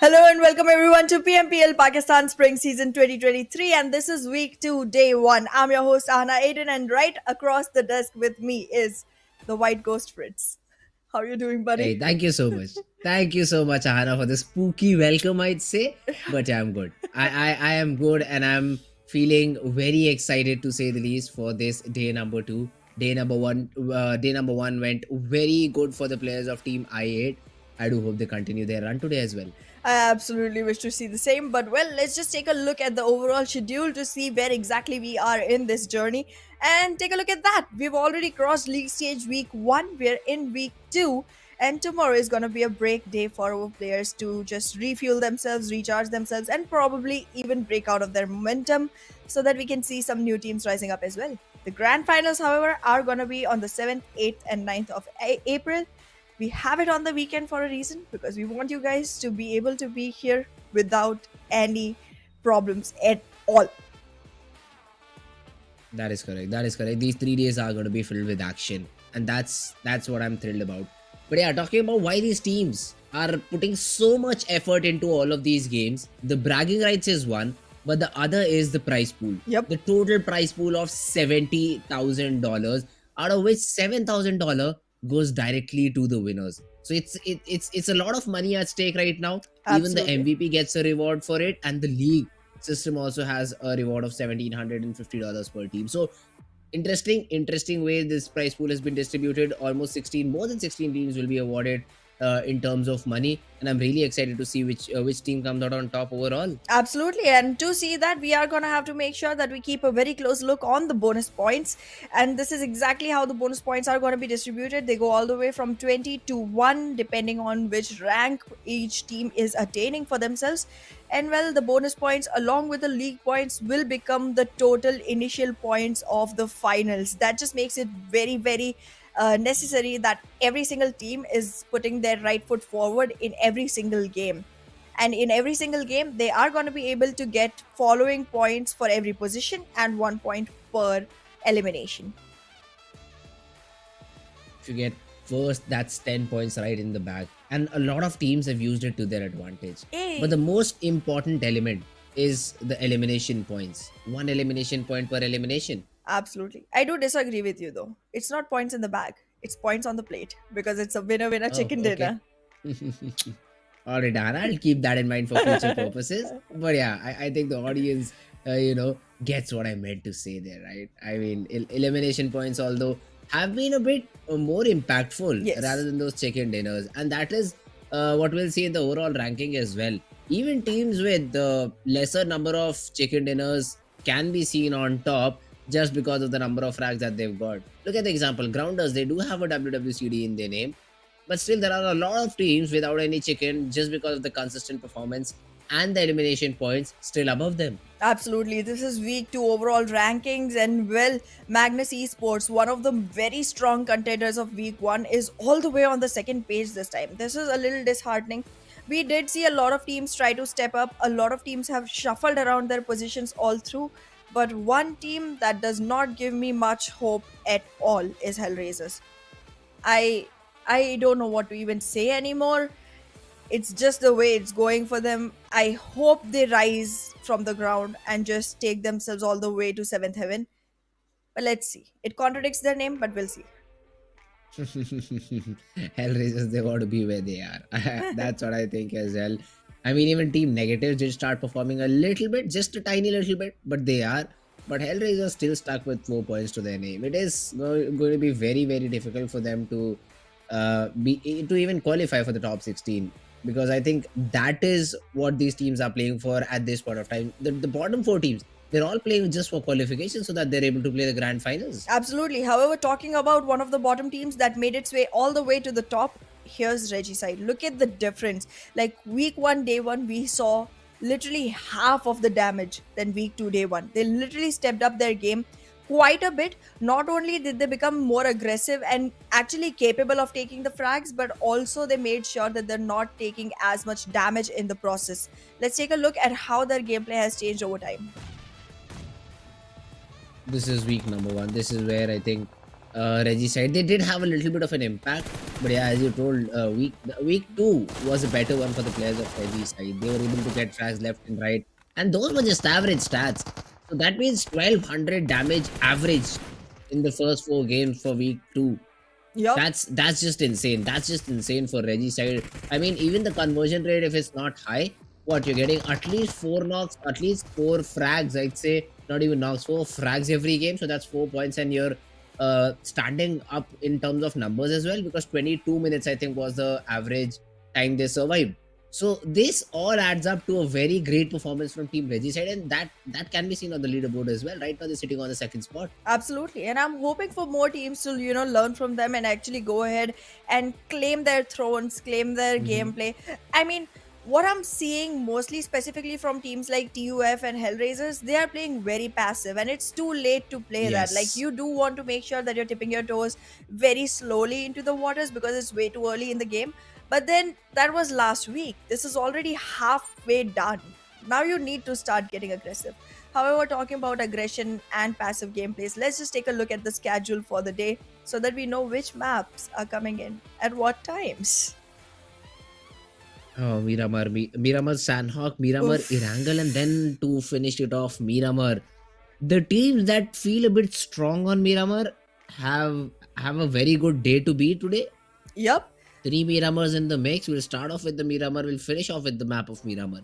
Hello and welcome everyone to PMPL Pakistan Spring Season 2023, and this is week 2, day 1. I'm your host Ahana Aiden, and right across the desk with me is the White Ghost Fritz. How are you doing, Hey, buddy? thank you so much. Thank you so much, Ahana, for the spooky welcome, I'd say. But yeah, I'm good. I am good and I'm feeling very excited to say the least for this day number 2. Day number 1 went very good for the players of Team I8. I do hope they continue their run today as well. I absolutely wish to see the same, but well, let's just take a look at the overall schedule to see where exactly we are in this journey and take a look at that. We've already crossed league stage week 1, we're in week 2, and tomorrow is going to be a break day for our players to just refuel themselves, recharge themselves, and probably even break out of their momentum so that we can see some new teams rising up as well. The grand finals, however, are going to be on the 7th, 8th, and 9th of April. We have it on the weekend for a reason because we want you guys to be able to be here without any problems at all. That is correct. That is correct. These 3 days are going to be filled with action, and that's what I'm thrilled about. But yeah, talking about why these teams are putting so much effort into all of these games, the bragging rights is one, but the other is the prize pool. Yep. The total prize pool of $70,000, out of which $7,000 goes directly to the winners. So it's a lot of money at stake right now. Even the Absolutely. MVP gets a reward for it, and the league system also has a reward of $1,750 per team. So interesting way this prize pool has been distributed. Almost 16, more than 16 teams will be awarded in terms of money, and I'm really excited to see which team comes out on top overall. Absolutely. And to see that, we are going to have to make sure that we keep a very close look on the bonus points. And this is exactly how the bonus points are going to be distributed. They go all the way from 20 to 1, depending on which rank each team is attaining for themselves. And well, the bonus points, along with the league points, will become the total initial points of the finals. That just makes it very necessary that every single team is putting their right foot forward in every single game, and in every single game they are going to be able to get following points for every position and 1 point per elimination. If you get first, that's 10 points right in the bag, and a lot of teams have used it to their advantage. But the Hey, most important element is the elimination points. One elimination point per elimination. absolutely, I do disagree with you though. It's not points in the bag, it's points on the plate because it's a winner Oh, chicken okay. dinner. All right, Anna, I'll keep that in mind for future purposes. But yeah, I think the audience, gets what I meant to say there, right? I mean, elimination points, although have been a bit more impactful rather Yes, than those chicken dinners, and that is what we'll see in the overall ranking as well. Even teams with the lesser number of chicken dinners can be seen on top just because of the number of frags that they've got. Look at the example, Grounders. They do have a WWCD in their name, but still, there are a lot of teams without any chicken just because of the consistent performance and the elimination points still above them. absolutely. This is week 2 overall rankings, and well, Magnus Esports, one of the very strong contenders of week 1, is all the way on the second page this time. This is a little disheartening. We did see a lot of teams try to step up, a lot of teams have shuffled around their positions all through, but one team that does not give me much hope at all is HellRaisers. I I don't know what to even say anymore. It's just the way it's going for them. I hope they rise from the ground and just take themselves all the way to seventh heaven. But let's see. It contradicts their name, but we'll see. HellRaisers, they want to be where they are. That's what I think as well. I mean, even Team Negatives did start performing a little bit, just a tiny little bit, but they are. But HellRaisers still stuck with 4 points to their name. It is going to be very difficult for them to to even qualify for the top 16, because I think that is what these teams are playing for at this point of time. The bottom 4 teams, they're all playing just for qualification so that they're able to play the grand finals. Absolutely. However, talking about one of the bottom teams that made its way all the way to the top, here's Regicide. Look at the difference. Like week 1, day 1, we saw literally half of the damage than week 2, day 1. They literally stepped up their game quite a bit. Not only did they become more aggressive and actually capable of taking the frags, but also they made sure that they're not taking as much damage in the process. Let's take a look at how their gameplay has changed over time. This is week number 1. This is where I think Reggie side. They did have a little bit of an impact, but yeah, as you told, week two was a better one for the players of Reggie side. They were able to get frags left and right, and those were just average stats. So that means 1200 damage average in the first four games for week two. Yup. That's just insane. That's just insane for Reggie side. I mean, even the conversion rate, if it's not high, what you're getting at least four knocks, at least four frags. I'd say not even knocks, four frags every game. So that's 4 points, and you're standing up in terms of numbers as well, because 22 minutes I think was the average time they survived. So this all adds up to a very great performance from Team Reggie side, and that can be seen on the leaderboard as well. Right now they're sitting on the second spot. Absolutely. And I'm hoping for more teams to, learn from them and actually go ahead and claim their thrones, claim their Hmm. gameplay. I mean, what I'm seeing mostly specifically from teams like TUF and HellRaisers, they are playing very passive and it's too late to play that. Like, Yes. you do want to make sure that you're tipping your toes very slowly into the waters because it's way too early in the game. But then that was last week. This is already halfway done. Now you need to start getting aggressive. However, talking about aggression and passive gameplays, let's just take a look at the schedule for the day so that we know which maps are coming in at what times. Oh, Miramar, Miramar, Sanhok, Miramar, Erangel, and Oof. then to finish it off, Miramar. The teams that feel a bit strong on Miramar have a very good day to be today. Yep. Three Miramars in the mix. We'll start off with the Miramar. We'll finish off with the map of Miramar.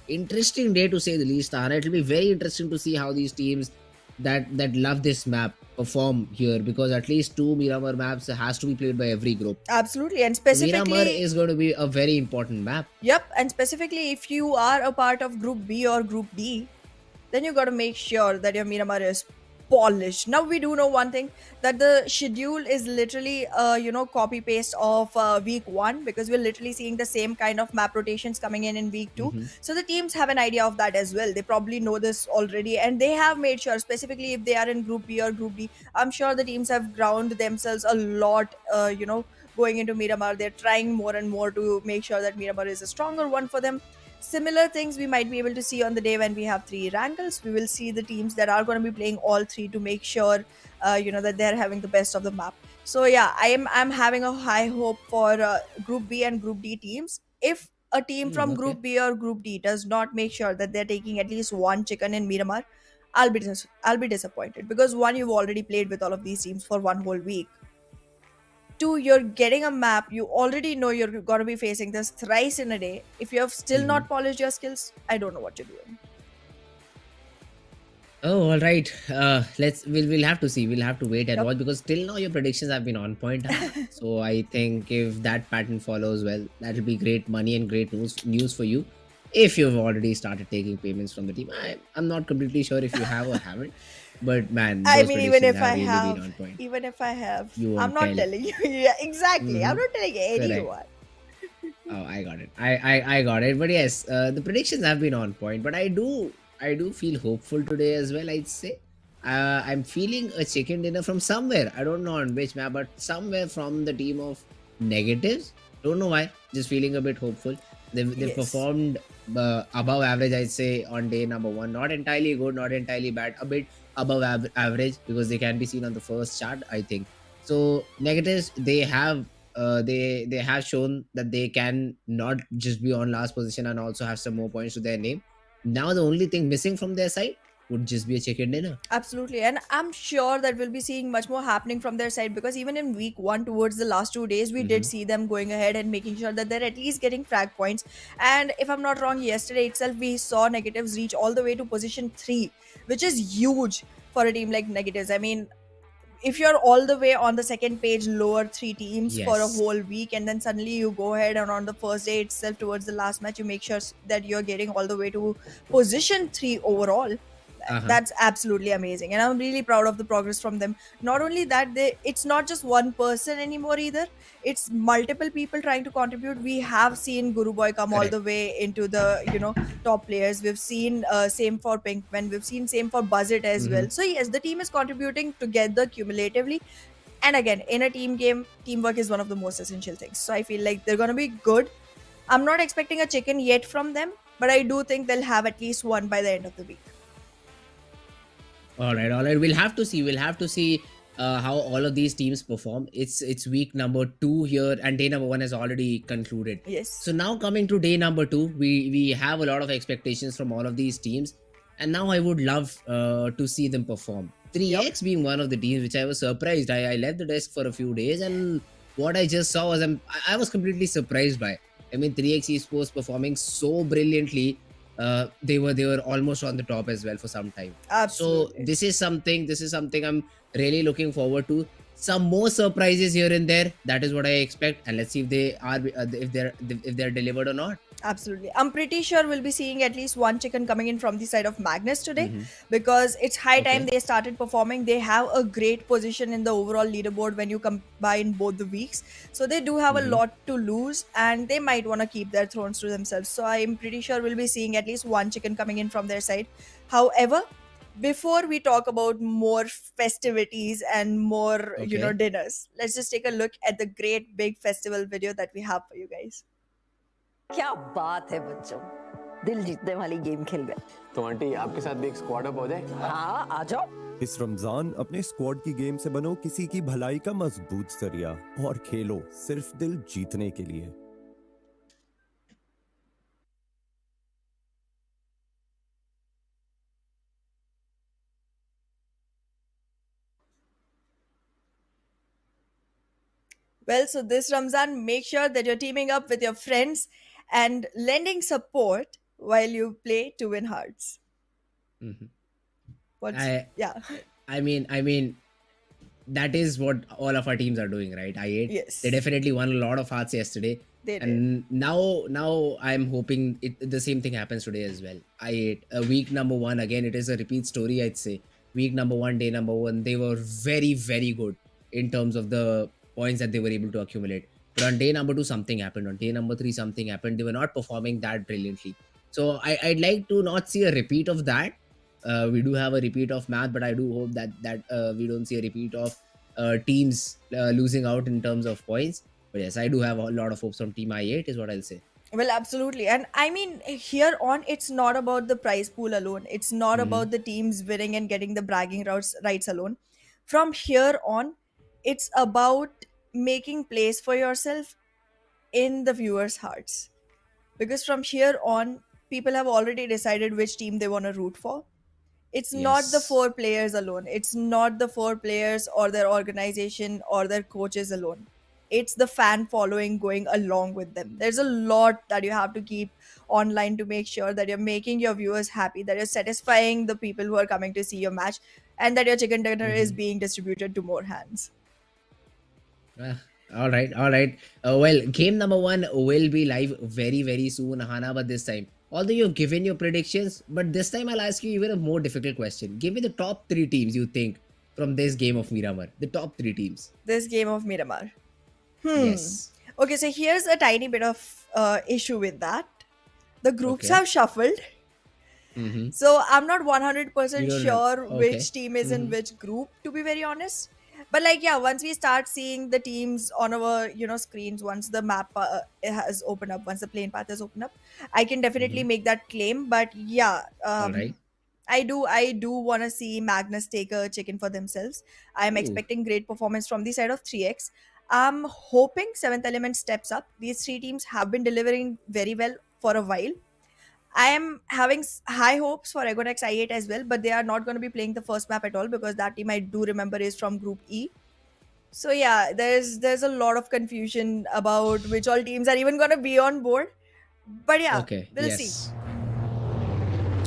Interesting day to say the least, Tara. It'll be very interesting to see how these teams that love this map perform here, because at least two Miramar maps has to be played by every group. Absolutely. And So Miramar specifically, is going to be a very important map. yep. And specifically, if you are a part of Group B or Group D, then you got to make sure that your Miramar is polished. Now we do know one thing, that the schedule is literally copy paste of week 1, because we're literally seeing the same kind of map rotations coming in week 2. Hmm. So the teams have an idea of that as well. They probably know this already and they have made sure, specifically if they are in Group B or Group D, I'm sure the teams have ground themselves a lot, going into Miramar. They're trying more and more to make sure that Miramar is a stronger one for them. Similar things we might be able to see on the day when we have three Erangels. We will see the teams that are going to be playing all three to make sure, that they're having the best of the map. So yeah, I'm having a high hope for Group B and Group D teams. If a team from Okay. Group B or Group D does not make sure that they're taking at least one chicken in Miramar, I'll be disappointed, because one, you've already played with all of these teams for one whole week. Two, you're getting a map, you already know you're going to be facing this thrice in a day. If you have still Hmm. not polished your skills, I don't know what you're doing. Oh, all right. We'll have to see. We'll have to wait and Yep. watch, because till now your predictions have been on point. So I think if that pattern follows well, that'll be great money and great news for you. If you've already started taking payments from the team, I'm not completely sure if you have or haven't, but man, I those mean, even predictions if have I really been have, on point. even if I have, You I'm won't not tell. telling you. Yeah, exactly. I'm Mm-hmm. not telling Correct. anyone. Oh, I got it. I got it. But yes, the predictions have been on point. But I do feel hopeful today as well. I'd say I'm feeling a chicken dinner from somewhere. I don't know on which map, but somewhere from the team of negatives. Don't know why. Just feeling a bit hopeful. They've Yes. performed above average. I'd say on day number one. Not entirely good, not entirely bad. A bit above average, because they can be seen on the first chart, I think. So negatives, they have shown that they can not just be on last position and also have some more points to their name. Now the only thing missing from their side would just be a chicken dinner. Absolutely. And I'm sure that we'll be seeing much more happening from their side, because even in week 1, towards the last 2 days, we did Hmm. see them going ahead and making sure that they're at least getting frag points. And if I'm not wrong, yesterday itself, we saw negatives reach all the way to position 3, which is huge for a team like negatives. I mean, if you're all the way on the second page, lower three teams for a Yes. whole week, and then suddenly you go ahead and on the first day itself, towards the last match, you make sure that you're getting all the way to position 3 overall. Uh-huh. That's absolutely amazing, and I'm really proud of the progress from them. Not only that, it's not just one person anymore either. It's multiple people trying to contribute. We have seen Guru Boy come all Correct. the way into the top players. We've seen same for Pinkman. We've seen same for Buzzet as Hmm. well. So yes, the team is contributing together cumulatively. And again, in a team game, teamwork is one of the most essential things. So I feel like they're gonna be good. I'm not expecting a chicken yet from them, but I do think they'll have at least one by the end of the week. All right, all right. We'll have to see. We'll have to see how all of these teams perform. It's week number 2 here, and day number 1 has already concluded. Yes. So now coming to day number 2, we have a lot of expectations from all of these teams, and now I would love to see them perform. Yep. 3x being one of the teams which I was surprised. I left the desk for a few days, and what I just saw was I was completely surprised by. I mean, 3x Esports performing so brilliantly. They were almost on the top as well for some time. So Absolutely. this is something I'm really looking forward to. Some more surprises here and there. That is what I expect, and let's see if they are if they're delivered or not. Absolutely. I'm pretty sure we'll be seeing at least one chicken coming in from the side of Magnus today, Hmm. because it's high time Okay. they started performing. They have a great position in the overall leaderboard when you combine both the weeks. So they do have a Hmm. lot to lose, and they might want to keep their thrones to themselves. So I'm pretty sure we'll be seeing at least one chicken coming in from their side. However, before we talk about more festivities and more, Okay. dinners, let's just take a look at the great big festival video that we have for you guys. क्या बात है बच्चों, दिल जीतने वाली game खेल गए। तो आंटी आपके साथ भी एक स्क्वाड अप हो जाए। हाँ आ जाओ। इस रमजान अपने स्क्वाड की गेम से बनो किसी की भलाई का मजबूत जरिया और खेलो सिर्फ दिल जीतने के लिए। Well, so this Ramzan, make sure that you're teaming up with your friends and lending support while you play to win hearts. Hmm. What's, I yeah, I mean that is what all of our teams are doing, right? I8, they yes, definitely won a lot of hearts yesterday, they did. and now I'm hoping the same thing happens today as well. I8, week number 1, again it is a repeat story, I'd say. Week number 1, day number 1, they were very good in terms of the points that they were able to accumulate. But on day number 2, something happened. On day number 3, something happened. They were not performing that brilliantly. So I'd like to not see a repeat of that. We do have a repeat of math, but I do hope that we don't see a repeat of teams losing out in terms of points. But yes, I do have a lot of hopes from Team I8, is what I'll say. Well, absolutely. And I mean, here on, it's not about the prize pool alone. It's not Hmm. about the teams winning and getting the bragging rights alone. From here on, it's about making place for yourself in the viewers' hearts. Because from here on, people have already decided which team they want to root for. It's not the Yes. four players alone. It's not the four players or their organization or their coaches alone. It's the fan following going along with them. There's a lot that you have to keep online to make sure that you're making your viewers happy, that you're satisfying the people who are coming to see your match, and that your chicken dinner is Hmm. being distributed to more hands. Ah, all right, all right. Well, game number 1 will be live very soon, Hana. But this time, although you've given your predictions, but this time I'll ask you even a more difficult question. Give me the top 3 teams you think from this game of Miramar. The top 3 teams. This game of Miramar. Yes. Okay, so here's a tiny bit of issue with that. The groups Okay. have shuffled. Mm-hmm. So I'm not You 100% don't remember. sure Okay. which team is in Mm-hmm. which group, to be very honest. But like, yeah, once we start seeing the teams on our, screens, once the map has opened up, once the plane path has opened up, I can definitely Mm-hmm. make that claim. But yeah, All right. I do want to see Magnus take a chicken for themselves. I'm Ooh. expecting great performance from the side of 3x. I'm hoping Seventh Element steps up. These three teams have been delivering very well for a while. I am having high hopes for Egonex I8 as well, but they are not going to be playing the first map at all, because that team I do remember is from Group E. So yeah, there's a lot of confusion about which all teams are even going to be on board. But yeah, Okay. we'll see. Yes.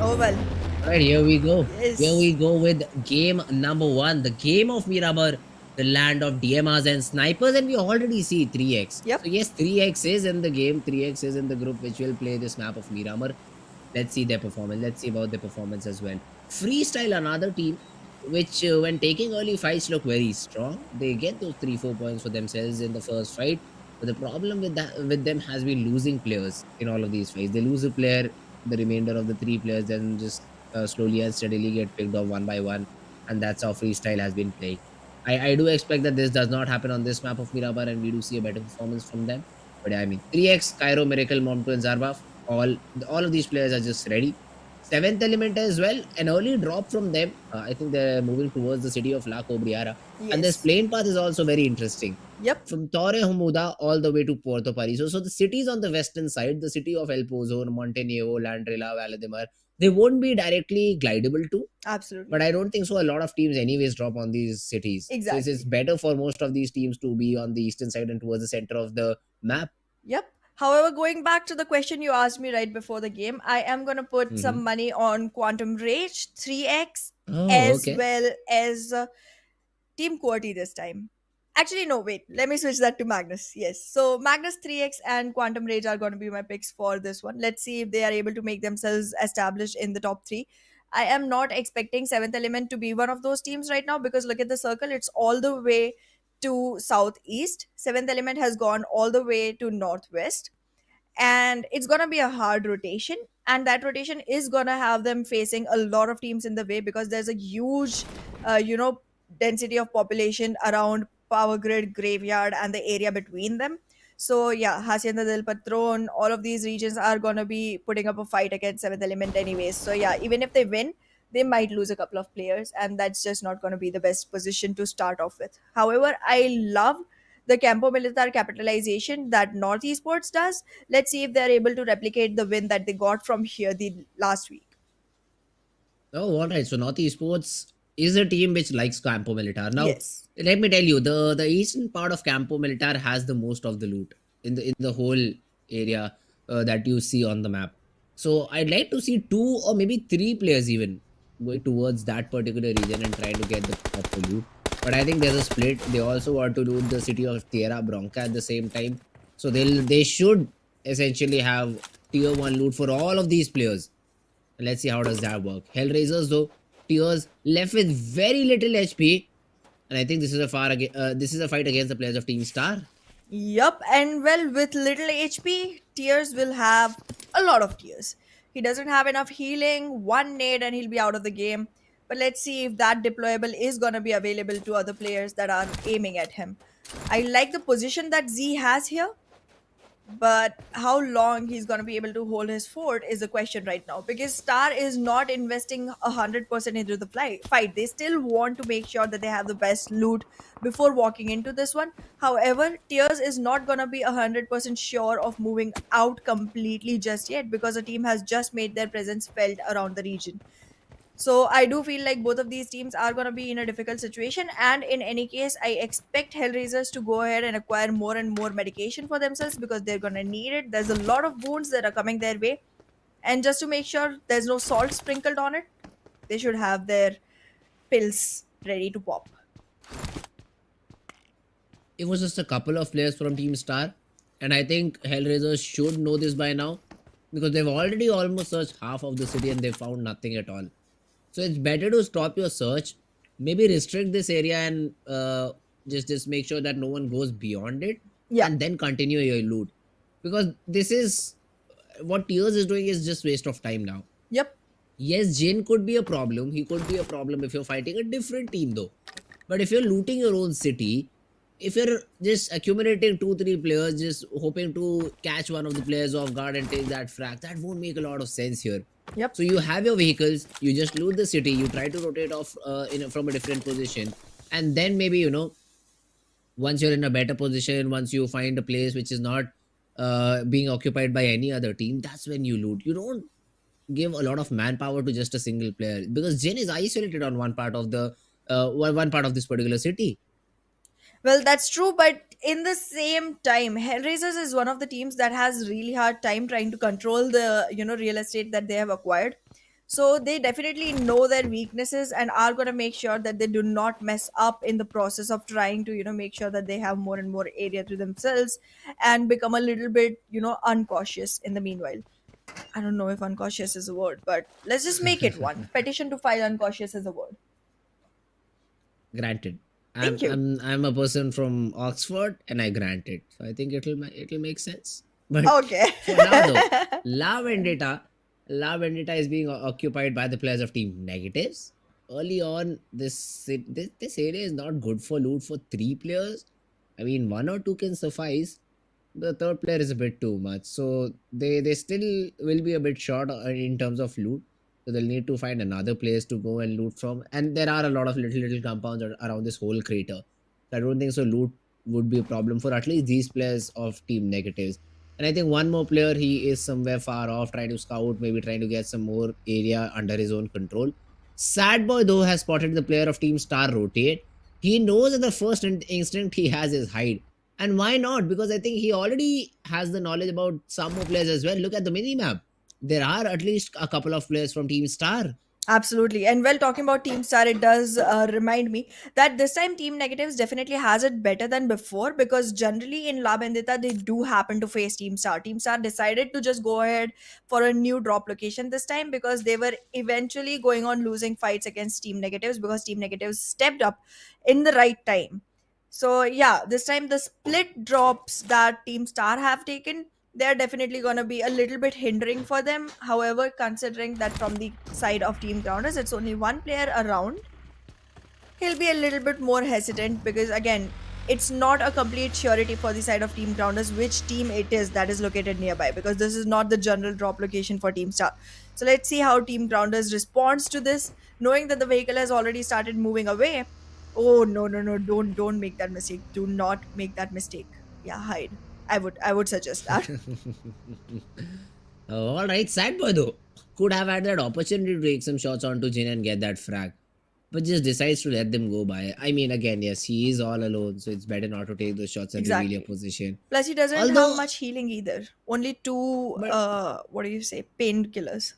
Oh well, All right, here we go. Here we yes, go with game number 1, the game of Miramar, the land of DMRs and snipers, and we already see 3x. yep. So yes, 3x is in the game. 3x is in the group which will play this map of Miramar. Let's see their performance. Let's see about their performance as well. Freestyle, another team which, when taking early fights, look very strong. They get those 3-4 points for themselves in the first fight. But the problem with them has been losing players in all of these fights. They lose a player, the remainder of the 3 players then just slowly and steadily get picked off one by one, and that's how freestyle has been playing. I do expect that this does not happen on this map of Miramar, and we do see a better performance from them. But yeah, I mean, 3x, Cairo, Miracle, Momto, and Zarbaf, all of these players are just ready. Seventh element as well, an early drop from them. I think they're moving towards the city of La Cobriara. And this Yes. plane path is also very interesting. Yep. From Torre Humuda all the way to Puerto Pariso. So the cities on the western side, the city of El Pozo, Montenegro, Landrella, Valadimar, they won't be directly glidable to. But Absolutely. I don't think so. A lot of teams, anyways, drop on these cities. So it's Exactly. better for most of these teams to be on the eastern side and towards the center of the map. Yep. However, going back to the question you asked me right before the game, I am going to put Hmm. some money on Quantum Rage 3x Oh, as okay. well as Team QWERTY this time. Actually, no, wait. Let me switch that to Magnus. Yes. So, Magnus 3x and Quantum Rage are going to be my picks for this one. Let's see if they are able to make themselves established in the top three. I am not expecting Seventh Element to be one of those teams right now because look at the circle. It's all the way to southeast. Seventh Element has gone all the way to northwest, and it's going to be a hard rotation, and that rotation is going to have them facing a lot of teams in the way because there's a huge density of population around power grid graveyard and the area between them. So yeah, Hacienda del Patron, all of these regions are going to be putting up a fight against Seventh Element anyways. So yeah, even if they win, they might lose a couple of players, and that's just not going to be the best position to start off with. However, I love the Campo Militar capitalization that North Esports does. Let's see if they're able to replicate the win that they got from here the last week. Oh, all right. So North Esports is a team which likes Campo Militar. Now, Yes. let me tell you, the eastern part of Campo Militar has the most of the loot in the whole area that you see on the map. So I'd like to see two or maybe three players even going towards that particular region and trying to get the proper loot. But I think there's a split. They also want to loot the city of Tierra Bronca at the same time. So they should essentially have tier one loot for all of these players. Let's see how does that work. HellRaisers though, Tears left with very little HP, and I think this is this is a fight against the players of Team Star. Yup, and well, with little HP, Tears will have a lot of tears. He doesn't have enough healing, one nade, and he'll be out of the game. But let's see if that deployable is going to be available to other players that are aiming at him. I like the position that Z has here, but how long he's going to be able to hold his fort is the question right now, because Star is not investing 100% into the fight. They still want to make sure that they have the best loot before walking into this one. However, Tears is not going to be 100% sure of moving out completely just yet because the team has just made their presence felt around the region. So I do feel like both of these teams are going to be in a difficult situation. And in any case, I expect HellRaisers to go ahead and acquire more and more medication for themselves because they're going to need it. There's a lot of wounds that are coming their way. And just to make sure there's no salt sprinkled on it, they should have their pills ready to pop. It was just a couple of players from Team Star, and I think HellRaisers should know this by now because they've already almost searched half of the city and they found nothing at all. So it's better to stop your search, maybe restrict this area and just make sure that no one goes beyond it, Yeah. and then continue your loot because this is what Tears is doing is just waste of time now. Yep. Yes, Jin could be a problem. He could be a problem if you're fighting a different team though. But if you're looting your own city, if you're just accumulating 2 3 players, just hoping to catch one of the players off guard and take that frag, that won't make a lot of sense here. Yep. So you have your vehicles, you just loot the city, you try to rotate off from a different position, and then maybe once you're in a better position, once you find a place which is not being occupied by any other team, that's when you loot. You don't give a lot of manpower to just a single player because Jin is isolated on one part of the one part of this particular city. Well, that's true, but in the same time, Hellraisers is one of the teams that has really hard time trying to control the real estate that they have acquired. So they definitely know their weaknesses and are going to make sure that they do not mess up in the process of trying to make sure that they have more and more area to themselves and become a little bit uncautious in the meanwhile. I don't know if uncautious is a word, but let's just make it one. Petition to file uncautious is a word. Granted, Thank you. I'm a person from Oxford and I grant it, so I think it'll make sense. But Okay. for now though, La Vendetta, La Vendetta is being occupied by the players of Team Negatives. Early on, this area is not good for loot for 3 players. I mean, 1 or 2 can suffice. The third player is a bit too much, so they still will be a bit short in terms of loot. So they'll need to find another place to go and loot from. And there are a lot of little compounds around this whole crater. So I don't think so loot would be a problem for at least these players of Team Negatives. And I think one more player, he is somewhere far off trying to scout, maybe trying to get some more area under his own control. Sad Boy, though, has spotted the player of Team Star rotate. He knows that the first instinct he has is hide. And why not? Because I think he already has the knowledge about some more players as well. Look at the mini map. There are at least a couple of players from Team Star. Absolutely. And well, talking about Team Star, it does remind me that this time Team Negatives definitely has it better than before, because generally in La Bendita, they do happen to face Team Star. Team Star decided to just go ahead for a new drop location this time because they were eventually going on losing fights against Team Negatives because Team Negatives stepped up in the right time. So, yeah, this time the split drops that Team Star have taken, they're definitely going to be a little bit hindering for them. However, considering that from the side of Team Grounders, it's only one player around, he'll be a little bit more hesitant because, again, it's not a complete surety for the side of Team Grounders which team it is that is located nearby, because this is not the general drop location for Team Star. So let's see how Team Grounders responds to this, knowing that the vehicle has already started moving away. Oh, no, don't make that mistake. Do not make that mistake. Yeah, hide. I would suggest that. All right, Sad Boy, though, could have had that opportunity to take some shots onto Jin and get that frag, but just decides to let them go by. I mean, again, yes, he is all alone, so it's better not to take those shots and reveal your Exactly. position. Plus, he doesn't have Although, much healing either. Only two, but what do you say, painkillers.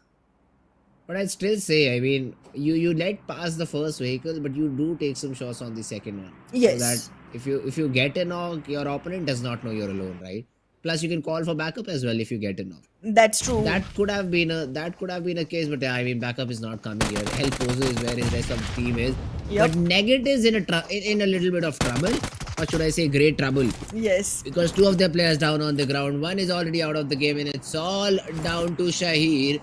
but I'd still say, I mean, you let pass the first vehicle, but you do take some shots on the second one, so that Yes, if you get a knock, your opponent does not know you're alone, right? Plus, you can call for backup as well if you get a knock. that's true. That could have been a case, but yeah, I mean, backup is not coming here. Hell Pozo is where his rest of the team is, but Yep. Negatives in a little bit of trouble, or should I say, great trouble, Yes. because two of their players down on the ground. One is already out of the game, and it's all down to Shahir.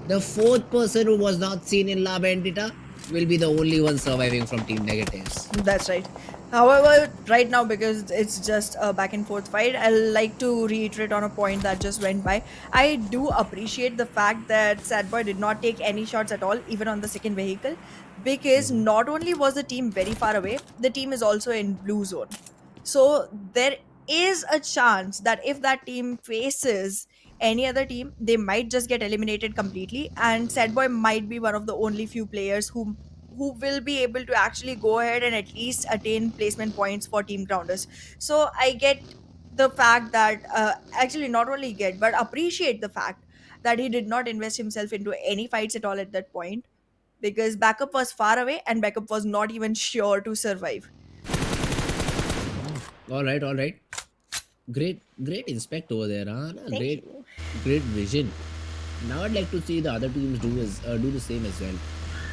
The fourth person who was not seen in La Bandita will be the only one surviving from Team Negatives. That's right. However, right now, because it's just a back and forth fight, I'd like to reiterate on a point that just went by. I do appreciate the fact that Sad Boy did not take any shots at all, even on the second vehicle, because Mhm. not only was the team very far away, the team is also in blue zone. So there is a chance that if that team faces any other team, they might just get eliminated completely. And Sad Boy might be one of the only few players who will be able to actually go ahead and at least attain placement points for Team Grounders. So I get the fact that actually not only get but appreciate the fact that he did not invest himself into any fights at all at that point, because backup was far away and backup was not even sure to survive. All right. Great inspect over there, huh? Thank Great, you. great vision. Now I'd like to see the other teams do the same as well.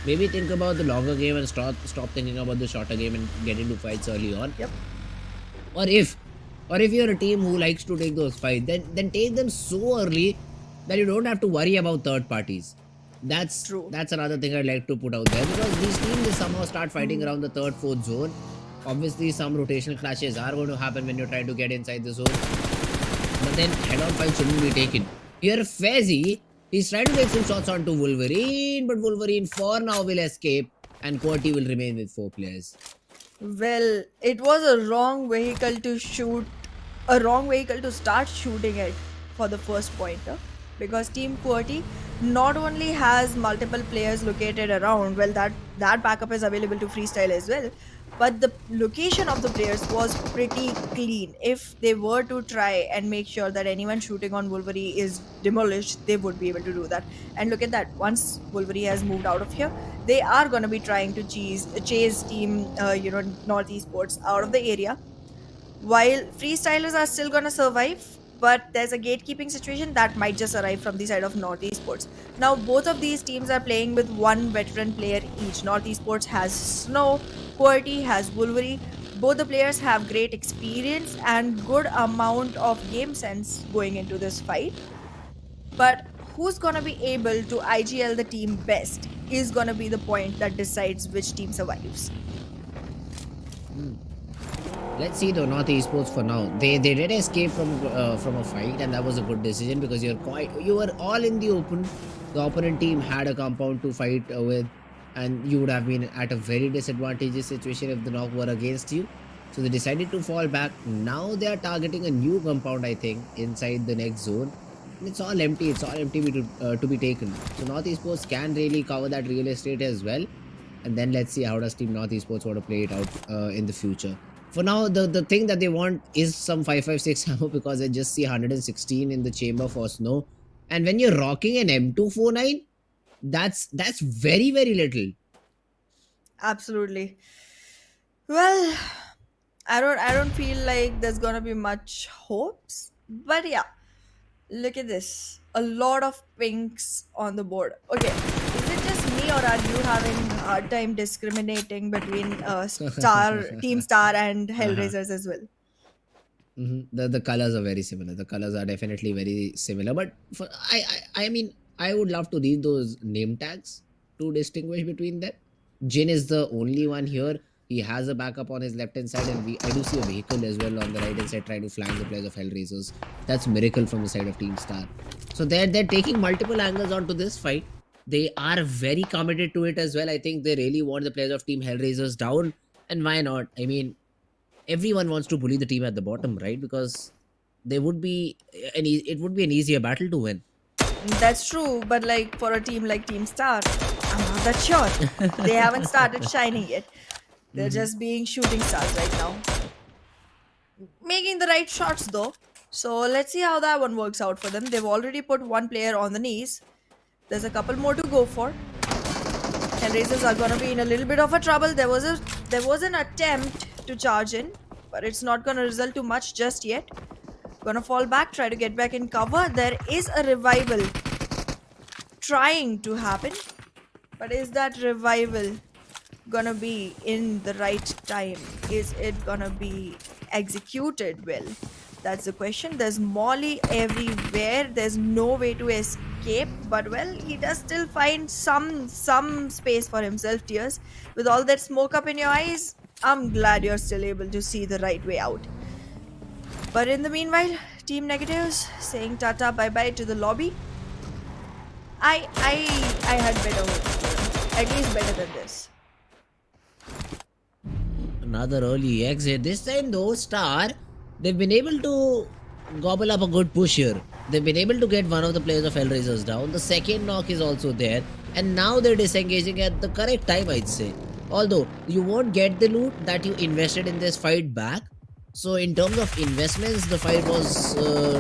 Maybe think about the longer game and stop thinking about the shorter game and get into fights early on. Yep. Or if you're a team who likes to take those fights, then take them so early that you don't have to worry about third parties. True. That's another thing I'd like to put out there, because these teams, they somehow start fighting around the third, fourth zone. Obviously, some rotational clashes are going to happen when you're trying to get inside the zone, but then head-on fight shouldn't be taken. Here, Fezzi, he's trying to take some shots onto Wolverine, but Wolverine for now will escape, and QWERTY will remain with 4 players. Well, it was a wrong vehicle to shoot, a wrong vehicle to start shooting it for the first pointer, because Team QWERTY not only has multiple players located around, well, that backup is available to freestyle as well, but the location of the players was pretty clean. If they were to try and make sure that anyone shooting on Wolverine is demolished, they would be able to do that. And look at that, once Wolverine has moved out of here, they are going to be trying to chase Team North Esports out of the area, while freestylers are still gonna survive, but there's a gatekeeping situation that might just arrive from the side of North Esports. Now, both of these teams are playing with one veteran player each. North Esports has Snow, QWERTY has Wolverine. Both the players have great experience and good amount of game sense going into this fight. But who's gonna be able to IGL the team best is gonna be the point that decides which team survives. Let's see though, North Esports for now. They did escape from a fight, and that was a good decision, because you were all in the open. The opponent team had a compound to fight with, and you would have been at a very disadvantageous situation if the knock were against you. So they decided to fall back. Now they are targeting a new compound, I think, inside the next zone. And it's all empty. It's all empty to be taken. So North Esports can really cover that real estate as well. And then let's see how does Team North Esports want to play it out in the future. For now, the thing that they want is some 556 ammo because I just see 116 in the chamber for snow. And when you're rocking an M249, that's very very little. Absolutely. Well, I don't feel like there's gonna be much hopes. But yeah, look at this. A lot of pinks on the board. Okay, is it just me or are you having a hard time discriminating between Team Star and Uh-huh. HellRaisers as well? The colors are very similar. The colors are definitely very similar. But I mean, I would love to read those name tags to distinguish between them. Jin is the only one here. He has a backup on his left hand side, and I do see a vehicle as well on the right hand side trying to flank the players of HellRaisers. That's Miracle from the side of Team Star. So they're taking multiple angles onto this fight. They are very committed to it as well. I think they really want the players of Team HellRaisers down, and why not? I mean, everyone wants to bully the team at the bottom, right? Because they would be it would be an easier battle to win. That's true, but like for a team like Team Star, I'm not that sure. They haven't started shining yet. They're Mhm. just being shooting stars right now. Making the right shots though. So let's see how that one works out for them. They've already put one player on the knees. There's a couple more to go for. Hellraisers are gonna be in a little bit of a trouble. There was an attempt to charge in, but it's not gonna result to much just yet. Gonna fall back, try to get back in cover. There is a revival trying to happen, but is that revival gonna be in the right time? Is it gonna be executed well? That's the question. There's Molly everywhere. There's no way to escape, but well, he does still find some space for himself. Tears, with all that smoke up in your eyes, I'm glad you're still able to see the right way out. But in the meanwhile, Team Negatives saying tata bye bye to the lobby. I had better hope for them. At least better than this. Another early exit. This time though, Star, they've been able to gobble up a good push here. They've been able to get one of the players of HellRaisers down. The second knock is also there, and now they're disengaging at the correct time, I'd say. Although you won't get the loot that you invested in this fight back. So in terms of investments, the fight was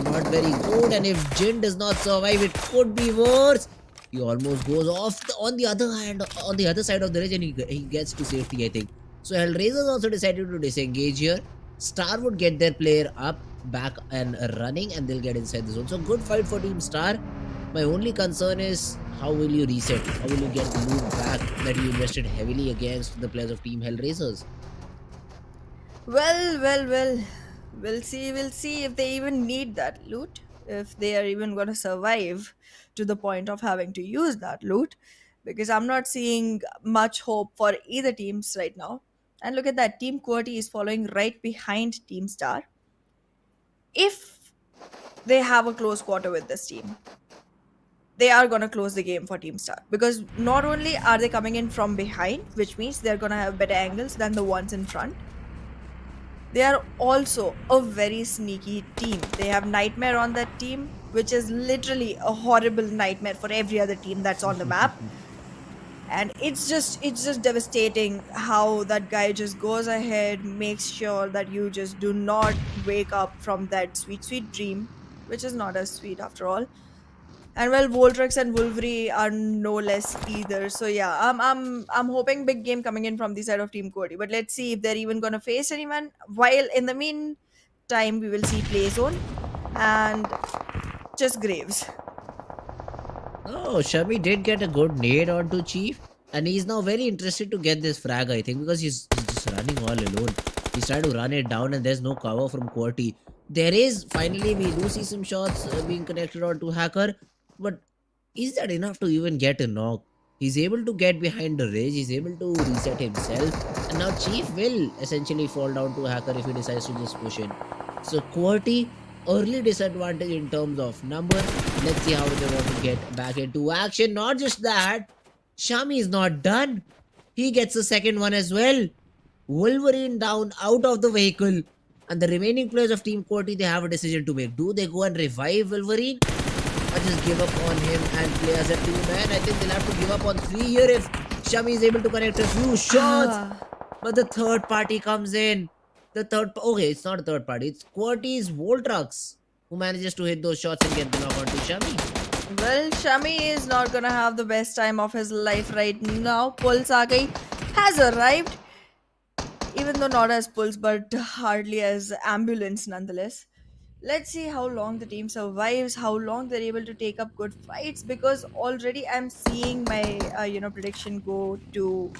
not very good, and if Jin does not survive, it could be worse. He almost goes off. On the other hand, on the other side of the ridge, and he gets to safety, I think. So Hellraisers also decided to disengage here. Star would get their player up, back and running, and they'll get inside the zone. So good fight for Team Star. My only concern is how will you reset? How will you get the loot back that you invested heavily against the players of Team Hellraisers? Well. We'll see if they even need that loot. If they are even going to survive to the point of having to use that loot. Because I'm not seeing much hope for either teams right now. And look at that. Team QWERTY is following right behind Team Star. If they have a close quarter with this team, they are going to close the game for Team Star. Because not only are they coming in from behind, which means they're going to have better angles than the ones in front, they are also a very sneaky team. They have Nightmare on that team, which is literally a horrible nightmare for every other team that's on the map. And it's just devastating how that guy just goes ahead, makes sure that you just do not wake up from that sweet dream, which is not as sweet after all. And well, Voltrex and Wolverine are no less either. So yeah, I'm hoping big game coming in from the side of Team QWERTY. But let's see if they're even gonna face anyone. While in the meantime, we will see Playzone and just Graves. Oh, Shami did get a good nade onto Chief, and he's now very interested to get this frag, I think, because he's just running all alone. He's trying to run it down, and there's no cover from QWERTY. There is, finally, we do see some shots being connected onto Hacker, but is that enough to even get a knock? He's able to get behind the ridge, he's able to reset himself, and now Chief will essentially fall down to Hacker if he decides to just push in. So QWERTY, early disadvantage in terms of number. Let's see how do they want to get back into action. Not just that, Shami is not done. He gets a second one as well. Wolverine down out of the vehicle. And the remaining players of Team QWERTY, they have a decision to make. Do they go and revive Wolverine? Or just give up on him and play as a two-man? I think they'll have to give up on 3 here if Shami is able to connect a few shots. But the third party comes in. Okay, it's not a third party. It's QWERTY's Voltrucks who manages to hit those shots and get the knock onto Shami. Well, Shami is not gonna have the best time of his life right now. Pulse Agai has arrived, even though not as Pulse, but hardly as Ambulance nonetheless. Let's see how long the team survives, how long they're able to take up good fights, because already I'm seeing my prediction go to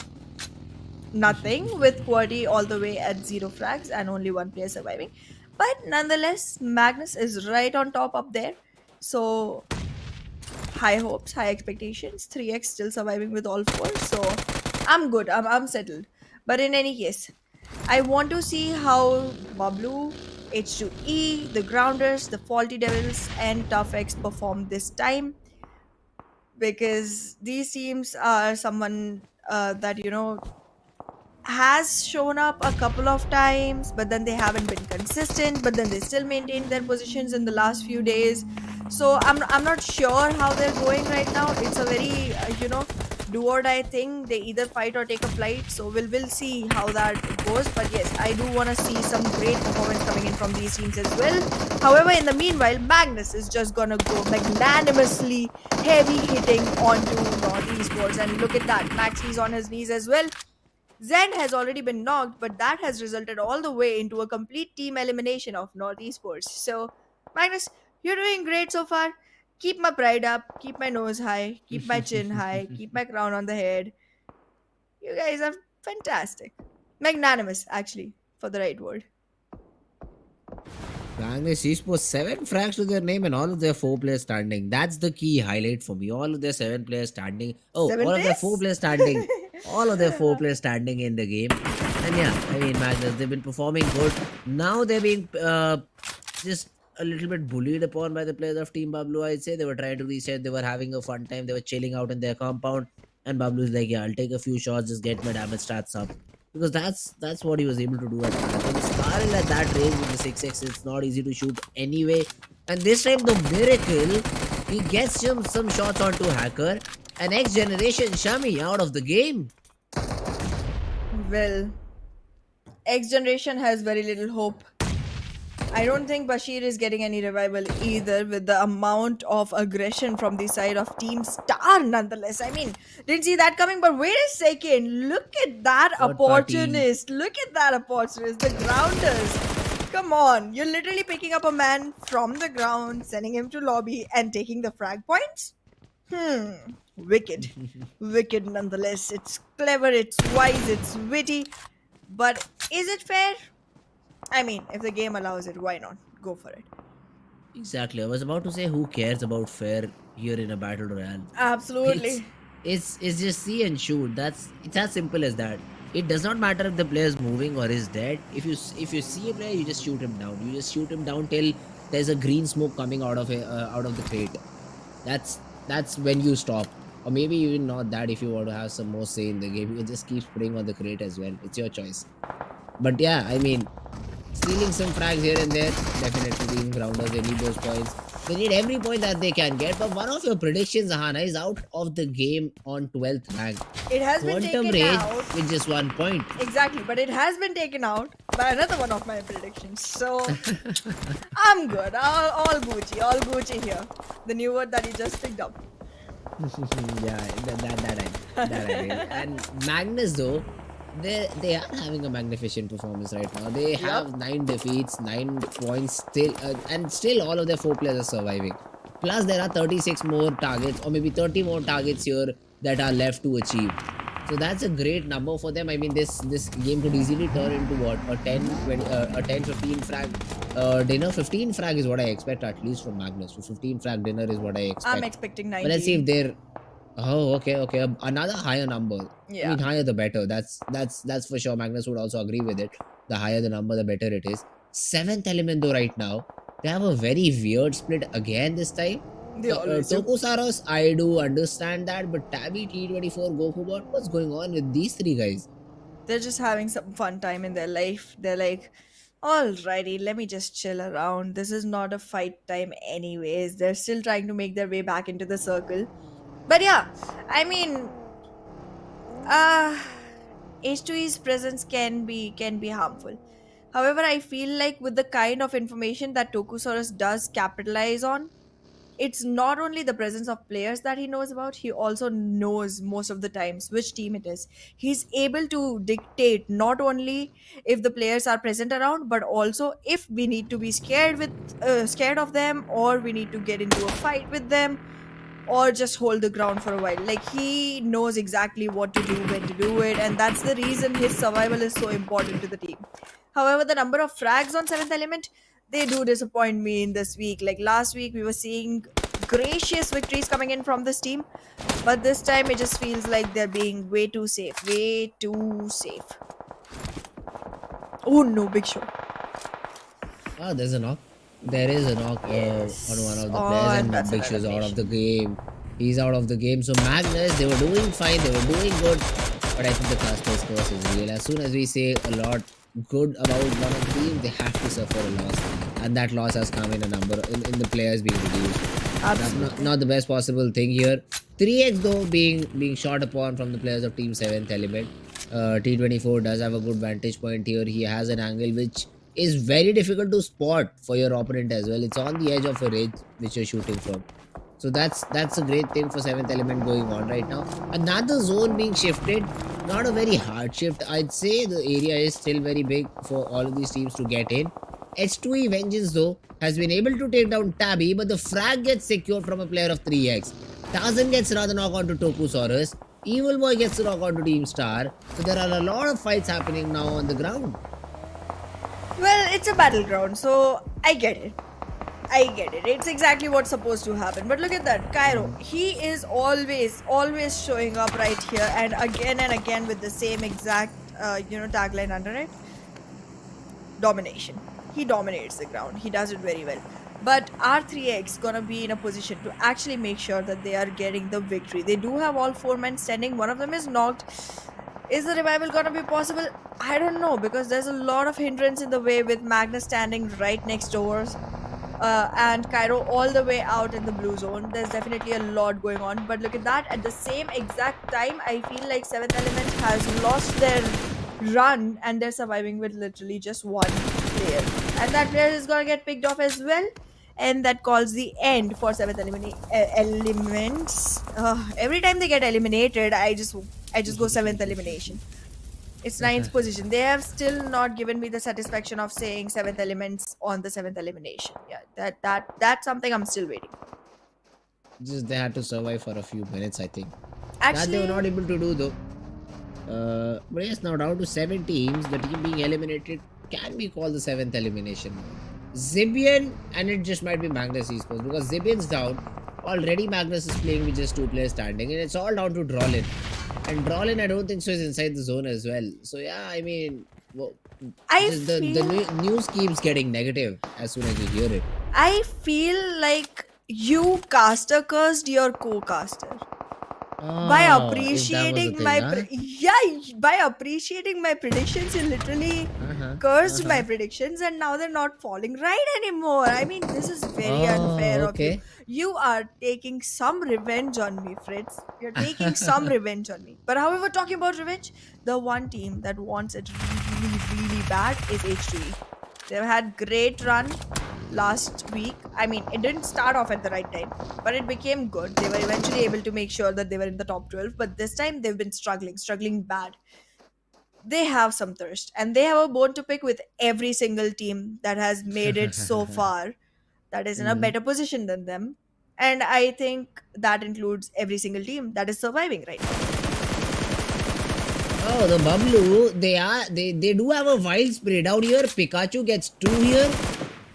nothing with QWERTY all the way at 0 frags and only 1 player surviving. But nonetheless, Magnus is right on top up there. So high hopes, high expectations. 3x still surviving with all 4. So I'm good. I'm settled. But in any case, I want to see how BABLU, H2E, the Grounders, the Faulty Devils, and Tough X perform this time, because these teams are someone that has shown up a couple of times, but then they haven't been consistent, but then they still maintained their positions in the last few days. So I'm not sure how they're going right now. It's a very do or die thing. They either fight or take a flight. So we'll see how that goes. But yes, I do want to see some great performance coming in from these teams as well. However, in the meanwhile, Magnus is just gonna go magnanimously heavy hitting onto North Esports, and look at that, Maxi's on his knees as well. Zen has already been knocked, but that has resulted all the way into a complete team elimination of North Esports. So, Magnus, you're doing great so far. Keep my pride up, keep my nose high, keep my chin high, keep my crown on the head. You guys are fantastic. Magnanimous, actually, for the right word. Magnus Esports, 7 frags to their name and all of their 4 players standing. That's the key highlight for me. All of their 7 players standing. Oh, 7 all of their players? 4 players standing. All of their 4 players standing in the game. And yeah, I mean, Magnus, they've been performing good. Now they're being just a little bit bullied upon by the players of Team BABLU, I'd say. They were trying to reset. They were having a fun time. They were chilling out in their compound. And BABLU's like, yeah, I'll take a few shots, just get my damage stats up. Because that's what he was able to do at that. When Starl at that range with the 6x, it's not easy to shoot anyway. And this time the miracle, he gets him some shots onto Hacker, and XGeneration Shami out of the game. Well, XGeneration has very little hope. I don't think Bashir is getting any revival either, with the amount of aggression from the side of Team Star nonetheless. I mean, didn't see that coming, but wait a second. Look at that Third party. opportunist. Look at that opportunist. The Grounders. Come on. You're literally picking up a man from the ground, sending him to lobby, and taking the frag points? Wicked. Wicked nonetheless. It's clever, it's wise, it's witty. But is it fair? I mean, if the game allows it, why not? Go for it. Exactly. I was about to say, who cares about fair here in a battle royale? Absolutely. It's just see and shoot. It's as simple as that. It does not matter if the player is moving or is dead. If you see a player, you just shoot him down. You just shoot him down till there's a green smoke coming out of the crate. That's when you stop. Or maybe even not that. If you want to have some more say in the game, you can just keep spraying on the crate as well. It's your choice. But yeah, I mean, stealing some frags here and there, definitely being Grounders, they need those points. They need every point that they can get. But one of your predictions, Ahana, is out of the game on 12th rank. It has been Quantum taken Rage out. with just 1 point. Exactly, but it has been taken out by another one of my predictions. So I'm good. All Gucci here. The new word that you just picked up. Yeah, that I did. And Magnus though, they are having a magnificent performance right now. They have 9 defeats, 9 points still, and still all of their 4 players are surviving. Plus there are 36 more targets, or maybe 30 more targets here that are left to achieve. So that's a great number for them. I mean, this game could easily turn into what, a 10-15 frag dinner. 15 frag is what I expect, at least from Magnus. So 15 frag dinner is what I expect. I'm expecting 90. But let's see if they're... Oh, okay. Another higher number. Yeah. I mean, higher the better. That's for sure. Magnus would also agree with it. The higher the number, the better it is. 7th element though right now. They have a very weird split again this time. They always do. Tokusaurus, I do understand that, but Tabby, T24, GokuBot, what's going on with these three guys? They're just having some fun time in their life. They're like, alrighty, let me just chill around. This is not a fight time, anyways. They're still trying to make their way back into the circle. But yeah, I mean, uh, H2E's presence can be harmful. However, I feel like with the kind of information that Tokusaurus does capitalize on, it's not only the presence of players that he knows about, he also knows most of the times which team it is. He's able to dictate not only if the players are present around, but also if we need to be scared of them, or we need to get into a fight with them, or just hold the ground for a while. Like, he knows exactly what to do, when to do it, and that's the reason his survival is so important to the team. However, the number of frags on 7th element, they do disappoint me in this week. Like last week we were seeing gracious victories coming in from this team, but this time it just feels like they're being way too safe. Oh no, big show. Oh, there's a knock. There is a knock Yes. on one of the Oh, players, and and that's Big an Show's out of elimination. the game. He's out of the game. So Magnus, they were doing fine, they were doing good, but I think the caster's curse is real. As soon as we say a lot good about one of the team, they have to suffer a loss, and that loss has come in a number in the players being reduced. Absolutely. Not the best possible thing here. 3x though being shot upon from the players of Team 7th element. T24 does have a good vantage point here. He has an angle which is very difficult to spot for your opponent as well. It's on the edge of a ridge which you're shooting from. So that's a great thing for 7th element going on right now. Another zone being shifted. Not a very hard shift. I'd say the area is still very big for all of these teams to get in. H2E Vengeance though has been able to take down Tabby, but the frag gets secured from a player of 3x. Tarzan gets another knock onto Tokusaurus. Evil Boy gets a knock onto Team Star. So there are a lot of fights happening now on the ground. Well, it's a battleground, so I get it. It's exactly what's supposed to happen. But look at that, Cairo. He is always showing up right here, and again with the same exact, tagline under it. Domination. He dominates the ground. He does it very well. But R3X gonna be in a position to actually make sure that they are getting the victory. They do have all 4 men standing. One of them is knocked. Is the revival gonna be possible? I don't know, because there's a lot of hindrance in the way with Magnus standing right next door, and Cairo all the way out in the blue zone. There's definitely a lot going on. But look at that. At the same exact time, I feel like 7th element has lost their run, and they're surviving with literally just one player. And that player is gonna get picked off as well. And that calls the end for 7th elements. Every time they get eliminated, I just go 7th elimination. It's 9th position. They have still not given me the satisfaction of saying 7th elements on the 7th elimination. Yeah, that's something I'm still waiting for. Just they had to survive for a few minutes, I think. That they Actually, were not able to do though. But yes, now down to 7 teams. The team being eliminated can be called the 7th elimination. Zibian, and it just might be Magnus Esports, because Zibian's down. Already Magnus is playing with just 2 players standing, and it's all down to Drolin. And Drolin, I don't think so, is inside the zone as well. So yeah, I mean, well, I just the feel news keeps getting negative as soon as you hear it. I feel like you caster cursed your co-caster. By Oh, if that was the appreciating thing, my huh? by appreciating my predictions, you literally Uh-huh, cursed my uh-huh. predictions, and now they're not falling right anymore. I mean, this is very Oh, unfair of you. okay. You are taking some revenge on me, Fritz. You're taking some revenge on me. But however, talking about revenge, the one team that wants it really bad is H2E. They've had great run last week. I mean, it didn't start off at the right time, but it became good. They were eventually able to make sure that they were in the top 12, but this time they've been struggling bad. They have some thirst, and they have a bone to pick with every single team that has made it so far, that is in a Mhm. better position than them. And I think that includes every single team that is surviving right now. Oh, the BABLU, they do have a wild spray down here. Pikachu gets 2 here,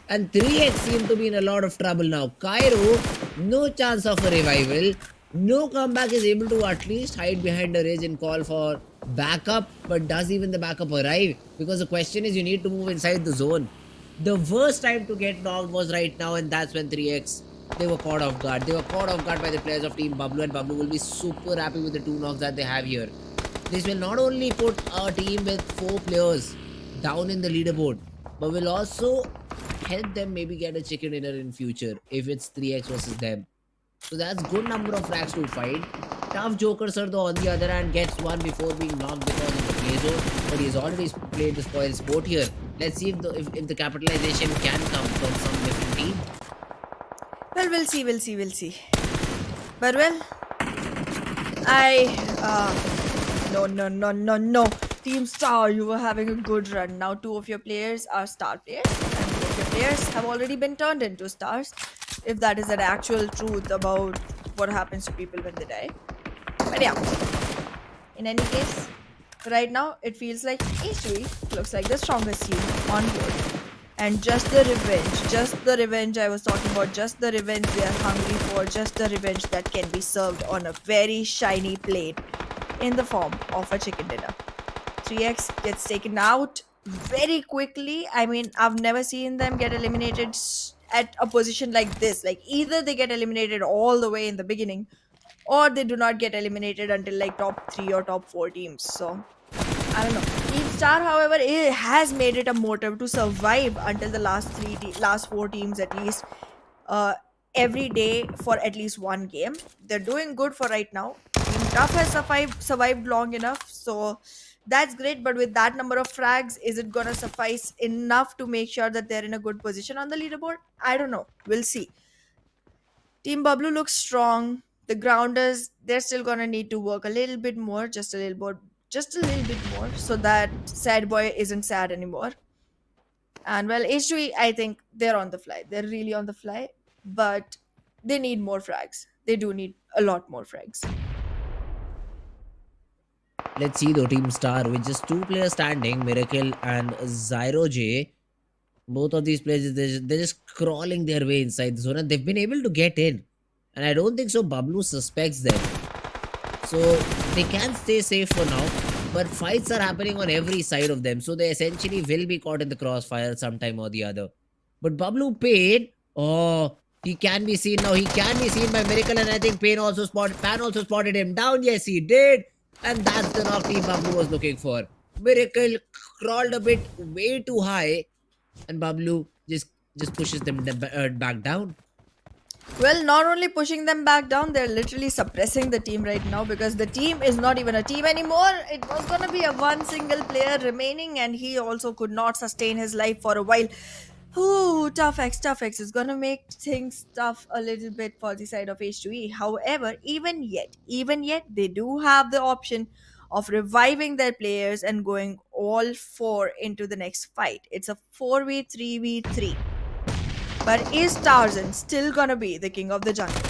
and 3x seem to be in a lot of trouble now. Cairo, no chance of a revival. No comeback, is able to at least hide behind a ridge and call for backup, but does even the backup arrive? Because the question is, you need to move inside the zone. The worst time to get knocked was right now, and that's when 3x They were caught off guard. They were caught off guard by the players of Team BABLU, and BABLU will be super happy with the 2 knocks that they have here. This will not only put a team with 4 players down in the leaderboard, but will also help them maybe get a chicken dinner in future if it's 3x versus them. So that's good number of frags to fight. Tough Joker sir though on the other hand gets one before being knocked because of the play zone, but he's already played the spoil sport here. Let's see if the capitalization can come from some different team. Well, we'll see. But well, no. Team Star, you were having a good run. Now 2 of your players are star players, and 2 of your players have already been turned into stars. If that is an actual truth about what happens to people when they die. But yeah, in any case, right now it feels like H2E looks like the strongest team on board. And just the revenge I was talking about, just the revenge they are hungry for, just the revenge that can be served on a very shiny plate in the form of a chicken dinner. 3x gets taken out very quickly. I mean, I've never seen them get eliminated at a position like this. Like, either they get eliminated all the way in the beginning, or they do not get eliminated until like top 3 or top 4 teams. So I don't know. Team Star, however, it has made it a motive to survive until the last 4 teams at least, uh, every day for at least one game. They're doing good for right now. Team Tough has survived long enough, so that's great. But with that number of frags, is it gonna suffice enough to make sure that they're in a good position on the leaderboard? I don't know. We'll see. Team BABLU looks strong. The grounders, they're still gonna need to work a little bit more, just a little bit more, so that sad boy isn't sad anymore. And well, H2E, I think they're on the fly. They're really on the fly, but they need more frags. They do need a lot more frags. Let's see though, Team Star with just 2 players standing, Miracle and Zyro J. Both of these players, they're just crawling their way inside the zone, and they've been able to get in. And I don't think so BABLU suspects them. So they can stay safe for now. But fights are happening on every side of them. So they essentially will be caught in the crossfire sometime or the other. But BABLU paid. Oh, he can be seen now. He can be seen by Miracle, and I think Pan also spotted him down. Yes, he did. And that's the knock Team BABLU was looking for. Miracle crawled a bit way too high, and BABLU just pushes them back down. Well, not only pushing them back down, they're literally suppressing the team right now, because the team is not even a team anymore. It was going to be a one single player remaining, and he also could not sustain his life for a while. Ooh, tough X is going to make things tough a little bit for the side of H2E. However, even yet, they do have the option of reviving their players and going all 4 into the next fight. It's a 4v3v3. But is Tarzan still gonna be the king of the jungle?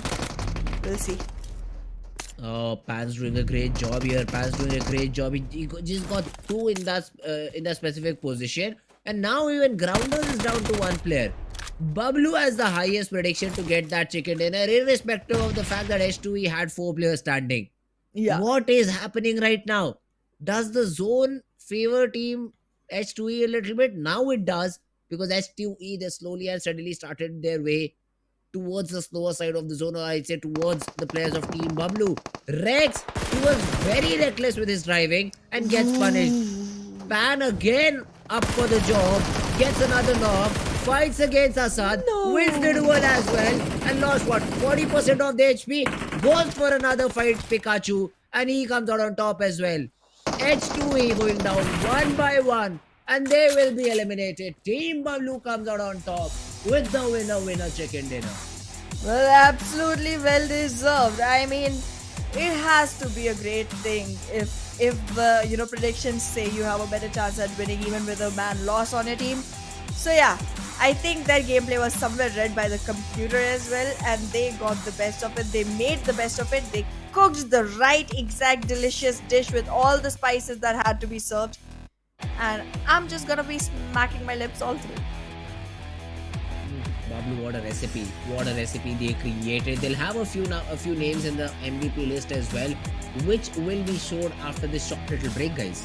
We'll see. Oh, Pan's doing a great job here. He just got 2 in that specific position. And now even Grounders is down to 1 player. BABLU has the highest prediction to get that chicken dinner, irrespective of the fact that H2E had 4 players standing. Yeah. What is happening right now? Does the zone favor team H2E a little bit? Now it does, because H2E, they slowly and steadily started their way towards the slower side of the zone, or I'd say towards the players of Team BABLU. Rex, he was very reckless with his driving and gets punished. Pan again up for the job, gets another knock, fights against Assad, wins the duel as well, and lost what? 40% of the HP, goes for another fight, Pikachu, and he comes out on top as well. H2E going down 1 by 1. And they will be eliminated. Team BABLU comes out on top with the winner chicken dinner. Well, absolutely well deserved. I mean, it has to be a great thing if the predictions say you have a better chance at winning even with a man loss on your team. So yeah, I think their gameplay was somewhere read by the computer as well, and they got the best of it. They made the best of it. They cooked the right exact delicious dish with all the spices that had to be served. And I'm just gonna be smacking my lips all through. BABLU, what a recipe they created. They'll have a few names in the MVP list as well, which will be shown after this short little break, guys.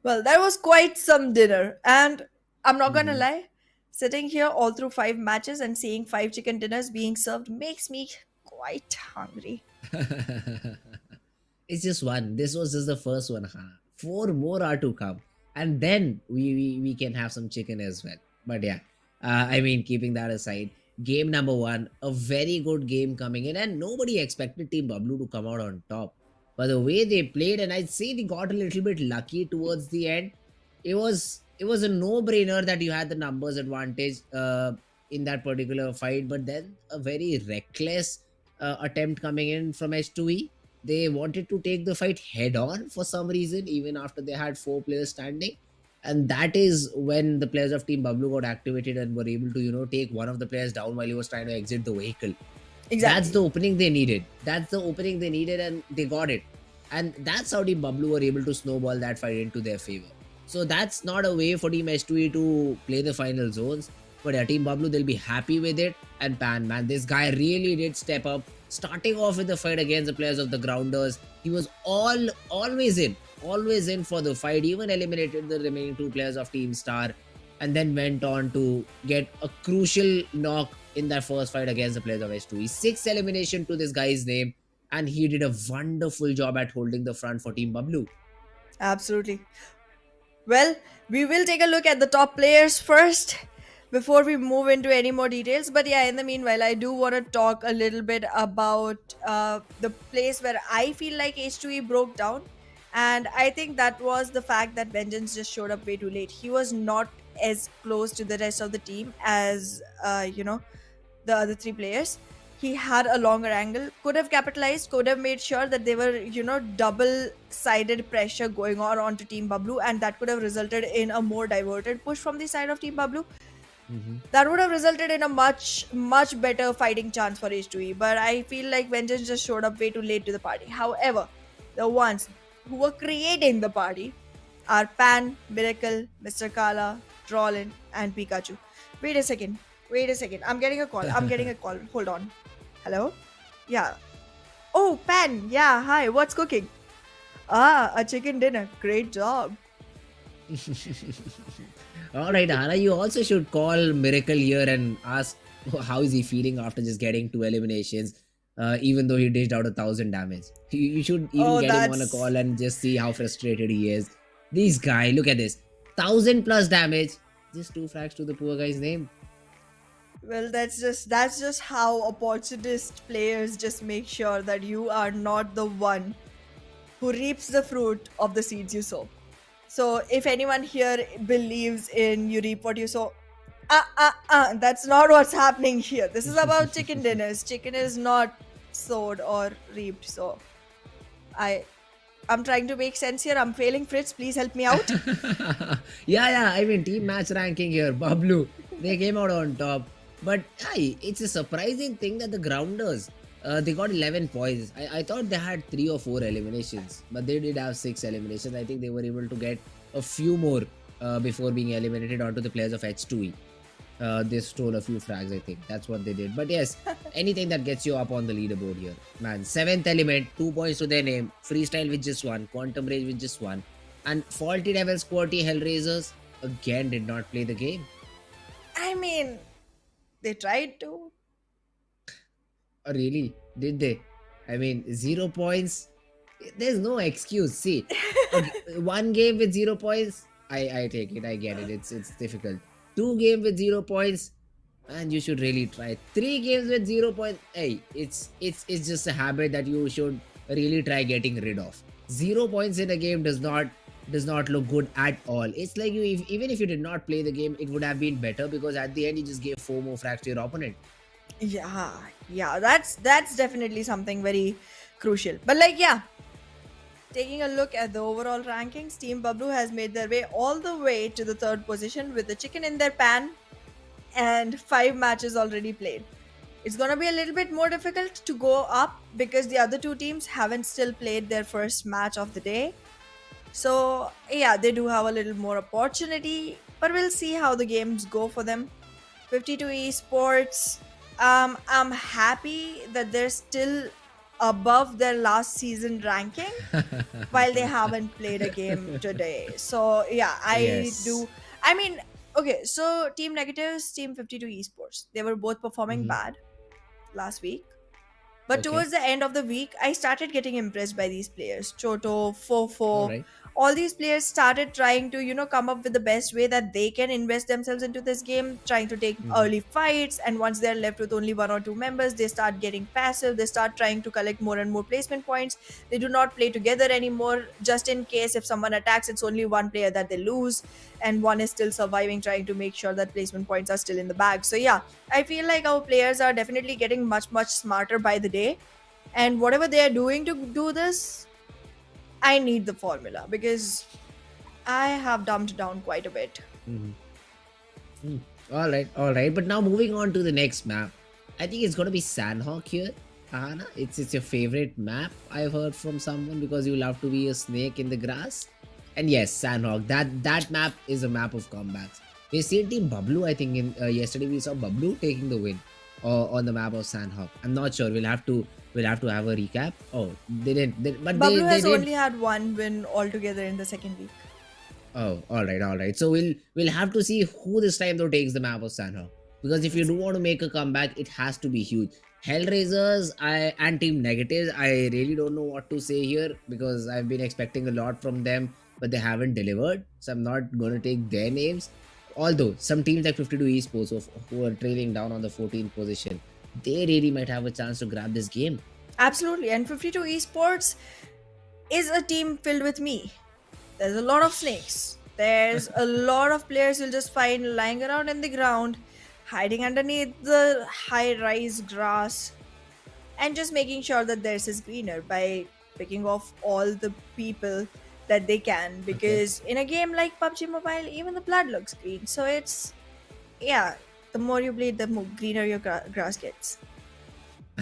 Well, that was quite some dinner. And I'm not gonna Mhm. lie, sitting here all through 5 matches and seeing 5 chicken dinners being served makes me quite hungry. It's just one. This was just the first one, huh? Four more are to come. And then we can have some chicken as well. But yeah, I mean, keeping that aside, game number one, a very good game coming in, and nobody expected Team BABLU to come out on top. But the way they played, and I'd say they got a little bit lucky towards the end. It was a no-brainer that you had the numbers advantage in that particular fight, but then a very reckless attempt coming in from H2E. They wanted to take the fight head on for some reason, even after they had four players standing. And that is when the players of Team BABLU got activated and were able to, take one of the players down while he was trying to exit the vehicle. That's Exactly. the opening they needed. That's the opening they needed, and they got it. And that's how Team BABLU were able to snowball that fight into their favor. So that's not a way for Team H2E to play the final zones. But yeah, Team BABLU, they'll be happy with it. And Pan, man, this guy really did step up. Starting off with the fight against the players of the Grounders, he was always in for the fight. Even eliminated the remaining two players of Team Star, and then went on to get a crucial knock in that first fight against the players of H2E. 6 elimination to this guy's name, and he did a wonderful job at holding the front for Team BABLU. Absolutely. Well, we will take a look at the top players first before we move into any more details. But yeah, in the meanwhile, I do want to talk a little bit about the place where I feel like H2E broke down. And I think that was the fact that Vengeance just showed up way too late. He was not as close to the rest of the team as, the other three players. He had a longer angle, could have capitalized, could have made sure that they were, double sided pressure going on onto Team BABLU, and that could have resulted in a more diverted push from the side of Team BABLU. Mhm. That would have resulted in a much, much better fighting chance for H2E. But I feel like Vengeance just showed up way too late to the party. However, the ones who were creating the party are Pan, Miracle, Mr. Kala, Trollin, and Pikachu. Wait a second. Wait a second. I'm getting a call. I'm getting a call. Hold on. Hello? Yeah. Oh, Pan. Yeah. Hi. What's cooking? Ah, a chicken dinner. Great job. All right, Hana, you also should call Miracle here and ask how is he feeling after just getting 2 eliminations, even though he dished out 1,000 damage. You should even Oh, get him on a that's call and just see how frustrated he is. This guy, look at this, 1,000 plus damage, just 2 frags to the poor guy's name. well. That's just how opportunist players just make sure that you are not the one who reaps the fruit of the seeds you sow. So if anyone here believes in you reap what you sow, that's not what's happening here. This is about chicken dinners. Chicken is not sowed or reaped. So I I'm trying to make sense here. I'm failing, Fritz. Please help me out. Yeah, I mean, team match ranking here, Bablu, they came out on top. But hey, it's a surprising thing that the Grounders, they got 11 points. I thought they had 3 or 4 eliminations, but they did have 6 eliminations. I think they were able to get a few more before being eliminated onto the players of H2E. They stole a few frags, I think. That's what they did. But yes, anything that gets you up on the leaderboard here. Man, 7th element, 2 points to their name. Freestyle with just 1. Quantum Rage with just 1. And Faulty Devils, QWERTY, HellRaisers, again did not play the game. I mean, they tried to. Really? Did they? I mean, 0 points. There's no excuse. See, one game with 0 points, I take it. I get it. It's difficult. 2 games with 0 points, and you should really try. 3 games with 0 points. Hey, it's just a habit that you should really try getting rid of. 0 points in a game does not look good at all. It's like even if you did not play the game, it would have been better because at the end you just gave 4 more frags to your opponent. Yeah, that's definitely something very crucial. But like, yeah, taking a look at the overall rankings, Team BABLU has made their way all the way to the third position with the chicken in their pan and 5 matches already played. It's gonna be a little bit more difficult to go up because the other two teams haven't still played their first match of the day. So yeah, they do have a little more opportunity, but we'll see how the games go for them. 52 Esports. I'm happy that there's still above their last season ranking while they haven't played a game today. So yeah, I Yes. do. I mean, okay, so Team Negatives, Team 52 Esports, they were both performing Hmm. bad last week. But Okay. towards the end of the week, I started getting impressed by these players. Choto, All Fofo, right. all these players started trying to, come up with the best way that they can invest themselves into this game, trying to take Hmm. early fights. And once they're left with only one or two members, they start getting passive. They start trying to collect more and more placement points. They do not play together anymore, just in case if someone attacks, it's only one player that they lose, and one is still surviving, trying to make sure that placement points are still in the bag. So, yeah, I feel like our players are definitely getting much, much smarter by the day. And whatever they are doing to do this, I need the formula because I have dumbed down quite a bit. Hmm. Hmm. All right. All right. But now moving on to the next map. I think it's going to be Sanhok here. Hana, it's your favorite map, I've heard from someone, because you love to be a snake in the grass. And yes, Sanhok. That map is a map of comebacks. We seen Team BABLU. I think in yesterday we saw BABLU taking the win on the map of Sanhok. I'm not sure. We'll have to have a recap. Oh, they didn't. But Bablu they has did. only had one win altogether in the second week. Oh, all right, all right. So we'll have to see who this time though takes the map of Sanhok. Because if you do want to make a comeback, it has to be huge. HellRaisers, and Team Negatives, I really don't know what to say here because I've been expecting a lot from them, but they haven't delivered. So I'm not gonna take their names. Although some teams like 52 Esports who are trailing down on the 14th position, they really might have a chance to grab this game. Absolutely. And 52 Esports is a team filled with me. There's a lot of snakes. There's a lot of players you'll just find lying around in the ground, hiding underneath the high rise grass, and just making sure that theirs is greener by picking off all the people that they can. Okay. Because in a game like PUBG Mobile, even the blood looks green. So it's, yeah, the more you bleed, the more greener your grass gets.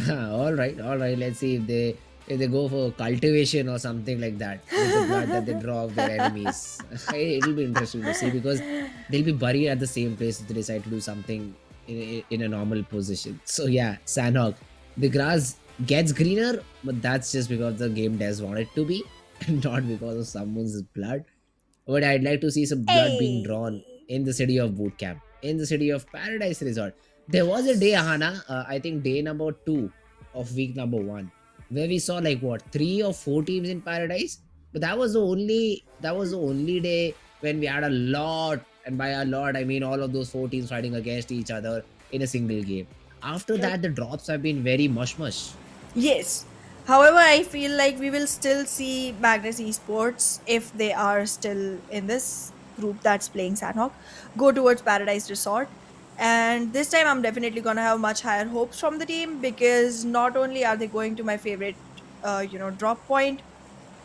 All right, all right. Let's see if they go for cultivation or something like that with the blood that they draw of their enemies. It'll be interesting to see because they'll be buried at the same place if they decide to do something in a normal position. So yeah, Sanhok, the grass gets greener, but that's just because the game does want it to be, and not because of someone's blood. But I'd like to see some blood being drawn Hey! in the city of Bootcamp, in the city of Paradise Resort. There was a day, Hana, I think day number 2 of week number 1, where we saw like what 3 or 4 teams in Paradise. But that was the only day when we had a lot, and by a lot I mean all of those 4 teams fighting against each other in a single game. After Yep. that, the drops have been very mush mush. Yes. However, I feel like we will still see Magnus Esports if they are still in this group that's playing Sanhok go towards Paradise Resort. And this time, I'm definitely gonna have much higher hopes from the team because not only are they going to my favorite, drop point,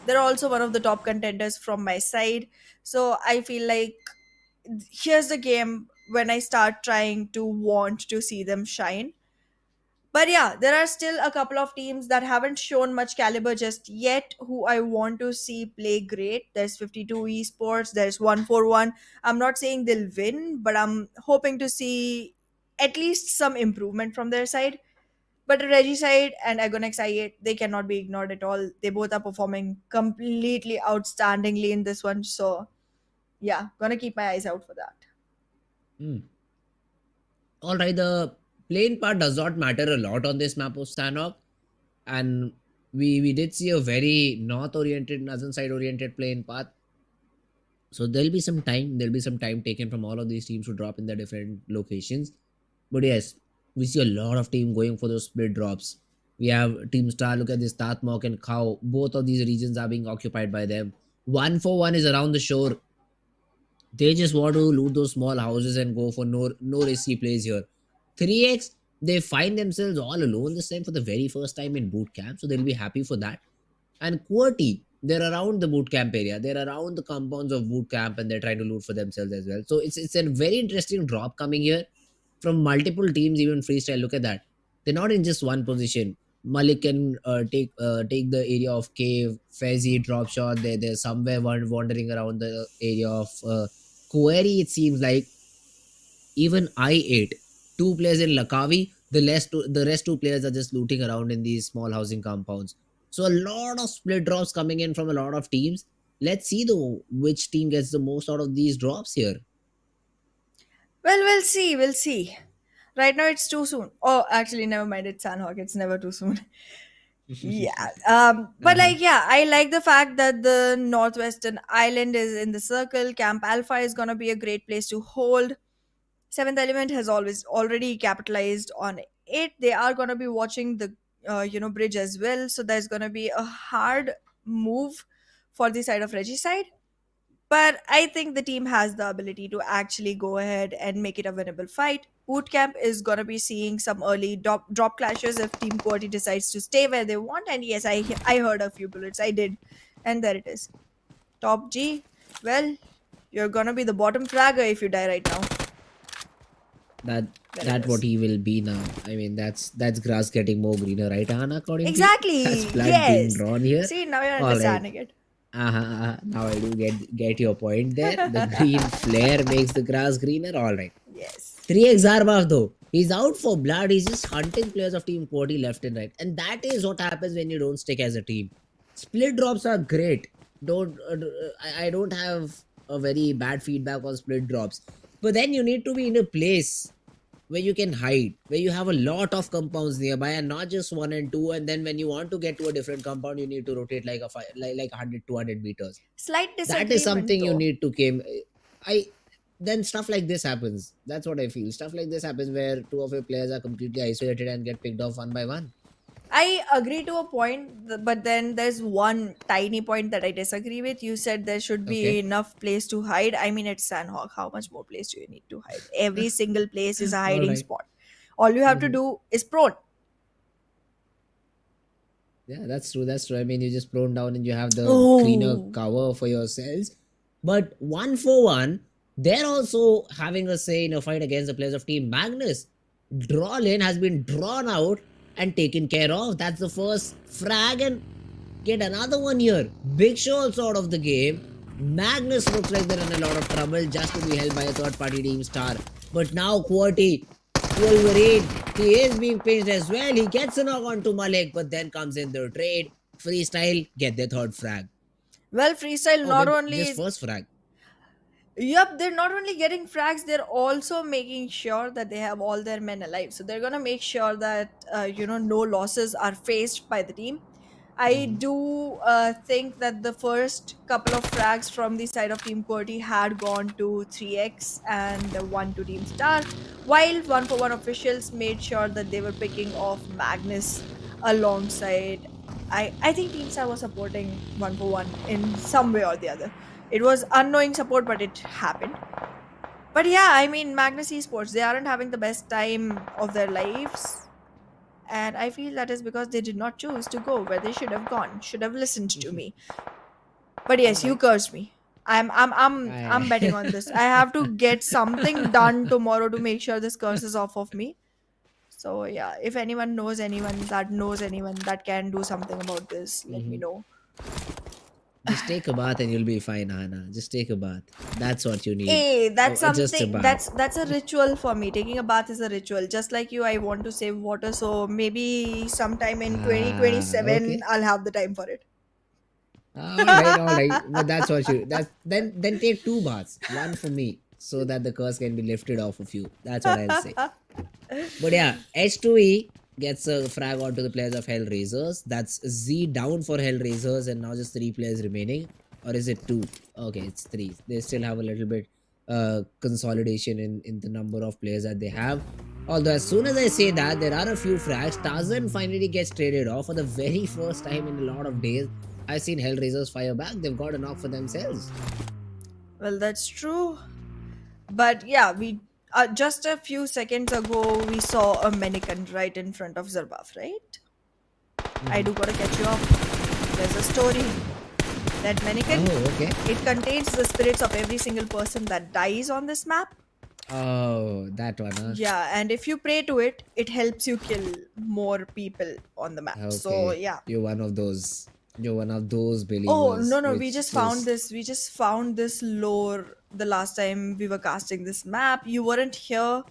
they're also one of the top contenders from my side. So I feel like here's the game when I start trying to want to see them shine. But yeah, there are still a couple of teams that haven't shown much caliber just yet who I want to see play great. There's 52 Esports, there's 141. I'm not saying they'll win, but I'm hoping to see at least some improvement from their side. But Regicide and Agonex I8, they cannot be ignored at all. They both are performing completely outstandingly in this one. So yeah, gonna keep my eyes out for that. Hmm. All right, the plane part does not matter a lot on this map of Sanhok, and we did see a very north oriented, northern side oriented plane path. So there'll be some time taken from all of these teams to drop in their different locations. But yes, we see a lot of team going for those split drops. We have Team Star. Look at this, Tatmok and Cow. Both of these regions are being occupied by them. 141 is around the shore. They just want to loot those small houses and go for no risky plays here. 3x, they find themselves all alone this time for the very first time in boot camp, so they'll be happy for that. And QWERTY, they're around the boot camp area, they're around the compounds of boot camp, and they're trying to loot for themselves as well. So it's a very interesting drop coming here from multiple teams, even freestyle. Look at that, they're not in just one position. Malik can take the area of cave. Fezzi drop shot. They're somewhere wandering around the area of Query. It seems like even I8, 2 players in Lakavi. the rest two players are just looting around in these small housing compounds. So a lot of split drops coming in from a lot of teams. Let's see though which team gets the most out of these drops here. Well, we'll see. We'll see. Right now, it's too soon. Oh, actually, never mind. It's Sanhok. It's never too soon. Yeah. But Uh-huh. like, yeah, I like the fact that the Northwestern Island is in the circle. Camp Alpha is gonna be a great place to hold. Seventh Element has always already capitalized on it. They are gonna be watching the bridge as well. So there's gonna be a hard move for the side of Regicide. But I think the team has the ability to actually go ahead and make it a winnable fight. Bootcamp is going to be seeing some early drop clashes if Team QWERTY decides to stay where they want. And yes, I heard a few bullets. I did. And there it is. Top G. Well, you're going to be the bottom fragger if you die right now. that There it that what is. he will be now. I mean, that's grass getting more greener, right, Anna? According to you, that's Exactly. blood being Yes. drawn here. See, now you're All right. understanding it. Now I do get your point there. The green flare makes the grass greener. All right. Yes. 3x Zarbav though. He's out for blood. He's just hunting players of Team 40 left and right. And that is what happens when you don't stick as a team. Split drops are great. I don't have a very bad feedback on split drops. But then you need to be in a place where you can hide, where you have a lot of compounds nearby and not just one and two. And then when you want to get to a different compound, you need to rotate like 100, 200 meters. Slight That is disagreement something you though. need to came. I Then stuff like this happens. That's what I feel. Stuff like this happens where two of your players are completely isolated and get picked off one by one. I agree to a point, but then there's one tiny point that I disagree with. You said there should be Okay. enough place to hide. I mean, it's Sanhok. How much more place do you need to hide? Every single place is a All hiding right. spot. All you have to Mhm. do is prone. Yeah, that's true. That's true. I mean, you just prone down and you have the greener Oh. cover for yourselves. But 1 for 1, they're also having a say in a fight against the players of Team Magnus. Draw lane has been drawn out and taken care of. That's the first frag and get another one here. Big Show also out of the game. Magnus looks like they're in a lot of trouble just to be held by a third party team star. But now QWERTY, Wolverine, he is being pinched as well. He gets a knock onto Malik, but then comes in the trade. Freestyle, get their third frag. Well, freestyle Oh, not maybe just only. first frag. Yep, they're not only getting frags, they're also making sure that they have all their men alive. So they're gonna make sure that no losses are faced by the team. I Mhm. do think that the first couple of frags from the side of Team QWERTY had gone to 3x and one to Team Star, while 1 for 1 officials made sure that they were picking off Magnus alongside. I think Team Star was supporting 1 for 1 in some way or the other. It was unknowing support, but it happened. But yeah, I mean, Magnus Esports, they aren't having the best time of their lives. And I feel that is because they did not choose to go where they should have gone, should have listened to me. But All yes, you right. cursed me. I'm betting on this. I have to get something done tomorrow to make sure this curse is off of me. So yeah, if anyone knows anyone that can do something about this, let me Mhm. know. Just take a bath and you'll be fine, Hannah. Just take a bath. That's what you need. Hey, that's Just a something bath. that's a ritual for me. Taking a bath is a ritual. Just like you, I want to save water, so maybe sometime in Okay. 2027 I'll have the time for it. All right, all right. But that's what you. That's then take 2 baths, one for me, so that the curse can be lifted off of you. That's what I'll say. But yeah, H2E gets a frag onto the players of HellRaisers. That's Z down for HellRaisers, and now just 3 players remaining. Or is it 2? Okay, it's 3. They still have a little bit consolidation in the number of players that they have. Although as soon as I say that, there are a few frags. Tarzan finally gets traded off for the very first time in a lot of days. I've seen HellRaisers fire back. They've got a knock for themselves. Well, that's true. But yeah, we just a few seconds ago we saw a mannequin right in front of Zarbaf, right? I Mhm. do gotta catch you up. There's a story. That mannequin, Oh, okay. it contains the spirits of every single person that dies on this map. Oh, that one, huh? Yeah, and if you pray to it, it helps you kill more people on the map. So Okay, yeah. you're one of those. You're one of those Oh believers, no no, we which just found just this. We just found this lore the last time we were casting this map. You weren't here,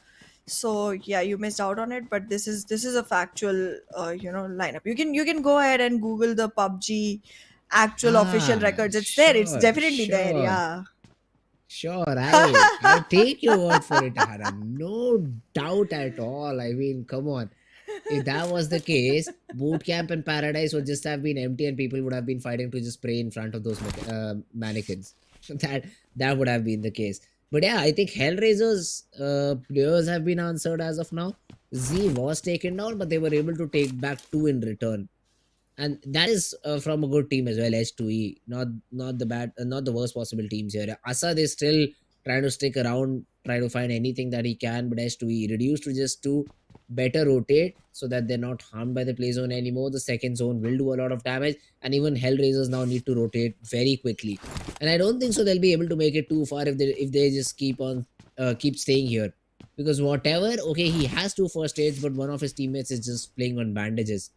So yeah, you missed out on it, but this is a factual lineup. You can go ahead and Google the PUBG actual official Ah, records. It's there. It's sure, definitely there. sure. Yeah. Sure, I'll take your word for it, Hara. No doubt at all. I mean, come on. If that was the case, boot camp and paradise would just have been empty, and people would have been fighting to just pray in front of those mannequins. That would have been the case. But yeah, I think Hellraisers players have been answered as of now. Z was taken down, but they were able to take back two in return, and that is from a good team as well. H2E, not the bad, not the worst possible teams here. Asad is still trying to stick around, try to find anything that he can, but H2E reduced to just two. Better rotate so that they're not harmed by the play zone anymore. The second zone will do a lot of damage, and even Hellraisers now need to rotate very quickly. And I don't think so they'll be able to make it too far if they just keep staying here, because whatever, okay, he has two first aids, but one of his teammates is just playing on bandages.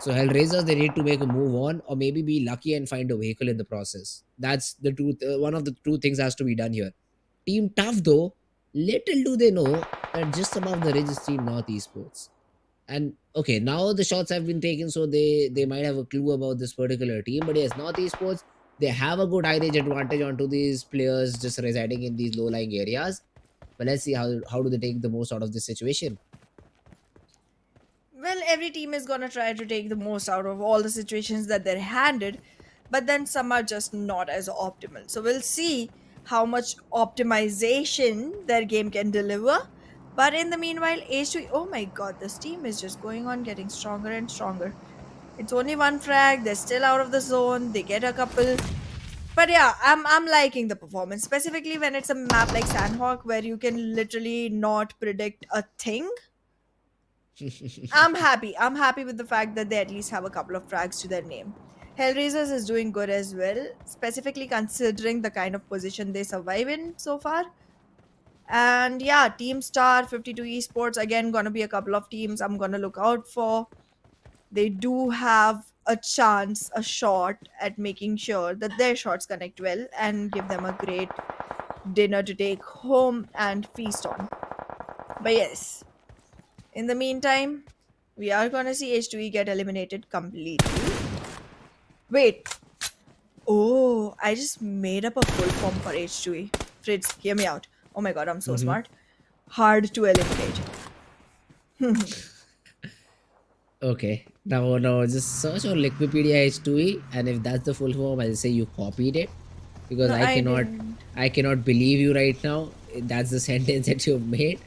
So Hellraisers, they need to make a move on, or maybe be lucky and find a vehicle in the process. That's the truth. One of the true things has to be done here. Team Tough though, little do they know that just above the ridge is Team North Esports. And okay, now the shots have been taken, so they might have a clue about this particular team. But yes, North Esports, they have a good high range advantage onto these players just residing in these low lying areas. But let's see how do they take the most out of this situation. Well, every team is gonna try to take the most out of all the situations that they're handed, but then some are just not as optimal. So we'll see how much optimization their game can deliver. But in the meanwhile, H2, oh my god, this team is just going on getting stronger and stronger. It's only one frag, they're still out of the zone, they get a couple. But yeah, I'm liking the performance, specifically when it's a map like Sanhok where you can literally not predict a thing. I'm happy. I'm happy with the fact that they at least have a couple of frags to their name. Hellraisers is doing good as well, specifically considering the kind of position they survive in so far. And yeah, Team Star 52 Esports, again, gonna be a couple of teams I'm gonna look out for. They do have a chance, a shot at making sure that their shots connect well and give them a great dinner to take home and feast on. But yes, in the meantime, we are gonna see H2E get eliminated completely. Wait. Oh, I just made up a full form for H2E. Fritz, hear me out. Oh my god, I'm so Mhm. smart. Hard to eliminate. Okay. Now just search on Wikipedia H2E, and if that's the full form, I'll say you copied it, because No, I I cannot didn't. I cannot believe you right now. That's the sentence that you've made.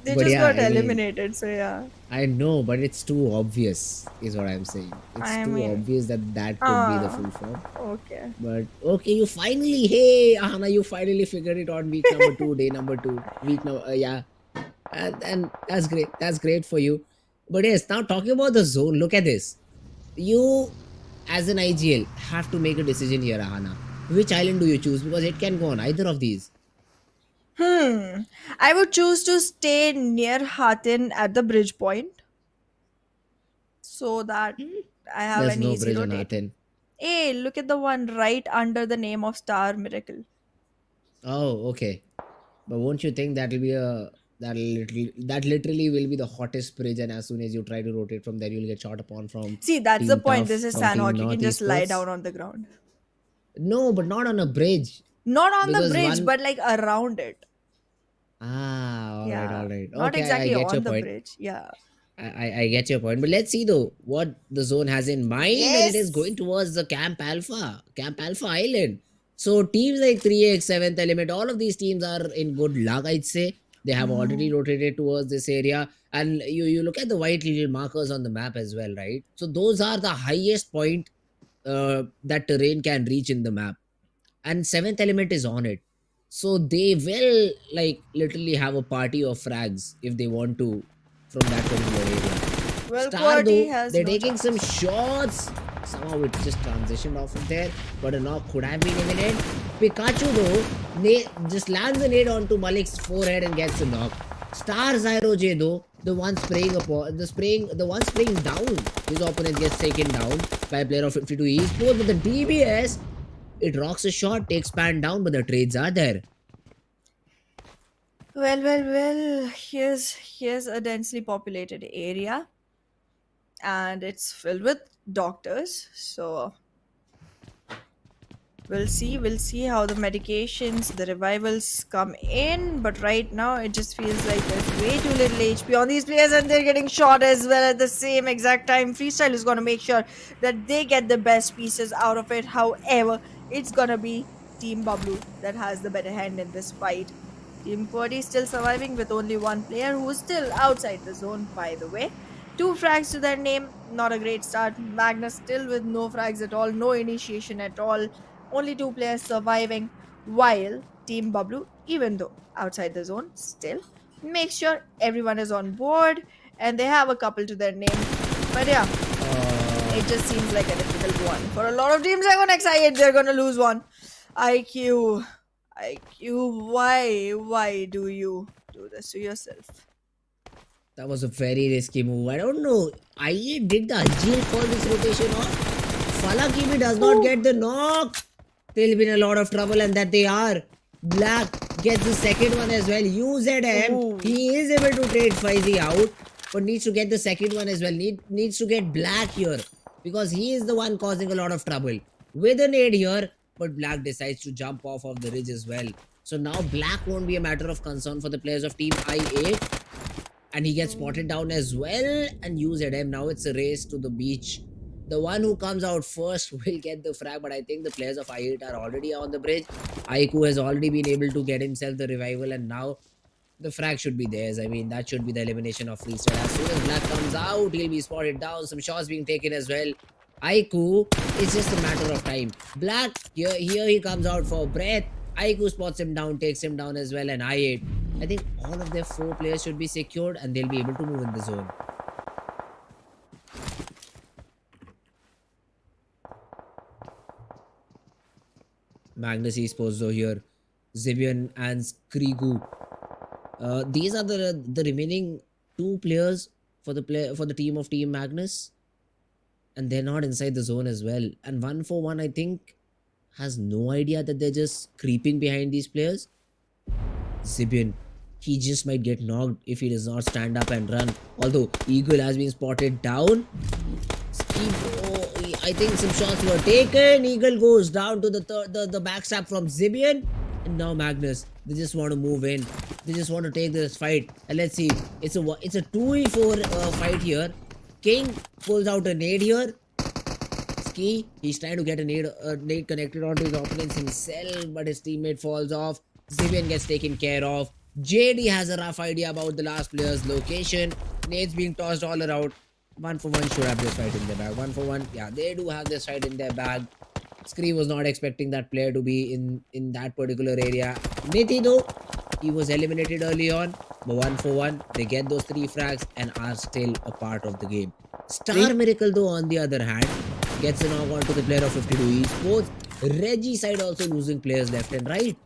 They But just yeah, got I mean, eliminated, so yeah. I know, but it's too obvious, is what I'm saying. It's I too mean, obvious that that could be the ah, full form. okay. But okay, you finally, hey, Ahana, you finally figured it on week number two, day number two, week number, yeah. And that's great. That's great for you. But yes, now talking about the zone, look at this. You, as an IGL, have to make a decision here, Ahana. Which island do you choose? Because it can go on either of these. I would choose to stay near Hatin at the bridge point so that I have There's an no easy bridge on rotate. Athens. Hey, look at the one right under the name of Star Miracle. Oh, okay. But won't you think that literally will be the hottest bridge, and as soon as you try to rotate from there, you'll get shot upon from See, that's the Team point. Tough, This is from Team Sanhok. You North can just lie Esports. down on the ground. No, but not on a bridge. Not on the Because bridge, one, but like around it. all right, Yeah. all right. Not Okay, I exactly get your on the point. bridge. Yeah. I get your point. But let's see though what the zone has in mind, and it is Yes. going towards the Camp Alpha Island. So teams like 3x, 7th Element, all of these teams are in good luck, I'd say. They have already Oh. rotated towards this area. And you look at the white little markers on the map as well, right? So those are the highest point that terrain can reach in the map. And 7th Element is on it. So they will like literally have a party of frags if they want to from that particular area. Well, Star QWERTY though, has they're no taking some chance. shots. Somehow it just transitioned off of there, but a knock could have been imminent. Pikachu though, just lands a nade onto Malik's forehead and gets a knock. Star Zyro J though, the one spraying down, his opponent gets taken down by a player of 52 esports, but the DBS, it rocks a shot, takes pan down, but the trades are there. Well. Here's a densely populated area, and it's filled with doctors. So we'll see how the medications, the revivals come in. But right now, it just feels like there's way too little HP on these players, and they're getting shot as well at the same exact time. Freestyle is gonna make sure that they get the best pieces out of it. However, it's gonna be Team Bablu that has the better hand in this fight. Team QWERTY is still surviving with only one player who is still outside the zone, by the way. Two frags to their name, not a great start. Magnus still with no frags at all, no initiation at all. Only two players surviving, while Team Bablu, even though outside the zone, still make sure everyone is on board and they have a couple to their name. But yeah, it just seems like a difficult one. For a lot of teams, I'm gonna excited they're gonna lose one. IQ, IQ, why do you do this to yourself? That was a very risky move. I don't know. I did the Ajil call this rotation or Falak if he does not get the knock, they'll be in a lot of trouble, and that they are. Black gets the second one as well. UZM, Ooh. he is able to trade Faizi out, but needs to get the second one as well. Needs to get Black here because he is the one causing a lot of trouble. With a nade here, but Black decides to jump off of the ridge as well. So now Black won't be a matter of concern for the players of Team I8. And he gets spotted down as well and use at him. Now it's a race to the beach. The one who comes out first will get the frag, but I think the players of I8 are already on the bridge. Aiku has already been able to get himself the revival, and now the frag should be theirs. I mean, that should be the elimination of freestyle. As soon as Black comes out, he'll be spotted down. Some shots being taken as well. Aiku, it's just a matter of time. Black, here he comes out for breath. Aiku spots him down, takes him down as well, and I8. I think all of their 4 players should be secured and they'll be able to move in the zone. Magnus Esports though here. Zibian and Skrigu. These are the remaining 2 players for the team of Team Magnus. And they're not inside the zone as well. And 141 I think has no idea that they're just creeping behind these players. Zibian, he just might get knocked if he does not stand up and run. Although Eagle has been spotted down. I think some shots were taken. Eagle goes down to the backstab from Zibian. And now Magnus, they just want to move in. They just want to take this fight. And let's see. It's a 2v4 fight here. King pulls out a nade here. Ski, he's trying to get a nade connected onto his opponents himself, but his teammate falls off. Zibian gets taken care of. JD has a rough idea about the last player's location. Nades being tossed all around. 141 should have this fight in their bag. 141, yeah, they do have this fight in their bag. Scree was not expecting that player to be in that particular area. Nithi though, he was eliminated early on. But 141, they get those 3 frags and are still a part of the game. Star Miracle though, on the other hand, gets a knock onto the player of 52 Esports. Reggie side also losing players left and right.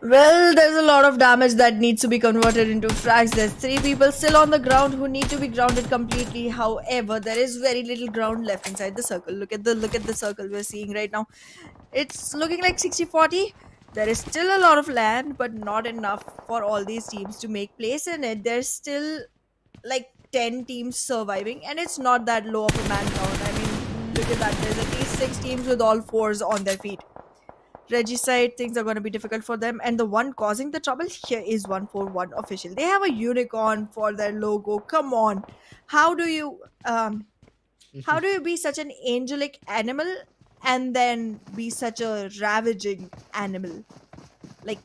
Well, there's a lot of damage that needs to be converted into frags. There's 3 people still on the ground who need to be grounded completely. However, there is very little ground left inside the circle. Look at the circle we're seeing right now. It's looking like 60-40. There is still a lot of land, but not enough for all these teams to make place in it. There's still like 10 teams surviving, and it's not that low of a man count. I mean, look at that. There's at least 6 teams with all 4s on their feet. Regicide, things are going to be difficult for them, and the one causing the trouble here is 141 official. They have a unicorn for their logo. Come on, how do you be such an angelic animal and then be such a ravaging animal? Like,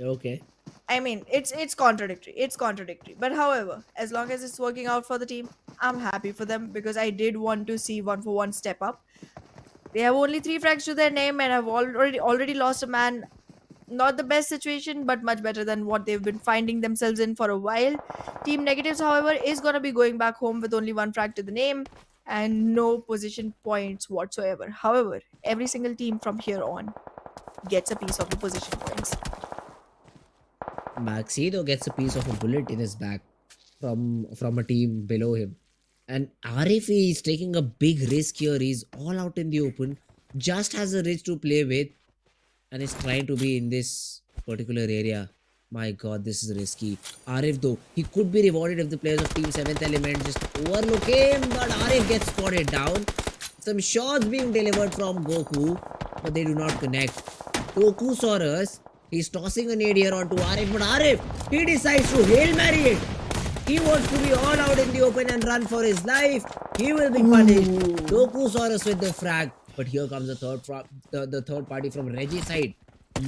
Okay. I mean, it's contradictory. It's contradictory. But however, as long as it's working out for the team, I'm happy for them because I did want to see 141 step up. They have only 3 frags to their name and have already lost a man. Not the best situation, but much better than what they've been finding themselves in for a while. Team Negatives, however, is going to be going back home with only 1 frag to the name and no position points whatsoever. However, every single team from here on gets a piece of the position points. Maxi though gets a piece of a bullet in his back from a team below him. And Arif is taking a big risk here. He's all out in the open, just has a ridge to play with, and is trying to be in this particular area. My god, this is risky. Arif though, he could be rewarded if the players of Team 7th Element just overlook him, but Arif gets spotted down. Some shots being delivered from Goku, but they do not connect. Goku saw us. He's tossing a nade here onto Arif, but Arif, he decides to Hail Mary it. He wants to be all out in the open and run for his life. He will be punished. Goku saw us with the frag, but here comes the third party from Reggie's side.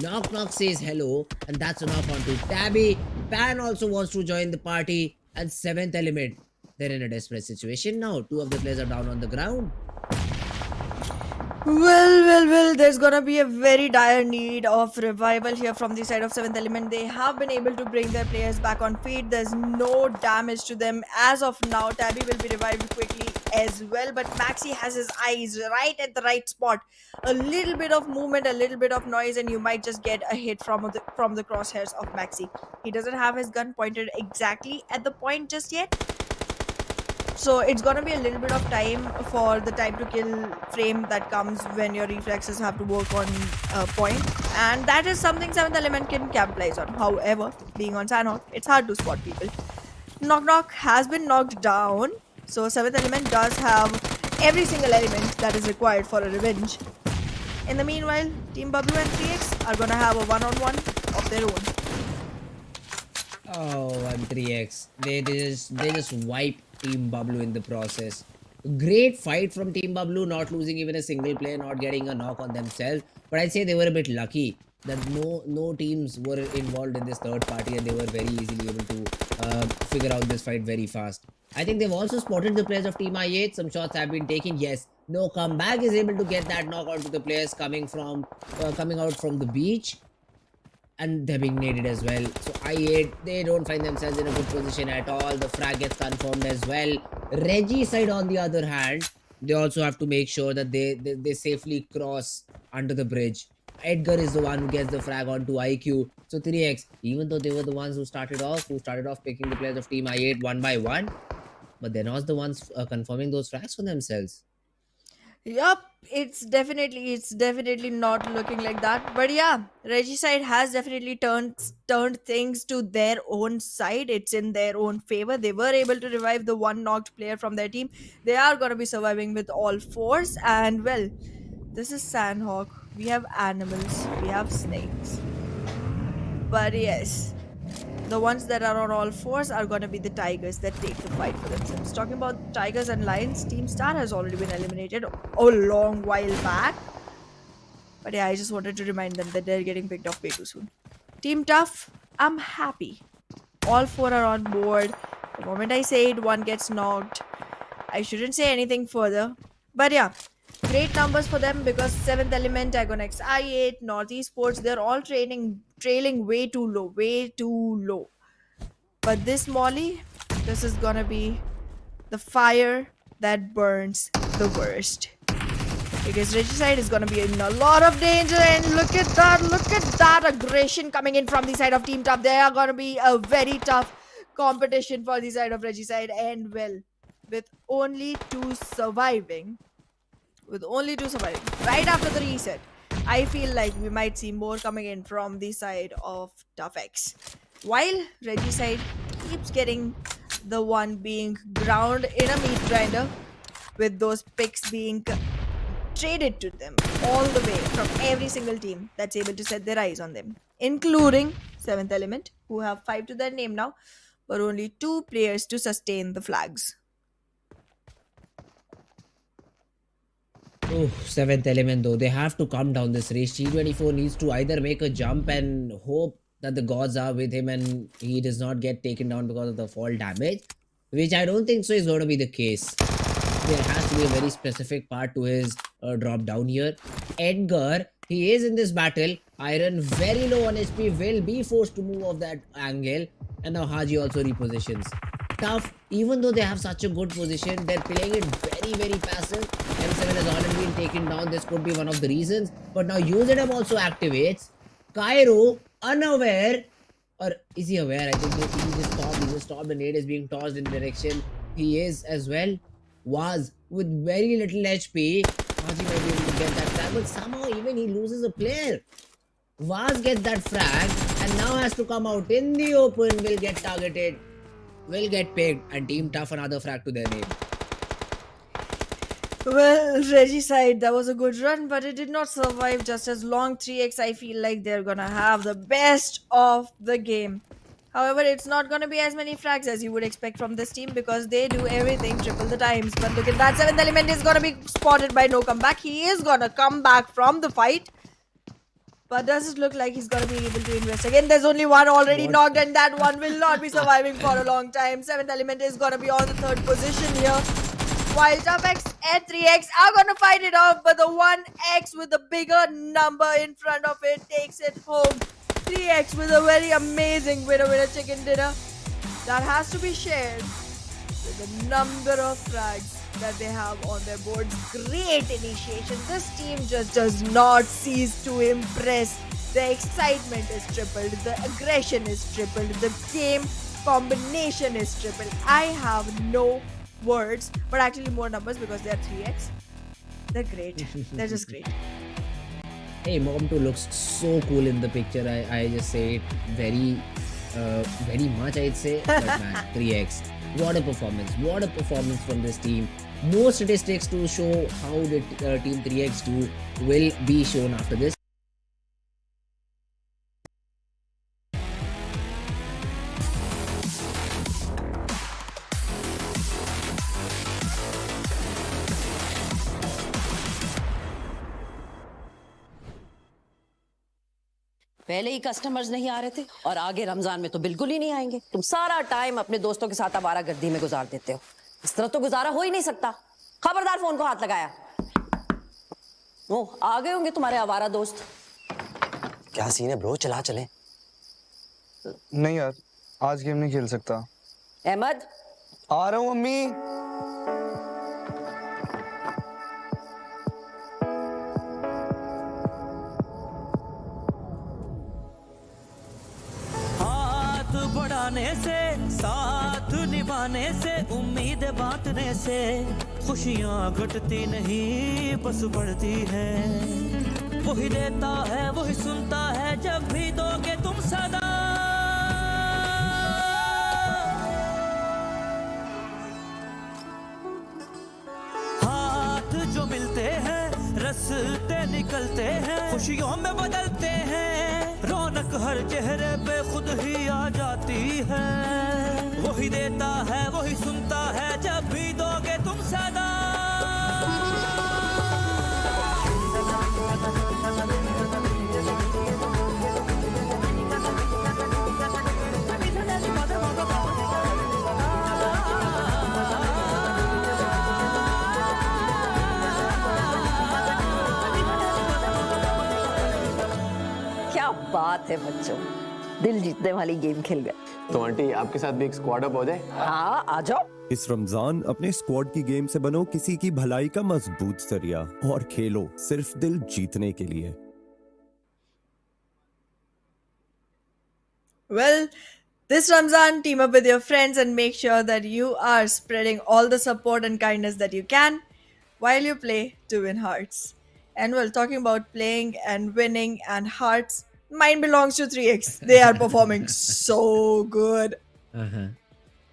Knock Knock says hello, and that's a knock onto Tabby. Pan also wants to join the party, and 7th Element. They're in a desperate situation now. 2 of the players are down on the ground. Well, there's gonna be a very dire need of revival here from the side of 7th Element. They have been able to bring their players back on feet. There's no damage to them as of now. Tabby will be revived quickly as well, but Maxi has his eyes right at the right spot. A little bit of movement, a little bit of noise, and you might just get a hit from the crosshairs of Maxi. He doesn't have his gun pointed exactly at the point just yet, so it's gonna be a little bit of time for the time to kill frame that comes when your reflexes have to work on point, and that is something 7th Element can capitalize on. However, being on Sanhok, it's hard to spot people. Knock Knock has been knocked down, so 7th Element does have every single element that is required for a revenge. In the meanwhile, Team BABLU and 3x are gonna have a one-on-one of their own. Oh, and 3x. They just wipe Team BABLU in the process. Great fight from Team BABLU, not losing even a single player, not getting a knock on themselves. But I'd say they were a bit lucky that no teams were involved in this third party, and they were very easily able to figure out this fight very fast. I think they've also spotted the players of Team I8. Some shots have been taken. Yes, no comeback is able to get that knock onto the players coming out from the beach. And they're being naded as well. So I8, they don't find themselves in a good position at all. The frag gets confirmed as well. Reggie side, on the other hand, they also have to make sure that they safely cross under the bridge. Edgar is the one who gets the frag onto IQ. So 3x, even though they were the ones who started off picking the players of Team I8 one by one, but they're not the ones confirming those frags for themselves. Yup, it's definitely not looking like that. But yeah, Regicide has definitely turned things to their own side. It's in their own favor. They were able to revive the one knocked player from their team. They are gonna be surviving with all force. And well, this is Sanhok. We have animals. We have snakes. But yes, the ones that are on all fours are going to be the tigers that take the fight for themselves. Talking about tigers and lions, Team Star has already been eliminated a long while back. But yeah, I just wanted to remind them that they're getting picked off way too soon. Team Tough, I'm happy. All 4 are on board. The moment I say it, one gets knocked. I shouldn't say anything further. But yeah, great numbers for them because 7th Element, Agonex I8, Northeast Sports, they're all trailing way too low. But this Molly, this is gonna be the fire that burns the worst. Because Regicide is gonna be in a lot of danger, and look at that aggression coming in from the side of Team Tough. They are gonna be a very tough competition for the side of Regicide, and well, with only two surviving, right after the reset, I feel like we might see more coming in from the side of Tough X. While Regicide keeps getting the one being ground in a meat grinder, with those picks being traded to them all the way from every single team that's able to set their eyes on them, including 7th Element, who have 5 to their name now, but only 2 players to sustain the flags. Oh, 7th Element though, they have to come down this race. T24 needs to either make a jump and hope that the gods are with him and he does not get taken down because of the fall damage, which I don't think so is going to be the case. There has to be a very specific part to his drop down here. Edgar, he is in this battle. Iron very low on HP, will be forced to move off that angle. And now Haji also repositions. Tough, even though they have such a good position, they're playing it very passive. M7 has already been taken down. This could be one of the reasons. But now UZM also activates. Cairo, unaware. Or is he aware? I think he just stopped. The nade is being tossed in the direction he is as well. Was with very little HP. Haji might be able to get that frag, but somehow even he loses a player. Vaz gets that frag, and now has to come out in the open, will get targeted, will get picked, and Team Tough another frag to their name. Well, Regicide, that was a good run, but it did not survive just as long. 3x, I feel like they're gonna have the best of the game. However, it's not gonna be as many frags as you would expect from this team because they do everything triple the times. But look at that, 7th element is gonna be spotted by no comeback. He is gonna come back from the fight. But does it look like he's gonna be able to invest again? There's only one already knocked, and that one will not be surviving for a long time. 7th element is gonna be on the 3rd position here. While ToughX and 3x are gonna fight it off, but the 1x with the bigger number in front of it takes it home. 3x with a very amazing winner chicken dinner that has to be shared with the number of frags that they have on their boards. Great initiation. This team just does not cease to impress. The excitement is tripled, the aggression is tripled, the game combination is tripled. I have no words, but actually more numbers because they're 3x. They're great. They're just great. Hey, Mom 2 looks so cool in the picture. I just say it very much, I'd say. But man, 3x. What a performance from this team. More statistics to show how the Team 3x do will be shown after this. पहले ही customers नहीं आ रहे थे और आगे रमजान में तो बिल्कुल ही नहीं आएंगे। तुम सारा टाइम अपने दोस्तों के साथ आवारागर्दी में गुजार देते हो। इस तरह तो गुजारा हो ही नहीं सकता। खबरदार फोन को हाथ लगाया। ओ, आ गए होंगे तुम्हारे आवारा दोस्त। क्या सीन है ब्रो, चला चले। नहीं यार, आज गेम नहीं खेल सकता। अहमद, आ रहा हूँ अम्मी। बढ़ाने से, साथ निभाने से, उम्मीद बांटने से खुशियां घटती नहीं बस बढ़ती है। वही देता है वही सुनता है जब भी दोगे तुम सदा। हाथ जो मिलते हैं रास्ते निकलते हैं, खुशियों में बदलते हैं। रौनक हर चेहरे पे खुद ही आ जाती है। वही देता है वही सुनता है जब भी दोगे तुम सदा। क्या बात है बच्चों, दिल जीतने वाली गेम खेल गए। तो आंटी आपके साथ भी एक स्क्वाड अप हो जाए। हाँ, आ जाओ। इस रमजान अपने स्क्वाड की गेम से बनो किसी की भलाई का मजबूत जरिया और खेलो सिर्फ दिल जीतने के लिए। Well, this Ramzan, team up with your friends and make sure that you are spreading all the support and kindness that you can while you play to win hearts. And well, talking about playing and winning and hearts, mine belongs to 3x. They are performing so good. Uh-huh.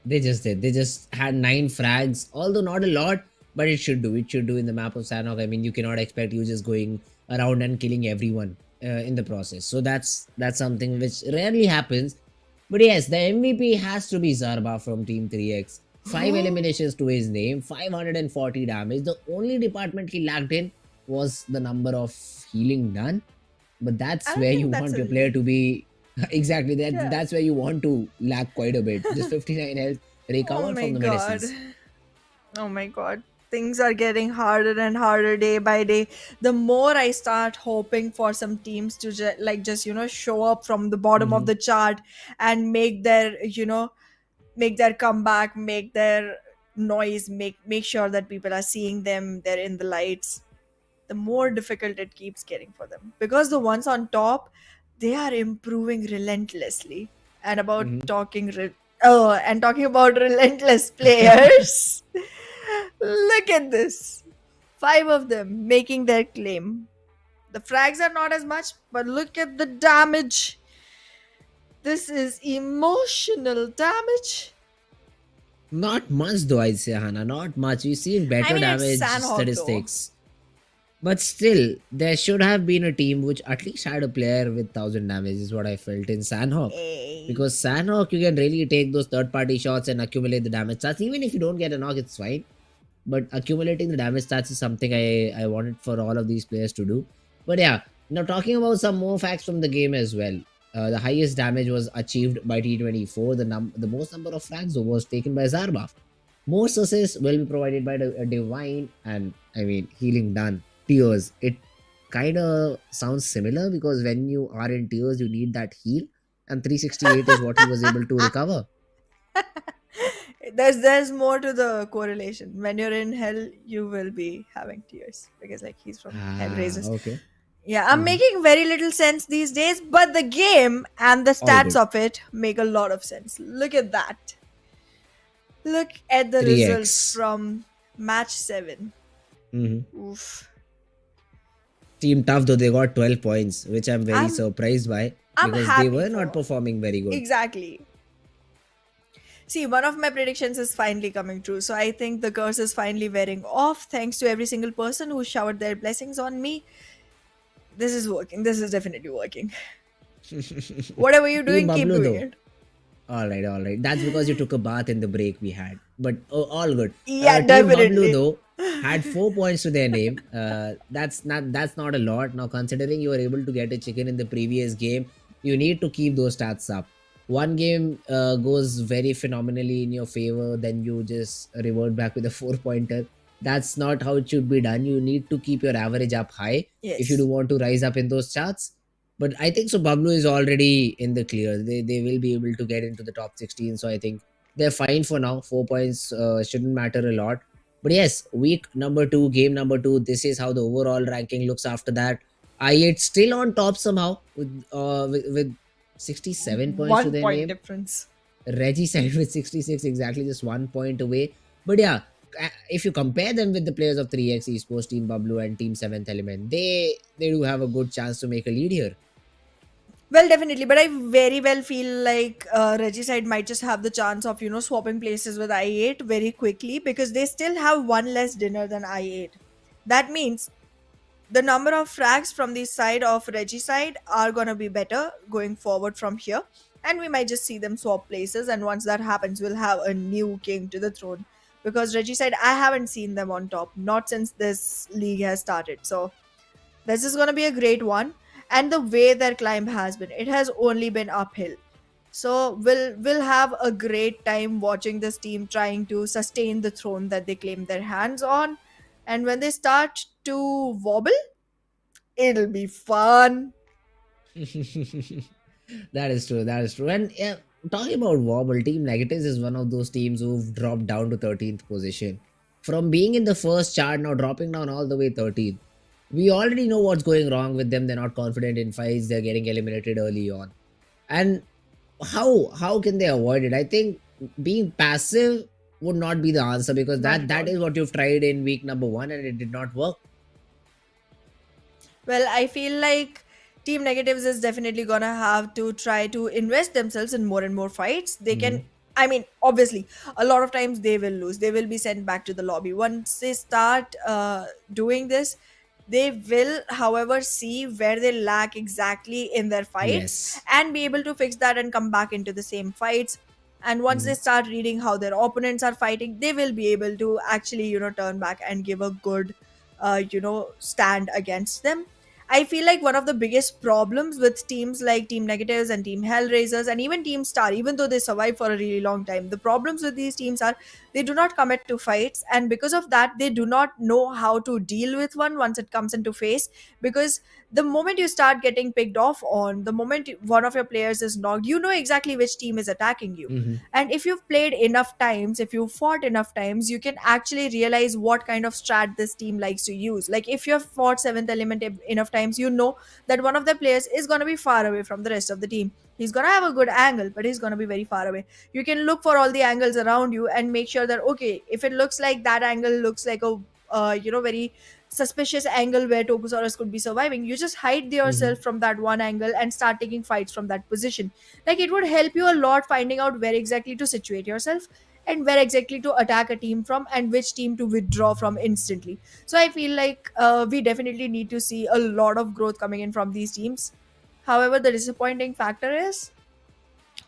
They just did. They just had 9 frags, although not a lot, but it should do. It should do in the map of Sanhok. I mean, you cannot expect you just going around and killing everyone in the process. So that's something which rarely happens. But yes, the MVP has to be Zarba from Team 3x. 5 eliminations to his name, 540 damage. The only department he lacked in was the number of healing done. But that's where you want your player to be. Exactly, that's where you want to lack quite a bit. Just 59 health, recovered from the medicines. Oh my god. Things are getting harder and harder day by day. The more I start hoping for some teams to just show up from the bottom of the chart and make their make their comeback, make their noise, make sure that people are seeing them, they're in the lights, the more difficult it keeps getting for them, because the ones on top, they are improving relentlessly. And about talking about relentless players. Look at this. 5 of them making their claim. The frags are not as much, but look at the damage. This is emotional damage. Not much though, I'd say, Hannah. Not much. We've seen I better mean, it's damage Sanhok though. statistics. But still, there should have been a team which at least had a player with 1000 damage, is what I felt in Sanhok. Hey. Because Sanhok, you can really take those third party shots and accumulate the damage stats. Even if you don't get a knock, it's fine. But accumulating the damage stats is something I wanted for all of these players to do. But yeah, now talking about some more facts from the game as well. The highest damage was achieved by T24. The most number of frags was taken by Zarbaf. Most assists will be provided by the Divine, and I mean healing done. Tears. It kind of sounds similar because when you are in tears, you need that heal, and 368 is what he was able to recover. There's more to the correlation. When you're in hell, you will be having tears because like he's from HellRaisers. Okay. Yeah, I'm making very little sense these days, but the game and the All stats good. of it make a lot of sense. Look at that. Look at the 3x. results from match 7. Oof. Team Tough, though, they got 12 points, which I'm very I'm- surprised by I'm because happy they were not for- performing very good. Exactly. See, one of my predictions is finally coming true. So I think the curse is finally wearing off. Thanks to every single person who showered their blessings on me. This is working. This is definitely working. Whatever you're doing, keep BABLU, doing though. it. All right. That's because you took a bath in the break we had. But all good. Yeah, Team definitely. BABLU, though, had 4 points to their name. That's not a lot. Now, considering you were able to get a chicken in the previous game, you need to keep those stats up. One game goes very phenomenally in your favor, then you just revert back with a 4-pointer. That's not how it should be done. You need to keep your average up high if you Yes. do want to rise up in those charts. But I think so BABLU is already in the clear. They will be able to get into the top 16. So I think they're fine for now. 4 points shouldn't matter a lot. But yes, week number 2, game number 2, this is how the overall ranking looks after that. I8 still on top somehow with 67 points to 1 their point name. difference. Reggie side with 66, exactly just 1 point away. But yeah, if you compare them with the players of 3x Esports, Team BABLU and Team 7th Element, they do have a good chance to make a lead here. Well, definitely, but I very well feel like Regicide might just have the chance of swapping places with I8 very quickly because they still have one less dinner than I8. That means the number of frags from the side of Regicide are gonna be better going forward from here, and we might just see them swap places. And once that happens, we'll have a new king to the throne because Regicide, I haven't seen them on top not since this league has started. So this is going to be a great one, and the way their climb has been, it has only been uphill. So we'll have a great time watching this team trying to sustain the throne that they claim their hands on, and when they start to wobble, it'll be fun. That is true. And yeah, talking about Wobble, Team Negatives is one of those teams who've dropped down to 13th position. From being in the first chart, now dropping down all the way 13th. We already know what's going wrong with them. They're not confident in fights. They're getting eliminated early on. And how can they avoid it? I think being passive would not be the answer because Not that at all. is what you've tried in week number 1 and it did not work. Well, I feel like Team Negatives is definitely gonna have to try to invest themselves in more and more fights. They can, I mean, obviously, a lot of times they will lose. They will be sent back to the lobby. Once they start doing this, they will, however, see where they lack exactly in their fights Yes. and be able to fix that and come back into the same fights. And once they start reading how their opponents are fighting, they will be able to actually, turn back and give a good, stand against them. I feel like one of the biggest problems with teams like Team Negatives and Team HellRaisers and even Team Star, even though they survive for a really long time, the problems with these teams are they do not commit to fights, and because of that, they do not know how to deal with one once it comes into face. Because the moment you start getting picked off on, the moment one of your players is knocked, you know exactly which team is attacking you. And if you've played enough times, if you've fought enough times, you can actually realize what kind of strat this team likes to use. Like if you've fought Seventh Element enough times, you know that one of the players is going to be far away from the rest of the team. He's going to have a good angle, but he's going to be very far away. You can look for all the angles around you and make sure that, okay, if it looks like that angle looks like very suspicious angle where Tokusaurus could be surviving. You just hide Mhm. yourself from that one angle and start taking fights from that position. Like, it would help you a lot finding out where exactly to situate yourself and where exactly to attack a team from and which team to withdraw from instantly. So I feel like we definitely need to see a lot of growth coming in from these teams. However, the disappointing factor is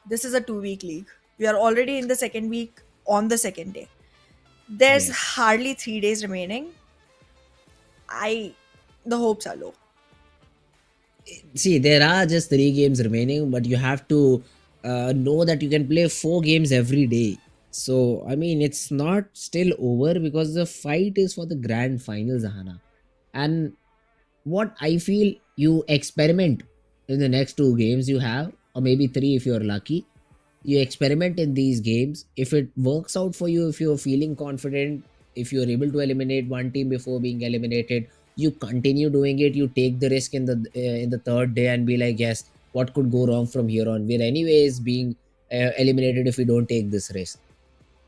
this is a 2 week league. We are already in the second week on the second day. There's Yes. hardly 3 days remaining. I The hopes are low. See, there are just 3 games remaining, but you have to know that you can play 4 games every day. So, I mean, it's not still over because the fight is for the grand finals, Ahana. And what I feel, you experiment in the next 2 games you have, or maybe 3 if you're lucky. You experiment in these games. If it works out for you, if you're feeling confident, if you're able to eliminate one team before being eliminated, you continue doing it. You take the risk in the third day and be like, yes, what could go wrong from here on? We're anyways being eliminated if we don't take this risk.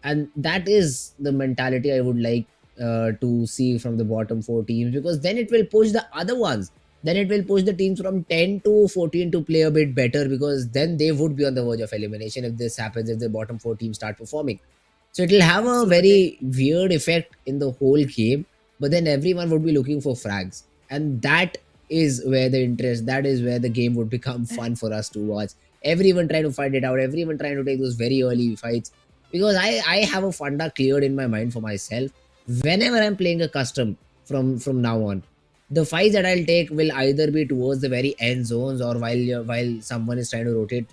And that is the mentality I would like to see from the bottom 4 teams, because then it will push the other ones. Then it will push the teams from 10 to 14 to play a bit better, because then they would be on the verge of elimination if this happens, if the bottom 4 teams start performing. So it will have a Absolutely. very weird effect in the whole game, but then everyone would be looking for frags. And that is where the interest, that is where the game would become fun for us to watch. Everyone trying to find it out, everyone trying to take those very early fights, because I have a funda cleared in my mind for myself. Whenever I'm playing a custom from now on, the fights that I'll take will either be towards the very end zones, or while someone is trying to rotate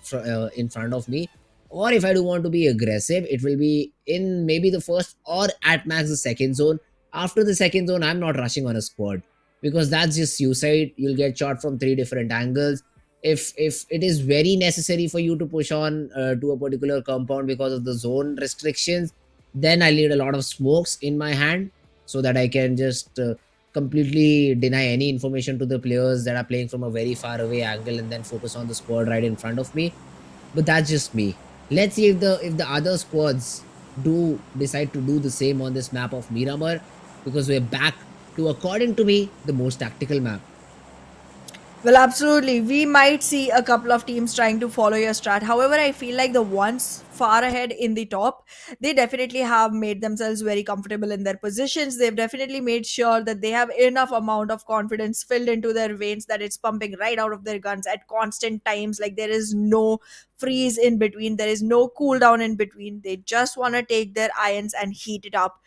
in front of me, or if I do want to be aggressive, it will be in maybe the first or at max the second zone. After the second zone, I'm not rushing on a squad, because that's just suicide. You'll get shot from 3 different angles. If it is very necessary for you to push on to a particular compound because of the zone restrictions, then I need a lot of smokes in my hand, so that I can just completely deny any information to the players that are playing from a very far away angle, and then focus on the squad right in front of me. But that's just me. Let's see if the other squads do decide to do the same on this map of Miramar, because we're back to, according to me, the most tactical map. Well, absolutely. We might see a couple of teams trying to follow your strat. However, I feel like the ones far ahead in the top, they definitely have made themselves very comfortable in their positions. They've definitely made sure that they have enough amount of confidence filled into their veins that it's pumping right out of their guns at constant times. Like, there is no freeze in between, there is no cool down in between. They just want to take their irons and heat it up,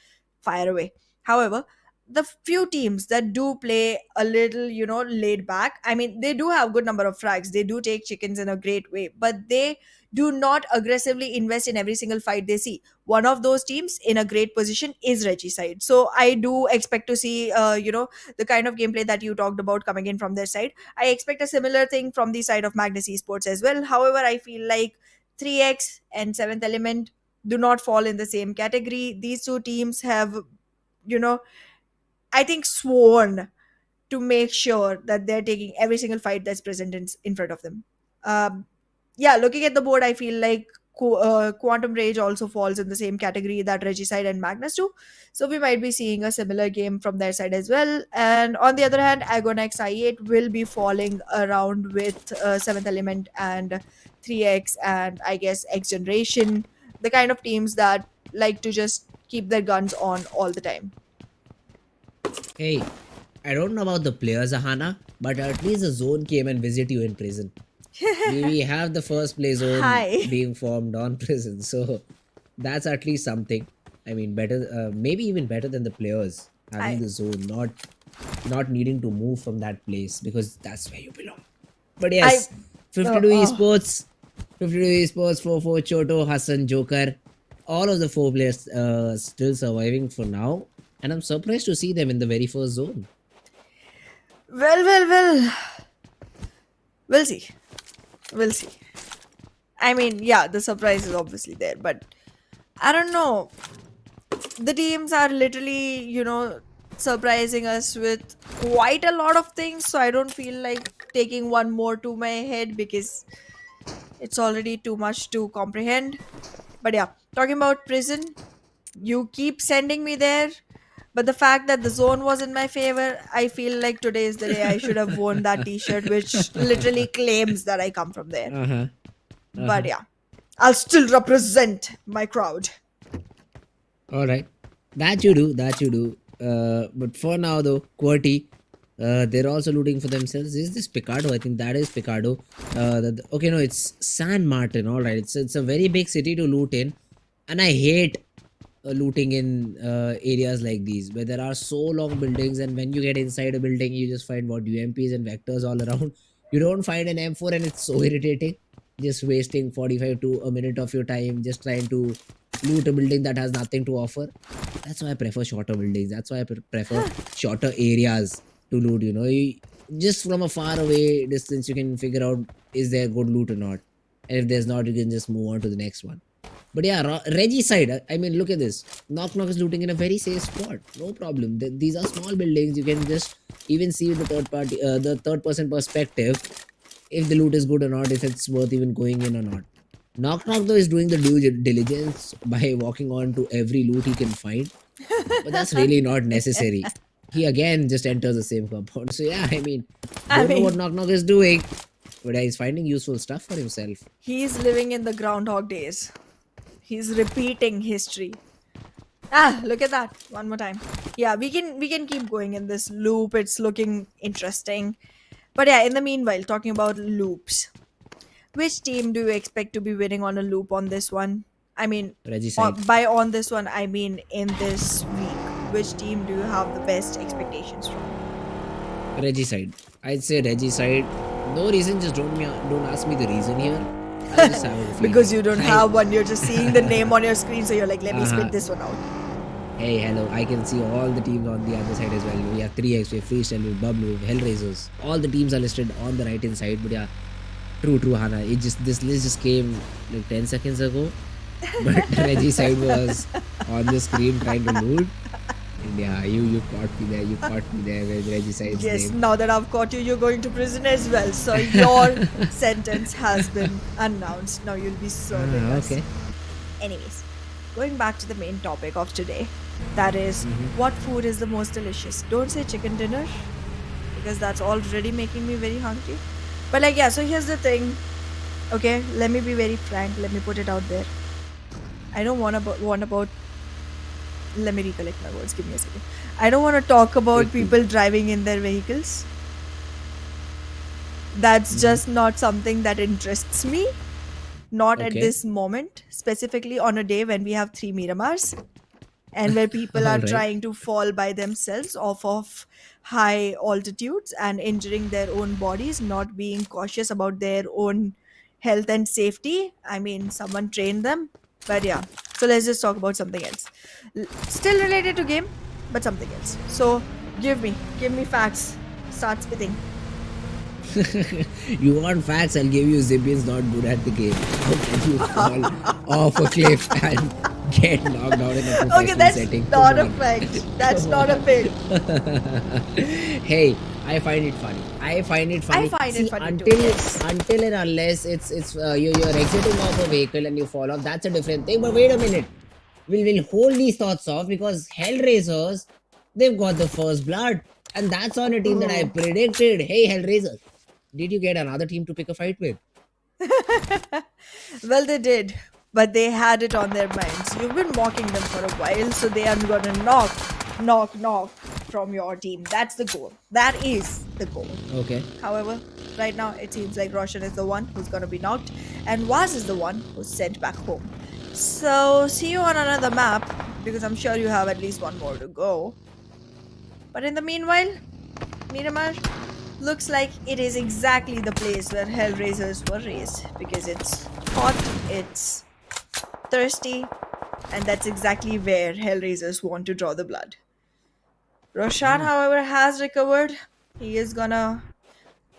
fire away. However, the few teams that do play a little, laid back, I mean, they do have good number of frags, they do take chickens in a great way, but they do not aggressively invest in every single fight they see. One of those teams in a great position is Regicide, so I do expect to see the kind of gameplay that you talked about coming in from their side. I expect a similar thing from the side of Magnus Esports as well. However, I feel like 3x and Seventh Element do not fall in the same category. These two teams have, you know I think, sworn to make sure that they're taking every single fight that's present in front of them. Um, yeah, looking at the board, I feel like Quantum Rage also falls in the same category that Regicide and Magnus do. So we might be seeing a similar game from their side as well. And on the other hand, Agonex I8 will be falling around with 7th Element and 3X and I guess X Generation, the kind of teams that like to just keep their guns on all the time. Hey, I don't know about the players, Ahana, but at least the zone came and visit you in prison. We have the first play zone Hi. being formed on prison, so that's at least something. I mean, better, maybe even better than the players having I the zone, not needing to move from that place, because that's where you belong. But I yes, 52 oh, esports, 52 esports, 4 Choto, Hassan, Joker, all of the 4 players still surviving for now, and I'm surprised to see them in the very first zone. well. We'll see. We'll see. I mean, yeah, the surprise is obviously there, but I don't know. The teams are literally, surprising us with quite a lot of things. So I don't feel like taking one more to my head because it's already too much to comprehend. But yeah, talking about prison, you keep sending me there. But the fact that the zone was in my favor, I feel like today is the day I should have worn that t-shirt, which literally claims that I come from there. Uh-huh. But yeah, I'll still represent my crowd. All right, that you do, that you do. But for now though, QWERTY, they're also looting for themselves. Is this Picardo? I think that is Picardo. Okay, no, it's San Martin. All right, it's a very big city to loot in, and I hate looting in areas like these where there are so long buildings, and when you get inside a building, you just find what UMPs and vectors all around. You don't find an M4, and it's so irritating. Just wasting 45 to a minute of your time just trying to loot a building that has nothing to offer. That's why I prefer shorter buildings. That's why I prefer shorter areas to loot. Just from a far away distance, you can figure out is there good loot or not. And if there's not, you can just move on to the next one. But yeah, Reggie side, I mean, look at this. Knock Knock is looting in a very safe spot. No problem. These are small buildings. You can just even see the third person perspective if the loot is good or not, if it's worth even going in or not. Knock Knock though is doing the due diligence by walking on to every loot he can find. But that's really not necessary. He again just enters the same compound. So yeah, I mean, don't know what Knock Knock is doing, but he's finding useful stuff for himself. He's living in the Groundhog Days. He's repeating history. Look at that. One more time. Yeah, we can keep going in this loop. It's looking interesting. But yeah, in the meanwhile, talking about loops. Which team do you expect to be winning on a loop on this one? I mean, Reggie side. by on this one, I mean in this week. Which team do you have the best expectations from? Reggie side. I'd say Reggie side. No reason, just don't ask me the reason here. I'll just have a feeling. Because you don't have one, you're just seeing the name on your screen, so you're like, let me spit this one out. Hey, hello, I can see all the teams on the other side as well. We have 3X, we have Freestyle, we have BABLU, we have HellRaisers. All the teams are listed on the right hand side. But yeah, true, Hana. This list just came like 10 seconds ago. But Reggie side was on the screen trying to loot. And yeah, you caught me there. You caught me there with Reggie side's Yes, name. now that I've caught you, you're going to prison as well. So your sentence has been announced. Now you'll be serving us. Okay. Anyways, going back to the main topic of today. That is, what food is the most delicious? Don't say chicken dinner, because that's already making me very hungry. But like, yeah, so here's the thing. Okay, let me be very frank. Let me put it out there. I don't want about. Let me recollect my words. Give me a second. I don't want to talk about people driving in their vehicles. That's just not something that interests me. Not at Okay. this moment. Specifically on a day when we have 3 Miramars. And where people are Alright. trying to fall by themselves off of high altitudes and injuring their own bodies, not being cautious about their own health and safety. I mean, someone trained them. But yeah, so let's just talk about something else. Still related to game, but something else. So give me facts. Start spitting. You want facts? I'll give you Zibian's not good at the game. How can you fall off a cliff and get knocked out in a professional Okay, that's setting? not Come a on. fact. That's not a fact. Hey, I find it funny. I find it funny. Funny too, yes. Until and unless it's you're exiting off a vehicle and you fall off, that's a different thing. But wait a minute, we'll hold these thoughts off because HellRaisers, they've got the first blood, and that's on a team that I predicted. Hey, HellRaisers, did you get another team to pick a fight with? Well, they did, but they had it on their minds. You've been mocking them for a while, so they are gonna knock from your team. That's the goal. That is the goal. Okay. However, right now it seems like Roshan is the one who's gonna be knocked, and Vaz is the one who's sent back home. So see you on another map, because I'm sure you have at least one more to go. But in the meanwhile, Miramar looks like it is exactly the place where HellRaisers were raised, because it's hot, it's thirsty, and that's exactly where HellRaisers want to draw the blood. Roshan, however, has recovered. He is gonna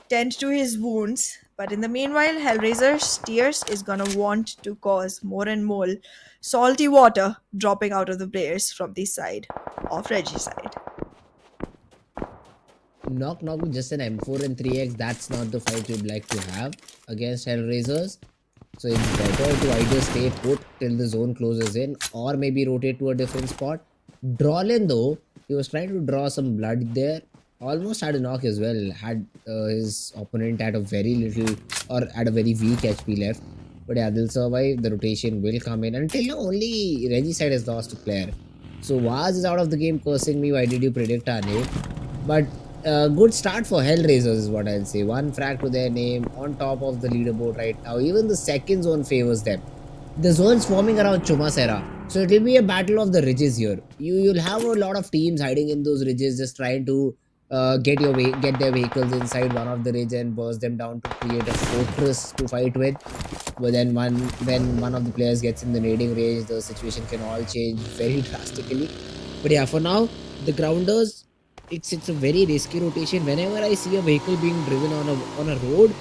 tend to his wounds, but in the meanwhile, HellRaisers Tears is gonna want to cause more and more salty water dropping out of the players from the side of Reggie's side. Knock with just an M4 and 3X, that's not the fight you'd like to have against HellRaisers. So it's better to either stay put till the zone closes in or maybe rotate to a different spot. Drawlin though, He was trying to draw some blood there. Almost had a knock as well. Had his opponent at a very little or at a very weak HP left. But yeah, they'll survive. The rotation will come in. Until now, only Regicide has lost a player. So Vaz is out of the game cursing me. Why did you predict our name? But good start for HellRaisers is what I'll say. One frag to their name on top of the leaderboard right now. Even the second zone favors them. The zone's forming around Chumasera. So it will be a battle of the ridges here. You'll have a lot of teams hiding in those ridges, just trying to get their vehicles inside one of the ridge and burst them down to create a fortress to fight with. But then when one of the players gets in the nading range, the situation can all change very drastically. But yeah, for now, the grounders, it's a very risky rotation. Whenever I see a vehicle being driven on a road,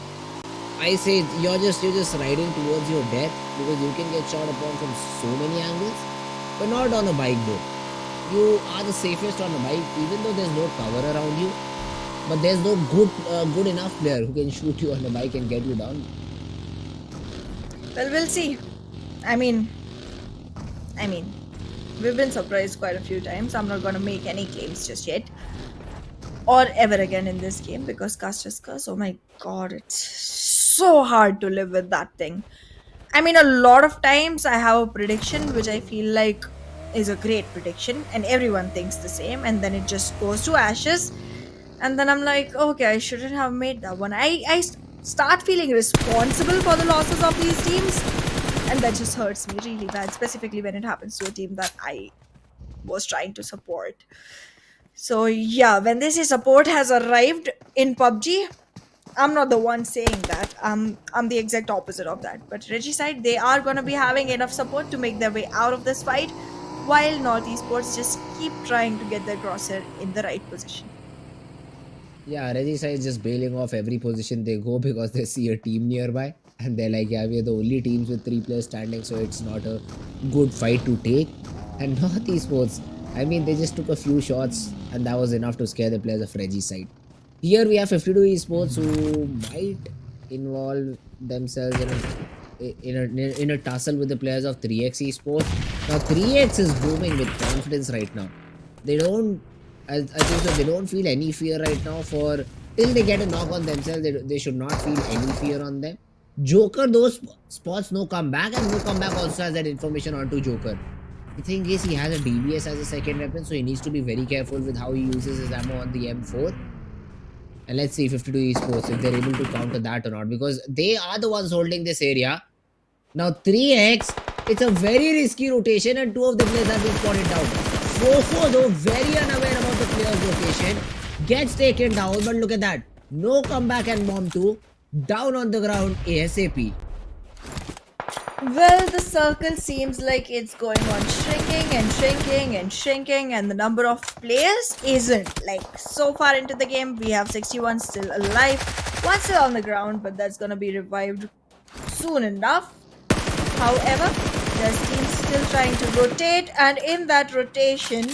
I say you're just riding towards your death, because you can get shot upon from so many angles, but not on a bike though. You are the safest on a bike, even though there's no cover around you. But there's no good enough player who can shoot you on a bike and get you down. Well, we'll see. I mean, we've been surprised quite a few times. I'm not gonna make any claims just yet, or ever again in this game, because cast is curse. Oh my god, it's so hard to live with that thing. I mean, a lot of times I have a prediction which I feel like is a great prediction, and everyone thinks the same, and then it just goes to ashes. And then I'm like, okay, I shouldn't have made that one. I start feeling responsible for the losses of these teams, and that just hurts me really bad, specifically when it happens to a team that I was trying to support. So yeah, when they say support has arrived in PUBG, I'm not the one saying that. I'm the exact opposite of that. But Regicide, they are gonna be having enough support to make their way out of this fight, while North Esports just keep trying to get their crosshair in the right position. Yeah, Regicide is just bailing off every position they go because they see a team nearby. And they're like, yeah, we're the only teams with 3 players standing, so it's not a good fight to take. And North Esports, I mean, they just took a few shots and that was enough to scare the players of Regicide. Here we have 52 Esports who might involve themselves in a tussle with the players of 3x Esports. Now 3x is booming with confidence right now. They don't, I think that they don't feel any fear right now. For till they get a knock on themselves, they should not feel any fear on them. Joker, those spots no comeback, and no comeback also has that information onto Joker. The thing is, he has a DBS as a second weapon, so he needs to be very careful with how he uses his ammo on the M4. And let's see 52 Esports if they're able to counter that or not, because they are the ones holding this area. Now 3x, it's a very risky rotation and 2 of the players have been spotted down. Fofo though, very unaware about the player's location, gets taken down, but look at that. No comeback and bomb 2, down on the ground ASAP. Well, the circle seems like it's going on shrinking and shrinking and shrinking, and the number of players isn't. Like, so far into the game, we have 61 still alive, one still on the ground, but that's gonna be revived soon enough. However, there's teams still trying to rotate, and in that rotation,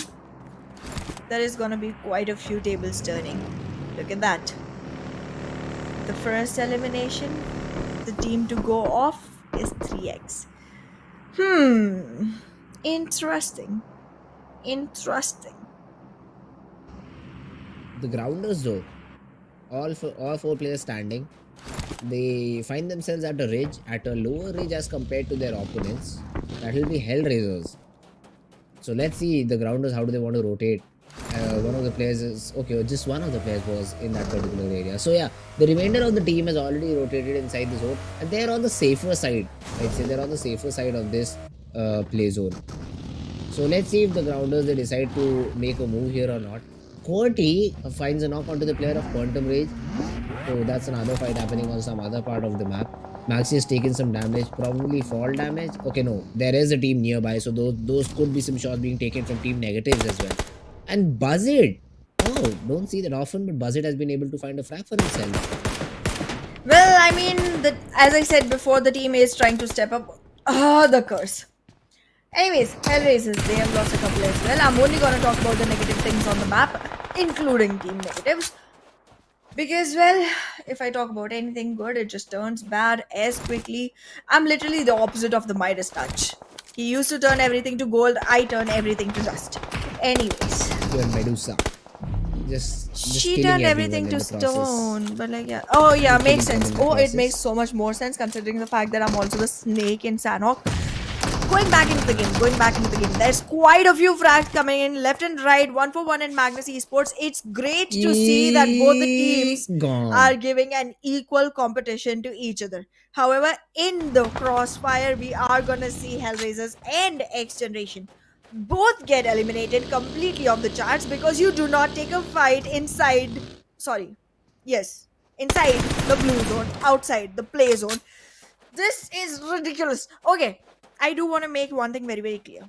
there is gonna be quite a few tables turning. Look at that. The first elimination, the team to go off is 3x. Interesting. The grounders though, all 4 players standing, they find themselves at a ridge, at a lower ridge as compared to their opponents. That will be HellRaisers. So let's see the grounders, how do they want to rotate. One of the players is okay, just one of the players was in that particular area. So yeah, the remainder of the team has already rotated inside the zone, and they're on the safer side. I'd say they're on the safer side of this play zone. So let's see if the grounders, they decide to make a move here or not. QWERTY finds a knock onto the player of Quantum Rage. So that's another fight happening on some other part of the map. Maxi has taken some damage, probably fall damage. Okay, no, there is a team nearby, so those could be some shots being taken from team negatives as well. And Buzzard, oh, don't see that often, but Buzzard has been able to find a frag for himself. Well, I mean, as I said before, the team is trying to step up. The curse. Anyways, HellRaisers, they have lost a couple as well. I'm only gonna talk about the negative things on the map, including team negatives. Because, well, if I talk about anything good, it just turns bad as quickly. I'm literally the opposite of the Midas touch. He used to turn everything to gold, I turn everything to dust. Anyways, Your Medusa. Just She killing turned everyone everything in to the process. stone, but like yeah. Oh yeah, And makes killing them sense. in the Oh, it makes process. so much more sense considering the fact that I'm also the snake in Sanhok. Going back into the game, going back into the game. There's quite a few frags coming in left and right, 1 for 1 in Magnus Esports. It's great to see that both the teams are Gone. giving an equal competition to each other. However, in the crossfire, we are gonna see HellRaisers and XGeneration both get eliminated completely off the charts because you do not take a fight inside. Sorry, yes, inside the blue zone, outside the play zone. This is ridiculous. Okay, I do want to make one thing very, very clear.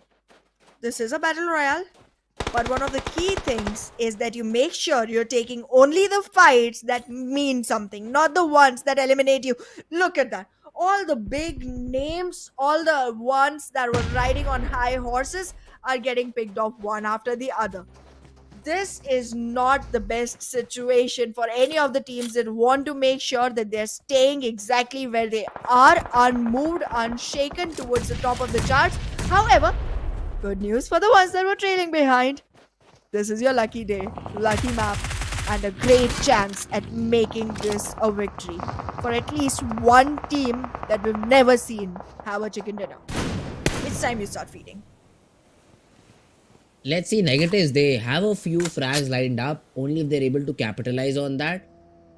This is a battle royale, but one of the key things is that you make sure you're taking only the fights that mean something, not the ones that eliminate you. Look at that. All the big names, all the ones that were riding on high horses are getting picked off one after the other. This is not the best situation for any of the teams that want to make sure that they're staying exactly where they are, unmoved, unshaken towards the top of the charts. However, good news for the ones that were trailing behind. This is your lucky day, lucky map, and a great chance at making this a victory for at least one team that we've never seen have a chicken dinner. It's time you start feeding. Let's see negatives. They have a few frags lined up, only if they're able to capitalize on that.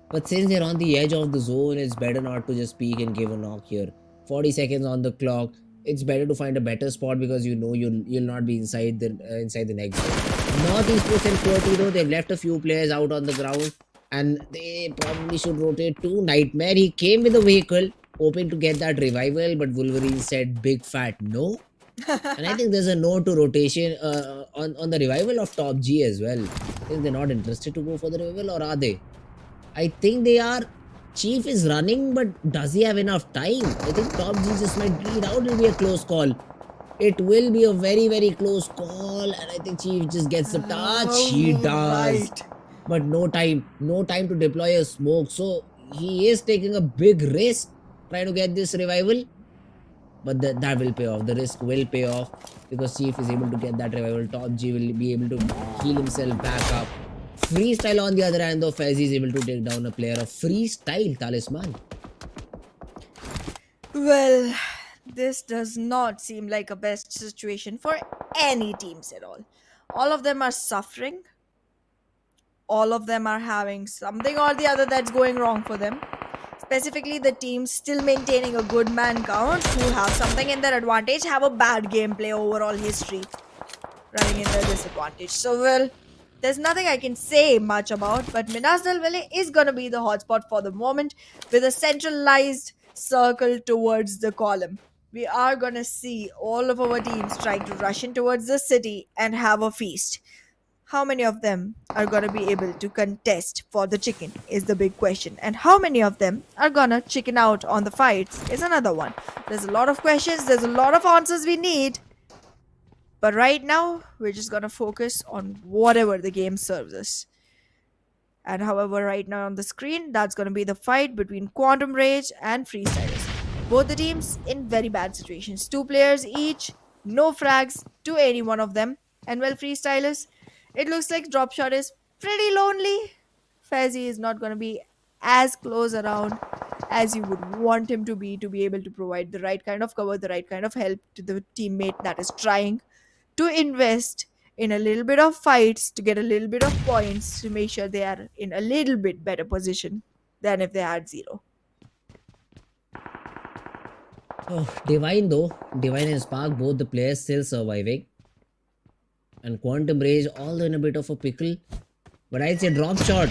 But since they're on the edge of the zone, it's better not to just peek and give a knock here. 40 seconds on the clock. It's better to find a better spot because you know you'll not be inside the next zone. North Esports and QWERTY though, they've left a few players out on the ground and they probably should rotate to Nightmare. He came with a vehicle hoping to get that revival, but Wolverine said big fat no. And I think there's a no to rotation on the revival of Top G as well. I think they're not interested to go for the revival, or are they? I think they are. Chief is running, but does he have enough time? I think Top G just might bleed out. It'll be a close call. It will be a very, very close call. And I think Chief just gets the touch. He does. Right. But no time. No time to deploy a smoke. So he is taking a big risk trying to get this revival. But that will pay off. The risk will pay off because Chief is able to get that revival. Top G will be able to heal himself back up. Freestyle on the other hand though, Fez is able to take down a player of Freestyle Talisman. Well, this does not seem like a best situation for any teams at all. All of them are suffering. All of them are having something or the other that's going wrong for them. Specifically, the teams still maintaining a good man count who have something in their advantage have a bad gameplay overall history running in their disadvantage. So, well, there's nothing I can say much about, but Minas del Valle is going to be the hotspot for the moment with a centralized circle towards the column. We are going to see all of our teams trying to rush in towards the city and have a feast. How many of them are going to be able to contest for the chicken is the big question. And how many of them are going to chicken out on the fights is another one. There's a lot of questions, there's a lot of answers we need. But right now, we're just going to focus on whatever the game serves us. And however, right now on the screen, that's going to be the fight between Quantum Rage and Freestylers. Both the teams in very bad situations. 2 players each, no frags to any one of them. And well, Freestylers, it looks like Dropshot is pretty lonely. Fezzy is not going to be as close around as you would want him to be able to provide the right kind of cover, the right kind of help to the teammate that is trying to invest in a little bit of fights to get a little bit of points to make sure they are in a little bit better position than if they had 0. Oh, Divine though. Divine and Spark, both the players still surviving. And Quantum Rage all in a bit of a pickle. But I'd say Drop Shot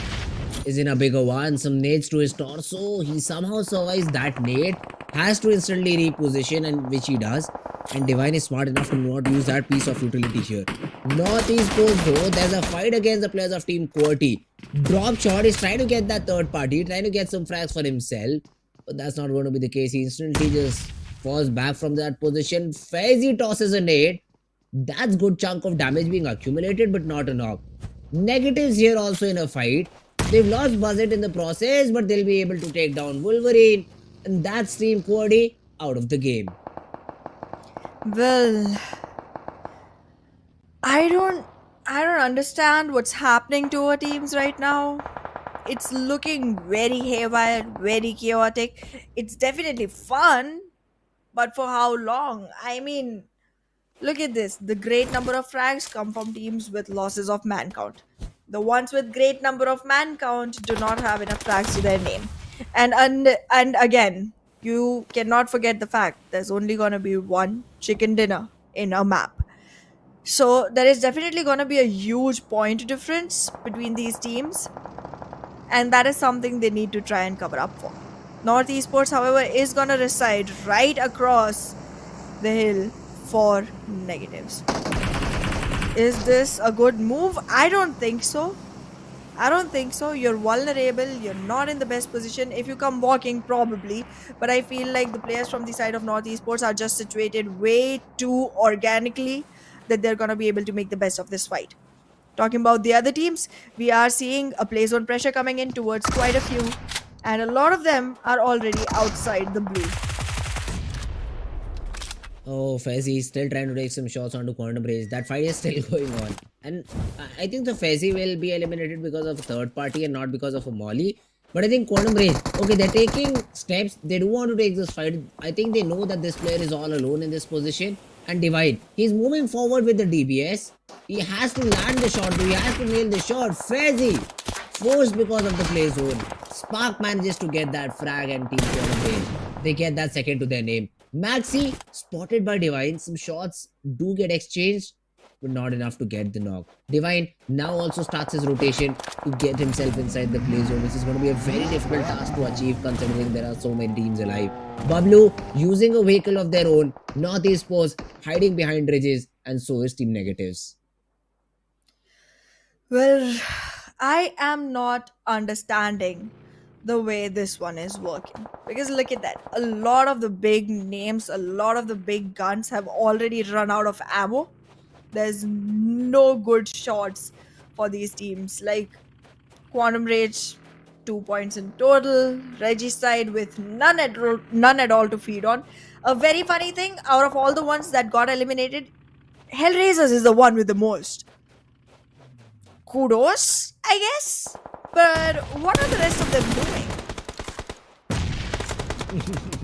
is in a bigger one. Some nades to his torso. He somehow survives that nade. Has to instantly reposition, and which he does. And Divine is smart enough to not use that piece of utility here. Northeast Coast though, there's a fight against the players of Team QWERTY. Drop Shot is trying to get that third party, trying to get some frags for himself. But that's not going to be the case. He instantly just falls back from that position. Fezzy tosses a nade. That's good chunk of damage being accumulated, but not a knock. Negatives here also in a fight. They've lost Buzzet in the process, but they'll be able to take down Wolverine. And that's Team QWERTY out of the game. Well, I I don't understand what's happening to our teams right now. It's looking very haywire, very chaotic. It's definitely fun, but for how long? I mean, look at this. The great number of frags come from teams with losses of man count. The ones with great number of man count do not have enough frags to their name. And again, you cannot forget the fact there's only gonna be one chicken dinner in a map. So there is definitely gonna be a huge point difference between these teams, and that is something they need to try and cover up for. North Esports, however, is gonna reside right across the hill for negatives. Is this a good move? I don't think so. I don't think so. You're vulnerable. You're not in the best position. If you come walking, probably. But I feel like the players from the side of North Esports are just situated way too organically that they're going to be able to make the best of this fight. Talking about the other teams, we are seeing a play zone pressure coming in towards quite a few. And a lot of them are already outside the blue. Oh, Fezzi is still trying to take some shots onto Quantum Race. That fight is still going on. And I think the Fezzi will be eliminated because of a third party and not because of a Molly. But I think Quantum Race, okay, they're taking steps. They do want to take this fight. I think they know that this player is all alone in this position. And Divide, he's moving forward with the DBS. He has to land the shot. He has to nail the shot. Fezzi, forced because of the play zone. Spark manages to get that frag and team Quantum Race. They get that second to their name. Maxi, spotted by Divine. Some shots do get exchanged, but not enough to get the knock. Divine now also starts his rotation to get himself inside the play zone, which is going to be a very difficult task to achieve considering there are so many teams alive. BABLU using a vehicle of their own. North Esports hiding behind ridges, and so is Team Negatives. Well, I am not understanding the way this one is working, because look at that, a lot of the big names, a lot of the big guns have already run out of ammo. There's no good shots for these teams, like Quantum Rage 2 points in total, Regicide with none at all to feed on. A very funny thing, out of all the ones that got eliminated, HellRaisers is the one with the most. Kudos, I guess. But what are the rest of them doing?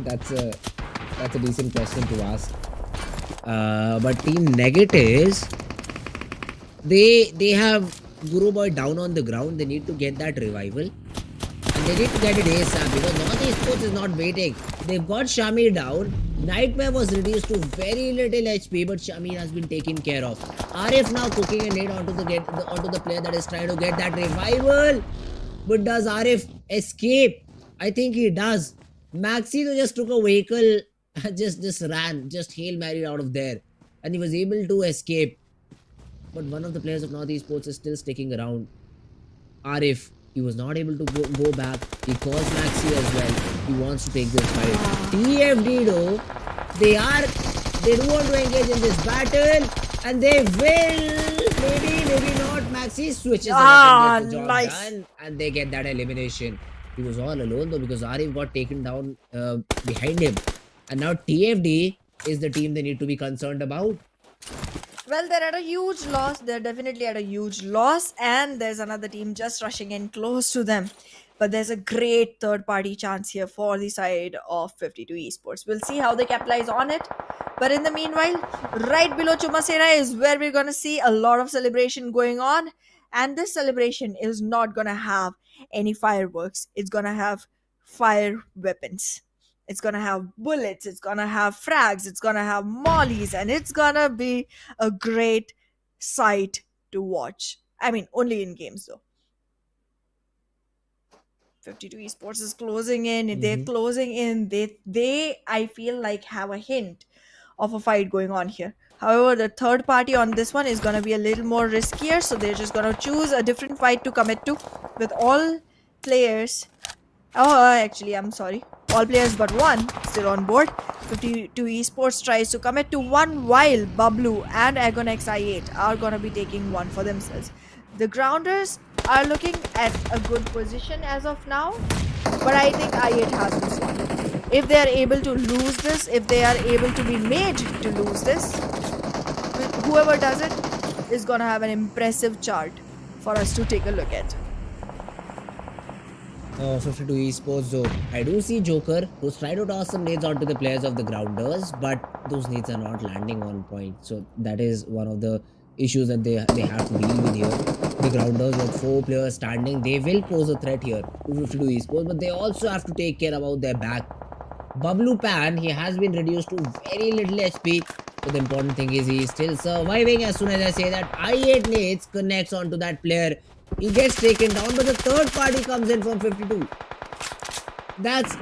that's a decent question to ask. But Team Negatives, they have Guru Boy down on the ground. They need to get that revival, and they need to get it ASAP because North Esports is not waiting. They've got Shami down. Nightmare was reduced to very little HP, but Shami has been taken care of. Arif now cooking a nade onto the player that is trying to get that revival. But does Arif escape? I think he does. Maxi just took a vehicle, just ran, just Hail Mary out of there. And he was able to escape. But one of the players of North Esports is still sticking around. Arif, he was not able to go back. He calls Maxi as well. He wants to take this fight. TFD though, they do want to engage in this battle. And they will. Maybe not. Maxi switches and gets the job done. And they get that elimination. He was all alone though because Arif got taken down behind him. And now TFD is the team they need to be concerned about. Well, they're at a huge loss. They're definitely at a huge loss. And there's another team just rushing in close to them. But there's a great third-party chance here for the side of 52 Esports. We'll see how they capitalize on it. But in the meanwhile, right below Chumasera is where we're going to see a lot of celebration going on. And this celebration is not going to have any fireworks. It's going to have fire weapons. It's going to have bullets. It's going to have frags. It's going to have mollies. And it's going to be a great sight to watch. I mean, only in games though. 52 Esports is closing in. They're closing in. They I feel like have a hint of a fight going on here. However, the third party on this one is going to be a little more riskier. So they're just going to choose a different fight to commit to with all players. Actually, I'm sorry. All players but one still on board. 52 Esports tries to commit to one while BABLU and Agonex I8 are going to be taking one for themselves. The Grounders are looking at a good position as of now, but I think I8 has this one. If they are able to lose this, if they are able to be made to lose this, whoever does it, is gonna have an impressive chart for us to take a look at. 52 esports though. I do see Joker who's trying to toss some nades onto the players of the grounders, but those nades are not landing on point. So that is one of the issues that they have to deal with here. The grounders with 4 players standing, they will pose a threat here to 52 esports, but they also have to take care about their back. BABLU Pan, he has been reduced to very little HP. But the important thing is he is still surviving. As soon as I say that, I8 nades connects onto that player. He gets taken down, but the third party comes in from 52. That's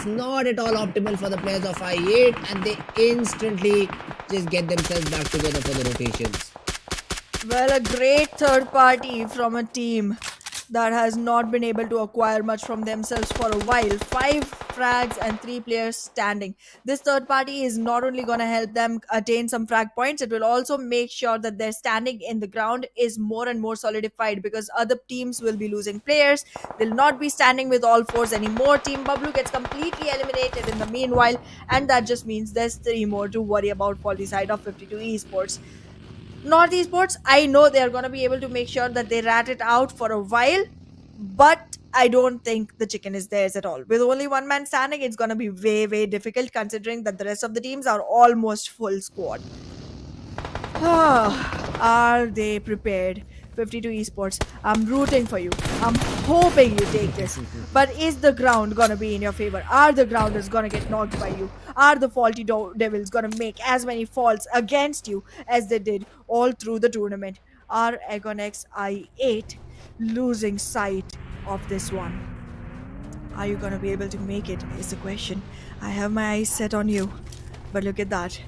not at all optimal for the players of I8, and they instantly just get themselves back together for the rotations. Well, a great third party from a team that has not been able to acquire much from themselves for a while. 5 frags and 3 players standing. This third party is not only going to help them attain some frag points, it will also make sure that their standing in the ground is more and more solidified, because other teams will be losing players. They'll not be standing with all 4s anymore. Team BABLU gets completely eliminated in the meanwhile, and that just means there's 3 more to worry about for the side of 52 esports. North Esports, I know they're going to be able to make sure that they rat it out for a while, but I don't think the chicken is theirs at all. With only 1 man standing, it's going to be way, way difficult, considering that the rest of the teams are almost full squad. Are they prepared? 52 esports, I'm rooting for you. I'm hoping you take this. But is the ground gonna be in your favor? Are the grounders gonna get knocked by you? Are the faulty devils gonna make as many faults against you as they did all through the tournament? Are Agonex I8 losing sight of this one? Are you gonna be able to make it is the question. I have my eyes set on you, but look at that.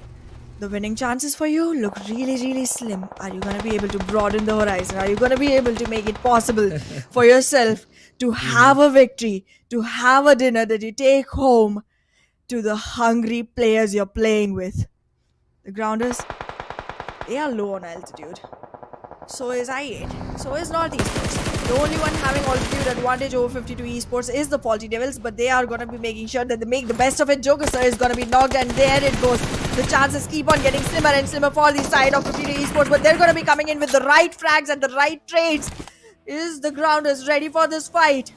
The winning chances for you look really, really slim. Are you going to be able to broaden the horizon? Are you going to be able to make it possible for yourself to have a victory, to have a dinner that you take home to the hungry players you're playing with? The grounders, they are low on altitude. So is I8. So is North Esports. The only one having altitude advantage over 52 esports is the faulty devils, but they are going to be making sure that they make the best of it. Joker sir is going to be knocked, and there it goes. The chances keep on getting slimmer and slimmer for the side of 52 esports, but they're going to be coming in with the right frags and the right trades. Is the grounders ready for this fight?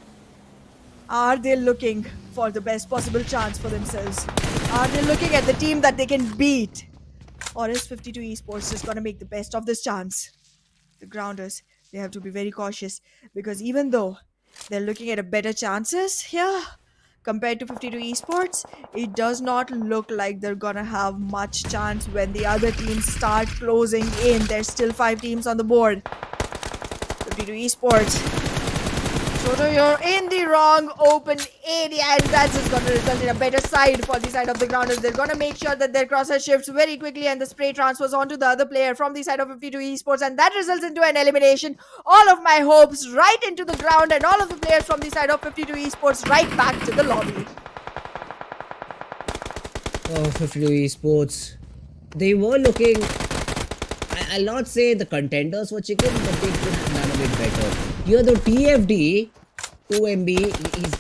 Are they looking for the best possible chance for themselves? Are they looking at the team that they can beat? Or is 52 esports just going to make the best of this chance? The grounders, they have to be very cautious, because even though they're looking at a better chances here compared to 52 esports, it does not look like they're gonna have much chance when the other teams start closing in. There's still 5 teams on the board. 52 esports, Toto, you're in the wrong open area, and that's just going to result in a better side for the side of the grounders. They're going to make sure that their crosshair shifts very quickly and the spray transfers onto the other player from the side of 52 esports, and that results into an elimination. All of my hopes right into the ground, and all of the players from the side of 52 esports right back to the lobby. Oh, 52 esports. They were looking, I'll not say the contenders for chicken, but they could have done a bit better. Here the TFD, 2MB, he's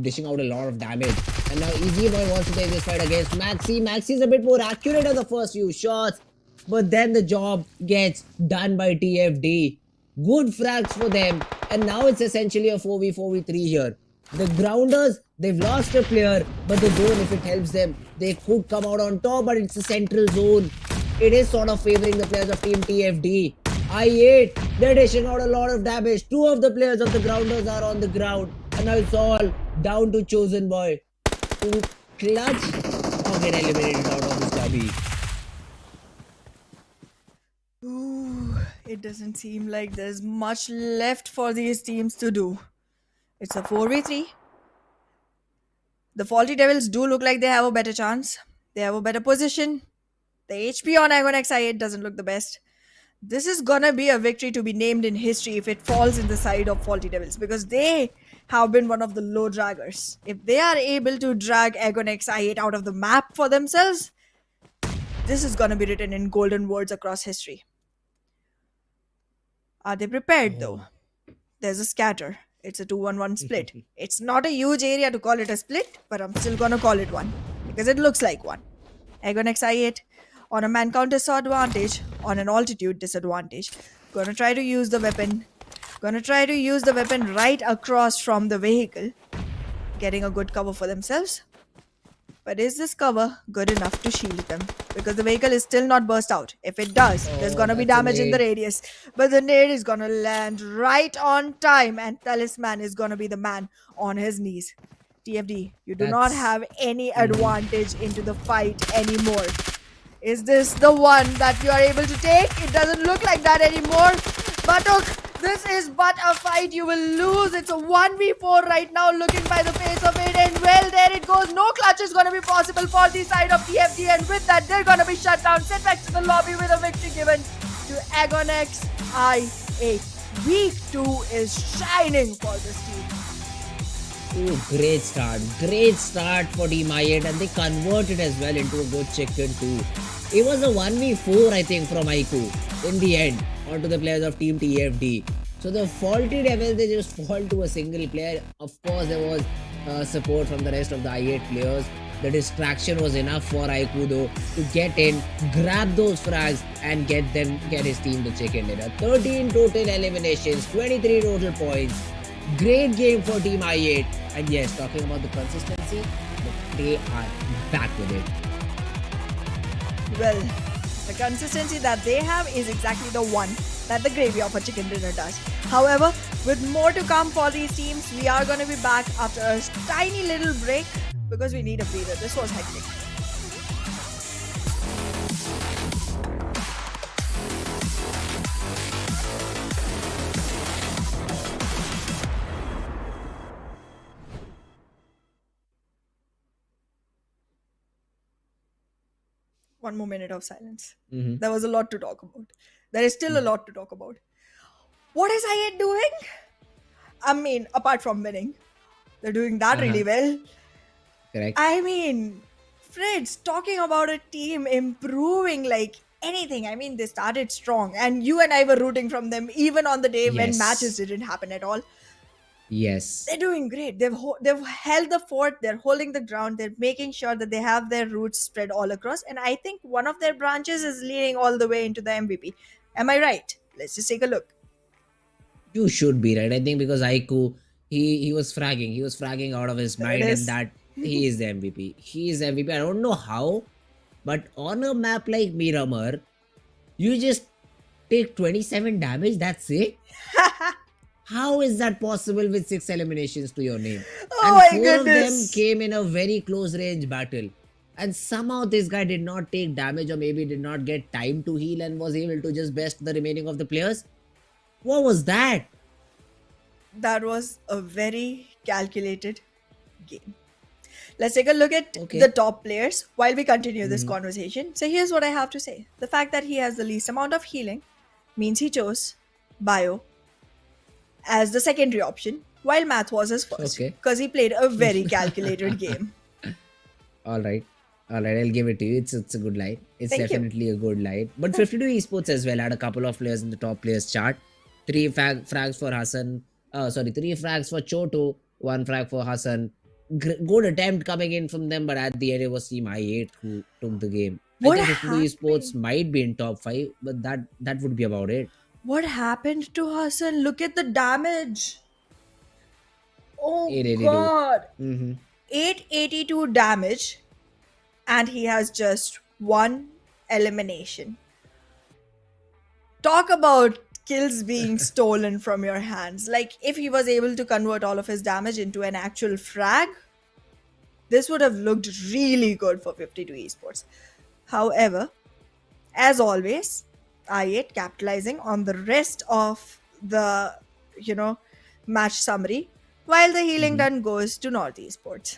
dishing out a lot of damage. And now Easy Boy wants to take this fight against Maxi. Maxi's a bit more accurate on the first few shots, but then the job gets done by TFD. Good frags for them, and now it's essentially a 4v4v3 here. The grounders, they've lost a player, but the zone, if it helps them, they could come out on top, but it's a central zone. It is sort of favoring the players of Team TFD. I8, they're dishing out a lot of damage. 2 of the players of the grounders are on the ground, and now it's all down to Chosen Boy to clutch or get eliminated out of this derby. Ooh, it doesn't seem like there's much left for these teams to do. It's a 4v3. The Faulty Devils do look like they have a better chance. They have a better position. The HP on Agonex I8 doesn't look the best. This is gonna be a victory to be named in history if it falls in the side of Faulty Devils, because they have been one of the low draggers. If they are able to drag Agonex I8 out of the map for themselves, this is gonna be written in golden words across history. Are they prepared though? There's a scatter. It's a 2-1-1 split. It's not a huge area to call it a split, but I'm still gonna call it one because it looks like one. Agonex I8 on a man counter saw advantage on an altitude disadvantage. Gonna try to use the weapon. Gonna try to use the weapon right across from the vehicle. Getting a good cover for themselves. But is this cover good enough to shield them? Because the vehicle is still not burst out. If it does, there's Oh, gonna be that's a damage in the nade. radius. But the nade is gonna land right on time, and Talisman is gonna be the man on his knees. TFD, you do not That's have any mhm. advantage into the fight anymore. Is this the one that you are able to take? It doesn't look like that anymore. But look, this is but a fight you will lose. It's a 1v4 right now, looking by the face of it. And well, there it goes. No clutch is going to be possible for the side of TFD. And with that, they're going to be shut down. Sent back to the lobby with a victory given to Agonex I8. Week 2 is shining for this team. Ooh, great start. Great start for Team I8 and they converted as well into a good chicken too. It was a 1v4 I think from Aiku in the end onto the players of Team TFD. So the faulty devil, they just fall to a single player. Of course there was support from the rest of the I8 players. The distraction was enough for Aiku though to get in, grab those frags and get his team the chicken dinner. 13 total eliminations, 23 total points. Great game for Team I8. And yes, talking about the consistency, they are back with it. Well, the consistency that they have is exactly the one that the gravy of a chicken dinner does. However, with more to come for these teams, we are going to be back after a tiny little break because we need a breather. This was hectic. One more minute of silence. Mhm. There was a lot to talk about. There is still a lot to talk about. What is I8 doing? I mean, apart from winning, they're doing that really well. Correct. I mean, Fritz, talking about a team improving like anything. I mean, they started strong, and you and I were rooting from them even on the day when matches Yes. didn't happen at all. Yes. They're doing great. They've held the fort. They're holding the ground. They're making sure that they have their roots spread all across. And I think one of their branches is leading all the way into the MVP. Am I right? Let's just take a look. You should be right. I think because Aiku, he was fragging. He was fragging out of his There it mind and is. that he is the MVP. He is MVP. I don't know how, but on a map like Miramar, you just take 27 damage. That's it. How is that possible with 6 eliminations to your name? Oh And my 4 of them goodness. came in a very close range battle. And somehow this guy did not take damage or maybe did not get time to heal and was able to just best the remaining of the players. What was that? That was a very calculated game. Let's take a look at Okay. the top players while we continue this conversation. So here's what I have to say. The fact that he has the least amount of healing means he chose bio as the secondary option, while math was his first. Okay. Because he played a very calculated game. All right. All right, I'll give it to you. It's a good line. It's Thank you. definitely a good line. But 52 Esports as well had a couple of players in the top players chart. 3 frags for Hassan. 3 frags for Choto. 1 frag for Hassan. Good attempt coming in from them, but at the end it was Team I8 who took the game. What I think 52 Esports happened? might be in top 5, but that would be about it. What happened to Hassan? Look at the damage. Oh 882. god. Mm-hmm. 882 damage, and he has just 1 elimination. Talk about kills being stolen from your hands. Like, if he was able to convert all of his damage into an actual frag, this would have looked really good for 52 Esports. However, as always, I8 capitalizing on the rest of the, match summary, while the healing done goes to North Esports.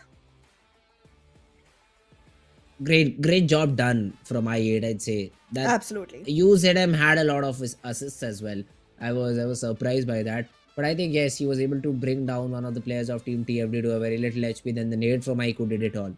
Great job done from I8, I'd say. That Absolutely. UZM had a lot of his assists as well. I was surprised by that. But I think yes, he was able to bring down one of the players of Team TFD to a very little HP. Then the nade from Aiku did it all.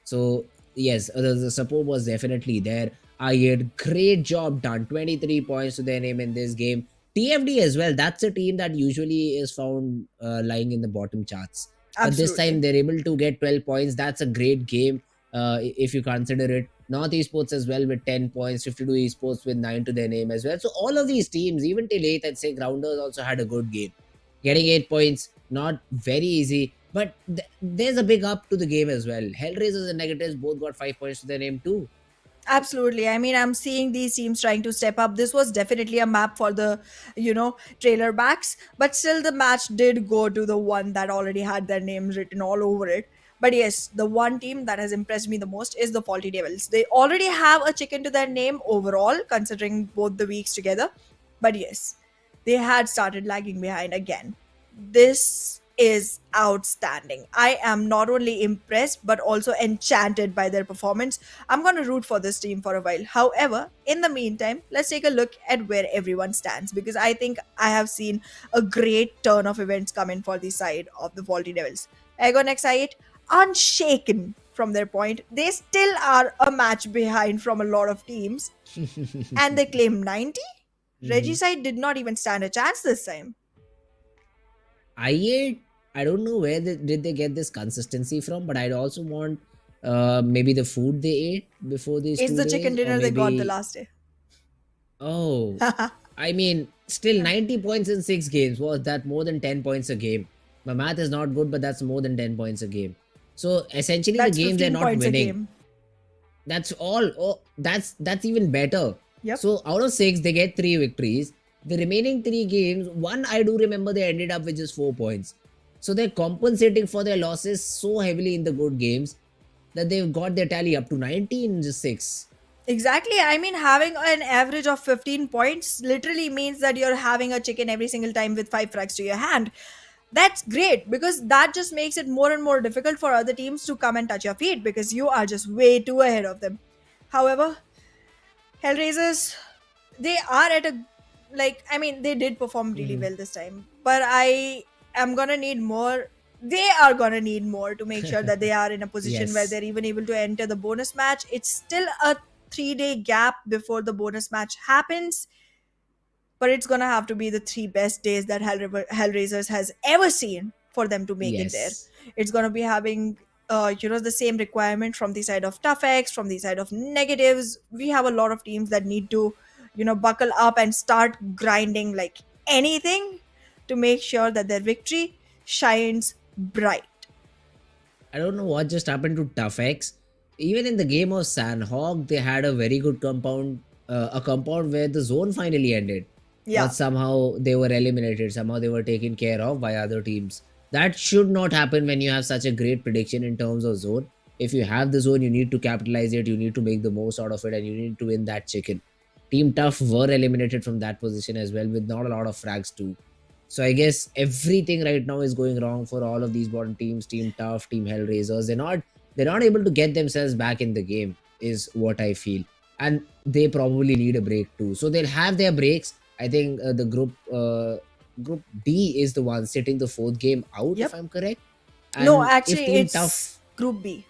So yes, the support was definitely there. I8, great job done. 23 points to their name in this game. TFD as well. That's a team that usually is found lying in the bottom charts. But this Absolutely. time they're able to get 12 points. That's a great game if you consider it. North Esports as well with 10 points, 52 Esports with 9 to their name as well. So all of these teams, even till 8th, I'd say Grounders also had a good game. Getting 8 points, not very easy, but there's a big up to the game as well. HellRaisers and Negatives both got 5 points to their name too. Absolutely. I mean, I'm seeing these teams trying to step up. This was definitely a map for the, trailer backs, but still the match did go to the one that already had their names written all over it. But yes, the one team that has impressed me the most is the Faulty Devils. They already have a chicken to their name overall, considering both the weeks together. But yes, they had started lagging behind again. This is outstanding. I am not only impressed but also enchanted by their performance. I'm going to root for this team for a while. However, in the meantime, let's take a look at where everyone stands, because I think I have seen a great turn of events come in for the side of the Faulty Devils. Aegon X8, unshaken from their point. They still are a match behind from a lot of teams, and they claim 90. Regicide did not even stand a chance this time. I don't know where did they get this consistency from, but I'd also want maybe the food they ate before these It's 2 the days, chicken or dinner they got the maybe last day. oh, I mean, still 90 points in 6 games. Was that more than 10 points a game? My math is not good, but that's more than 10 points a game. So essentially, That's the game they're 15 not points a winning. game. That's all. Oh, that's even better. Yep. So out of 6, they get 3 victories. The remaining 3 games, one I do remember they ended up with just 4 points. So they're compensating for their losses so heavily in the good games that they've got their tally up to 90 in just 6. Exactly. I mean, having an average of 15 points literally means that you're having a chicken every single time with 5 frags to your hand. That's great, because that just makes it more and more difficult for other teams to come and touch your feet, because you are just way too ahead of them. However, HellRaisers, they are at a, I mean, they did perform really well this time, but I am gonna need more. They are gonna need more to make sure that they are in a position where Yes. they're even able to enter the bonus match. It's still a 3-day gap before the bonus match happens, but it's gonna have to be the 3 best days that Hellraisers has ever seen for them to make it there. Yes. It's gonna be having the same requirement from the side of Tough X, from the side of Negatives. We have a lot of teams that need to, buckle up and start grinding like anything to make sure that their victory shines bright. I don't know what just happened to Tough X. Even in the game of Sanhok, they had a very good compound, a compound where the zone finally ended. Yeah. But somehow they were eliminated. Somehow they were taken care of by other teams. That should not happen when you have such a great prediction in terms of zone. If you have the zone, you need to capitalize it. You need to make the most out of it, and you need to win that chicken. Team Tough were eliminated from that position as well, with not a lot of frags too. So I guess everything right now is going wrong for all of these bottom teams, Team Tough, Team HellRaisers. They're not able to get themselves back in the game, is what I feel. And they probably need a break too. So they'll have their breaks. I think the group D is the one sitting the 4th game out, Yep. if I'm correct. No, And if actually, Team it's Tough, Group B.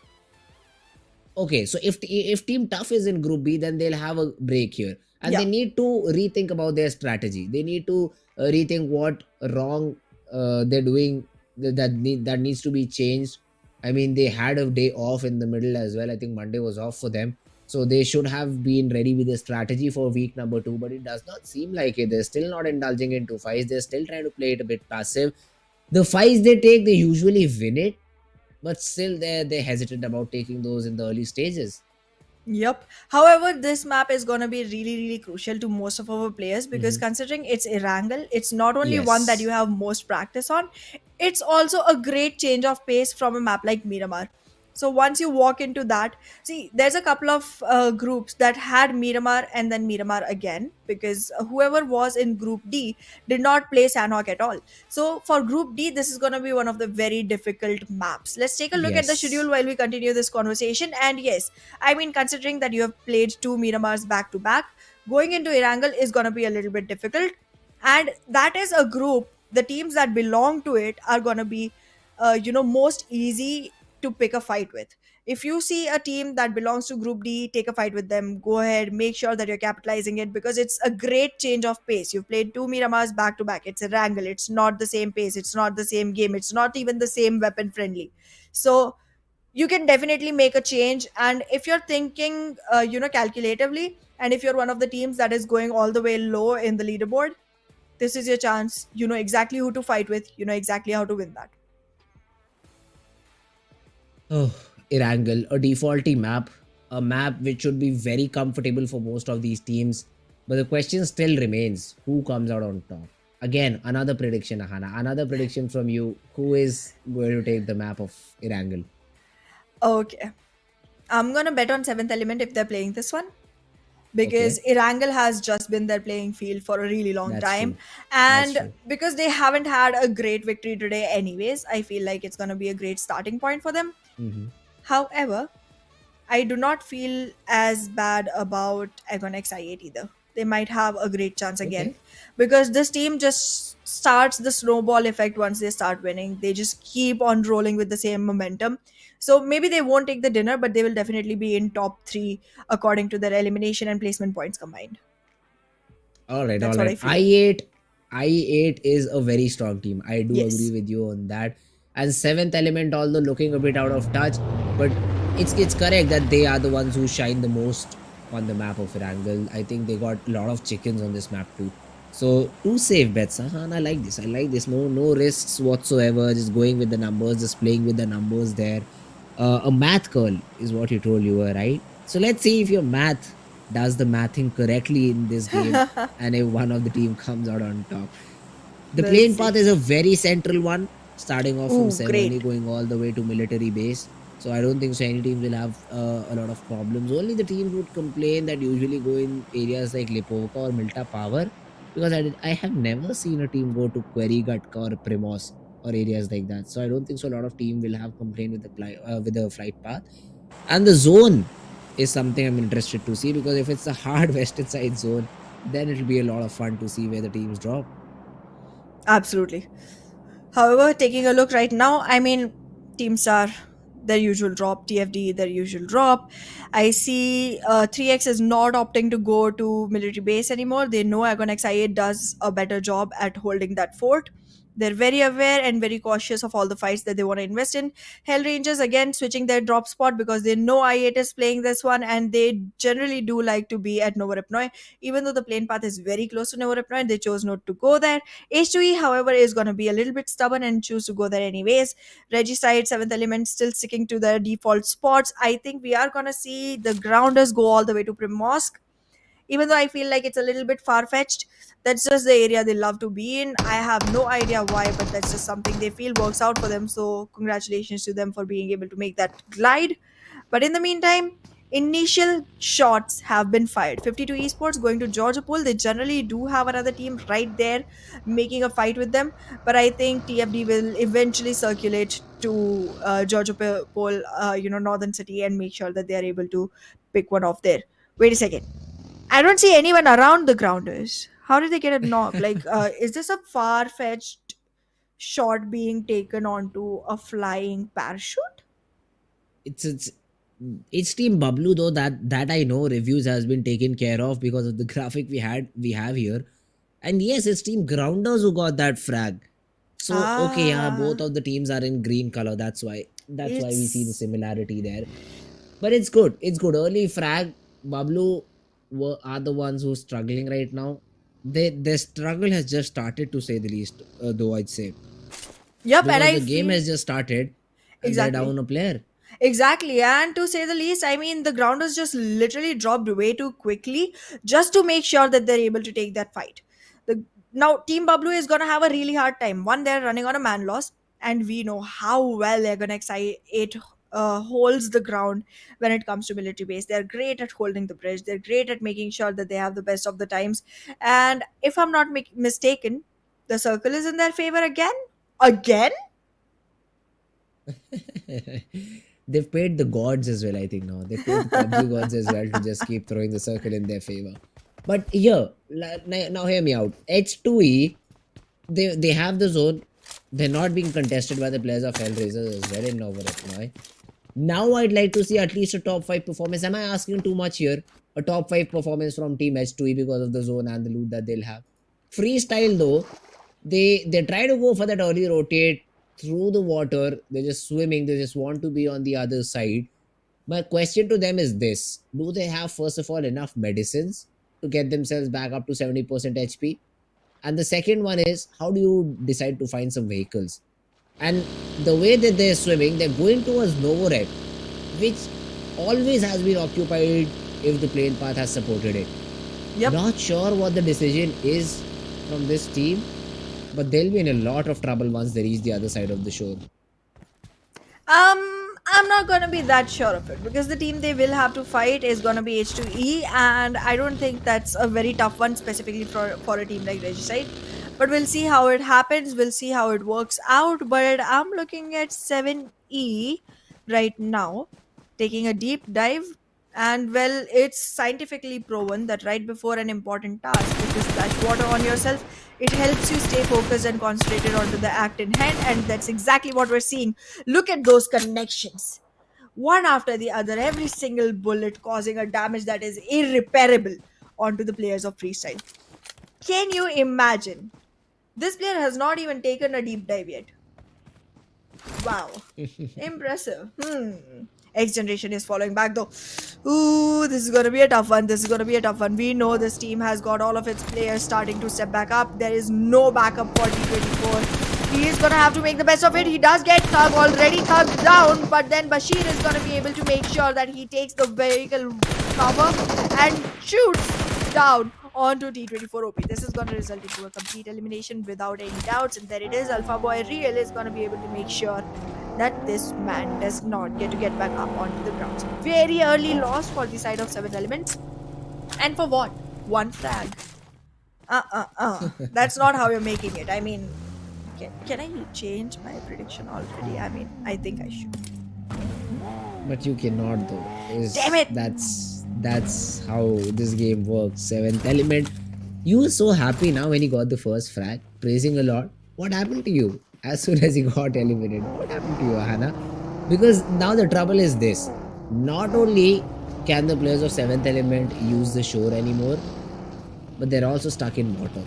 okay, so if Team Tough is in Group B, then they'll have a break here, and Yeah. they need to rethink about their strategy. They need to rethink what wrong they're doing that needs to be changed. I mean, they had a day off in the middle as well. I think Monday was off for them, so they should have been ready with a strategy for week number 2. But it does not seem like it. They're still not indulging into fights. They're still trying to play it a bit passive. The fights they take, they usually win it, but still they're hesitant about taking those in the early stages. Yep. However, this map is going to be really, really crucial to most of our players, because Mhm. considering it's Erangel, it's not only one that you Yes. have most practice on, it's also a great change of pace from a map like Miramar. So once you walk into that, see, there's a couple of groups that had Miramar and then Miramar again, because whoever was in Group D did not play Sanhok at all. So for Group D, this is going to be one of the very difficult maps. Let's take a look at the Yes. schedule while we continue this conversation. And yes, I mean, considering that you have played 2 Miramars back to back, going into Erangel is going to be a little bit difficult. And that is a group, the teams that belong to it are going to be, most easy to pick a fight with. If you see a team that belongs to Group D, take a fight with them. Go ahead, make sure that you're capitalizing it, because it's a great change of pace. You've played 2 Miramars back to back. It's a wrangle. It's not the same pace. It's not the same game. It's not even the same weapon friendly. So you can definitely make a change. And if you're thinking, calculatively, and if you're one of the teams that is going all the way low in the leaderboard, this is your chance. You know exactly who to fight with, you know exactly how to win that. Oh, Erangel, a defaulty map, a map which should be very comfortable for most of these teams. But the question still remains, who comes out on top? Again, another prediction, Ahana, another prediction from you. Who is going to take the map of Erangel? Okay, I'm gonna bet on Seventh Element if they're playing this one, because Okay, Erangel has just been their playing field for a really long that's time. true. That's And true. because they haven't had a great victory today, anyways, I feel like it's going to be a great starting point for them. Mm-hmm. However, I do not feel as bad about Agonx I8 either. They might have a great chance again, Okay. because this team just starts the snowball effect once they start winning. They just keep on rolling with the same momentum. So maybe they won't take the dinner, but they will definitely be in top three according to their elimination and placement points combined. All right, all That's what I right. feel. I8 is a very strong team. I do agree Yes. with you on that. And Seventh Element, although looking a bit out of touch, but it's correct that they are the ones who shine the most on the map of Erangel. I think they got a lot of chickens on this map too. So two safe bets, huh? And I like this. I like this. No risks whatsoever. Just going with the numbers, just playing with the numbers there. A math curl is what you told you were, right? So let's see if your math does the mathing correctly in this game and if one of the team comes out on top. The We'll plane path see. is a very central one, starting off from Ooh, Ceremony great. going all the way to military base. So I don't think so any team will have a lot of problems. Only the teams would complain that usually go in areas like Lipovka or Milta Power, because I have never seen a team go to Query Gatka or Primos or areas like that. So I don't think so a lot of team will have complaint with the flight path. And the zone is something I'm interested to see, because if it's a hard western side zone, then it'll be a lot of fun to see where the teams drop. Absolutely. However, taking a look right now, I mean, Team Star, their usual drop, TFD, their usual drop. I see 3X is not opting to go to military base anymore. They know Agon XIA does a better job at holding that fort. They're very aware and very cautious of all the fights that they want to invest in. HellRaisers again switching their drop spot because they know I8 is playing this one, and they generally do like to be at Novoripnoi. Even though the plane path is very close to Novoripnoi, they chose not to go there. H2E, however, is going to be a little bit stubborn and choose to go there anyways. Regicide, 7th Element, still sticking to their default spots. I think we are going to see the grounders go all the way to Primorsk. Even though I feel like it's a little bit far fetched, that's just the area they love to be in. I have no idea why, but that's just something they feel works out for them. So, congratulations to them for being able to make that glide. But in the meantime, initial shots have been fired. 52 Esports going to Georgia Pool. They generally do have another team right there making a fight with them. But I think TFD will eventually circulate to Georgia Pool, Northern City, and make sure that they are able to pick one off there. Wait a second. I don't see anyone around the grounders. How did they get a knock? Like, is this a far fetched shot being taken onto a flying parachute? It's it's team BABLU though, that I know reviews has been taken care of because of the graphic we have here. And yes, it's team Grounders who got that frag. So okay, yeah, both Ah, of the teams are in green color. That's why we see the it's similarity there. But it's good. It's good. Early frag, BABLU are the ones who are struggling right now. Their struggle has just started, to say the least, though I'd say, yep, and because I the game feel has just started and they're exactly. down a player. Exactly, and to say the least, I mean, the grounders just literally dropped way too quickly just to make sure that they're able to take that fight. The Now Team Bablu is gonna have a really hard time. One, they're running on a man loss, and we know how well they're gonna X8 holds the ground when it comes to military base. They're great at holding the bridge. They're great at making sure that they have the best of the times. And if I'm not mistaken, the circle is in their favor again. Again? They've paid the gods as well, I think now. They've paid the PUBG gods as well to just keep throwing the circle in their favor. But here, now hear me out. H2E, they have the zone. They're not being contested by the players of HellRaisers as well in Novoripnoi. Now I'd like to see at least a top 5 performance. Am I asking too much here? A top 5 performance from Team H2E because of the zone and the loot that they'll have. Freestyle though, they try to go for that early rotate, through the water. They're just swimming. They just want to be on the other side. My question to them is this: do they have, first of all, enough medicines to get themselves back up to 70% HP? And the second one is, how do you decide to find some vehicles? And the way that they're swimming, they're going towards Novorep, which always has been occupied if the plane path has supported it. Yep. Not sure what the decision is from this team, but they'll be in a lot of trouble once they reach the other side of the shore. I'm not gonna be that sure of it because the team they will have to fight is gonna be H2E, and I don't think that's a very tough one specifically for a team like Regicide. But we'll see how it happens. We'll see how it works out. But I'm looking at 7E right now, taking a deep dive. And well, it's scientifically proven that right before an important task, if you splash water on yourself, it helps you stay focused and concentrated onto the act in hand. And that's exactly what we're seeing. Look at those connections. One after the other, every single bullet causing a damage that is irreparable onto the players of freestyle. Can you imagine? This player has not even taken a deep dive yet. Wow. Impressive. XGeneration is following back though. Ooh, this is gonna be a tough one. This is gonna be a tough one. We know this team has got all of its players starting to step back up. There is no backup for T24. He is gonna have to make the best of it. He does get Thug already thugged down, but then Bashir is gonna be able to make sure that he takes the vehicle cover and shoots down onto T24 OP. This is going to result into a complete elimination without any doubts. And there it is. Alpha Boy Real is going to be able to make sure that this man does not get back up onto the grounds. Very early loss for the side of 7 elements. And for what? One frag. That's not how you're making it. I mean, can I change my prediction already? I mean, I think I should. But you cannot though. Damn it! That's how this game works. 7th element. You were so happy now when he got the first frag, praising a lot. What happened to you as soon as he got eliminated? What happened to you, Hannah? Because now the trouble is this. Not only can the players of 7th element use the shore anymore, but they're also stuck in water.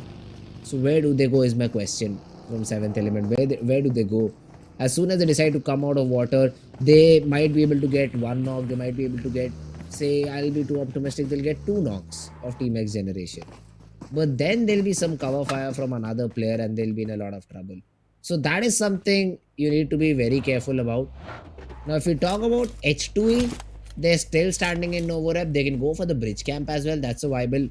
So where do they go is my question from 7th element. Where do they go? As soon as they decide to come out of water, they might be able to get one knock. They might be able to get, say, I'll be too optimistic, they'll get 2 knocks of Team XGeneration. But then there'll be some cover fire from another player and they'll be in a lot of trouble. So that is something you need to be very careful about. Now, if you talk about H2E, they're still standing in Novorep. They can go for the bridge camp as well. That's a viable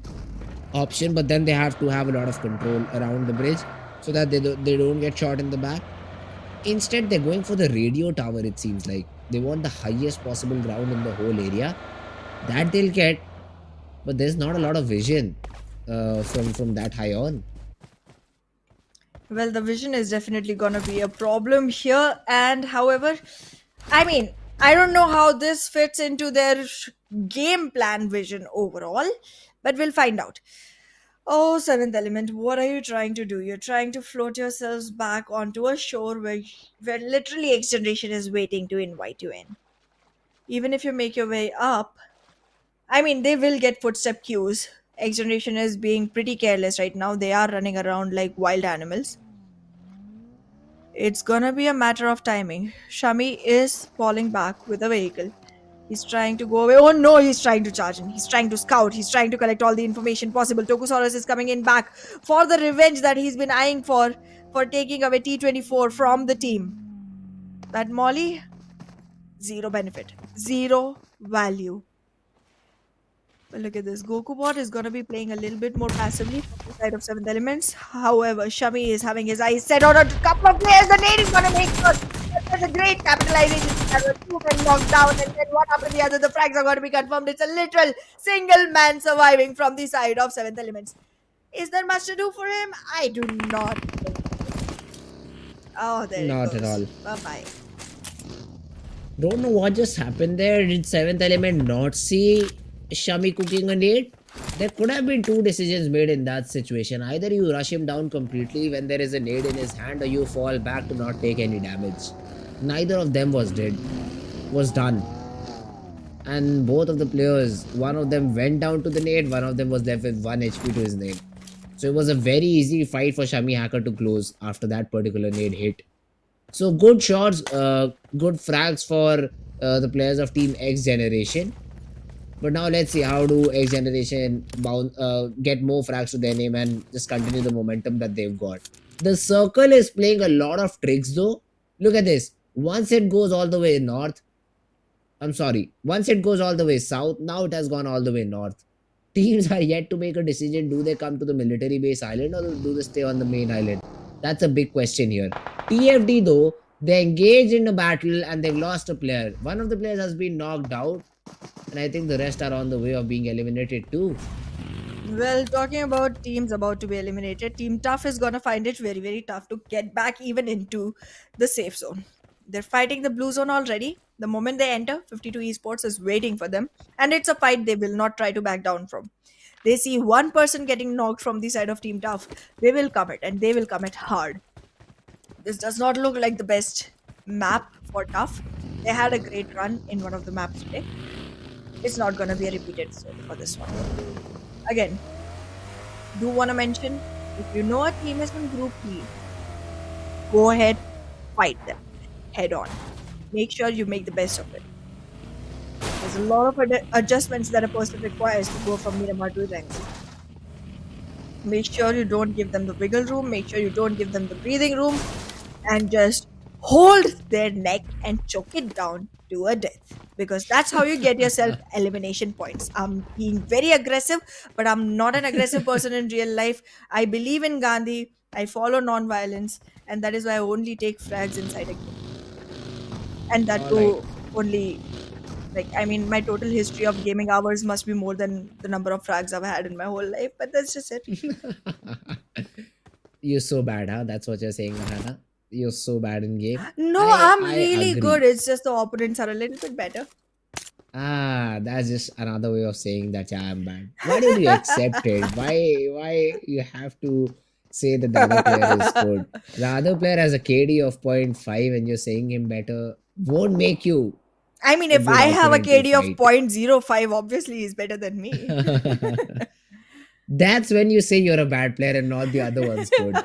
option. But then they have to have a lot of control around the bridge so that they don't get shot in the back. Instead, they're going for the radio tower, it seems like. They want the highest possible ground in the whole area. That they'll get. But there's not a lot of vision from that high on. Well, the vision is definitely gonna be a problem here. And however, I mean, I don't know how this fits into their game plan vision overall, but we'll find out. Oh, 7th element, what are you trying to do? You're trying to float yourselves back onto a shore where literally XGeneration is waiting to invite you in. Even if you make your way up, I mean, they will get footstep cues. XGeneration is being pretty careless right now. They are running around like wild animals. It's gonna be a matter of timing. Shami is falling back with a vehicle. He's trying to go away. Oh no, he's trying to charge in. He's trying to scout. He's trying to collect all the information possible. Tokusaurus is coming in back for the revenge that he's been eyeing for taking away T24 from the team. That Molly, zero benefit, zero value. But look at this. Goku Bot is going to be playing a little bit more passively from the side of 7th elements. However, Shami is having his eyes set on a couple of players. The nade is going to make sure that there's a great capitalization. There were 2 men knocked down, and then one after the other, the frags are going to be confirmed. It's a literal single man surviving from the side of 7th elements. Is there much to do for him? I do not think. Oh, there Not it goes. at all. Bye-bye. Don't know what just happened there. Did 7th element not see Shami cooking a nade? There could have been 2 decisions made in that situation. Either you rush him down completely when there is a nade in his hand, or you fall back to not take any damage. Neither of them was done. And both of the players, one of them went down to the nade, one of them was left with 1 HP to his nade. So it was a very easy fight for Shami Hacker to close after that particular nade hit. So good shots, good frags for the players of Team XGeneration. But now let's see how do XGeneration get more frags to their name and just continue the momentum that they've got. The circle is playing a lot of tricks though. Look at this. Once it goes all the way north, I'm sorry, once it goes all the way south, now it has gone all the way north. Teams are yet to make a decision. Do they come to the military base island or do they stay on the main island? That's a big question here. TFD though, they engaged in a battle and they've lost a player. One of the players has been knocked out, and I think the rest are on the way of being eliminated too. Well, talking about teams about to be eliminated, Team Tough is gonna find it very, very tough to get back even into the safe zone. They're fighting the blue zone already. The moment they enter, 52 Esports is waiting for them, and it's a fight they will not try to back down from. They see one person getting knocked from the side of Team Tough, they will commit, and they will commit hard. This does not look like the best map for Tough. They had a great run in one of the maps today. It's not gonna be a repeated story for this one. Again, do want to mention, if you know a team is in group lead, go ahead, fight them head on. Make sure you make the best of it. There's a lot of adjustments that a person requires to go from Miramar to Erangel. Make sure you don't give them the wiggle room, make sure you don't give them the breathing room, and just hold their neck and choke it down to a death. Because that's how you get yourself elimination points. I'm being very aggressive, but I'm not an aggressive person in real life. I believe in Gandhi, I follow non-violence, and that is why I only take frags inside a game. And that too, only, like, I mean, my total history of gaming hours must be more than the number of frags I've had in my whole life, but that's just it. You're so bad, huh? That's what you're saying, Mahana. You're so bad in game. No, I'm really agree. good. It's just the opponents are a little bit better. Ah, that's just another way of saying that yeah, I'm bad. Why don't you accept it? Why you have to say that the other player is good? The other player has a KD of 0.5 and you're saying him better won't make you. I mean, A if good I have a opponent to KD of fight. 0.05, obviously he's better than me. That's when you say you're a bad player and not the other one's good.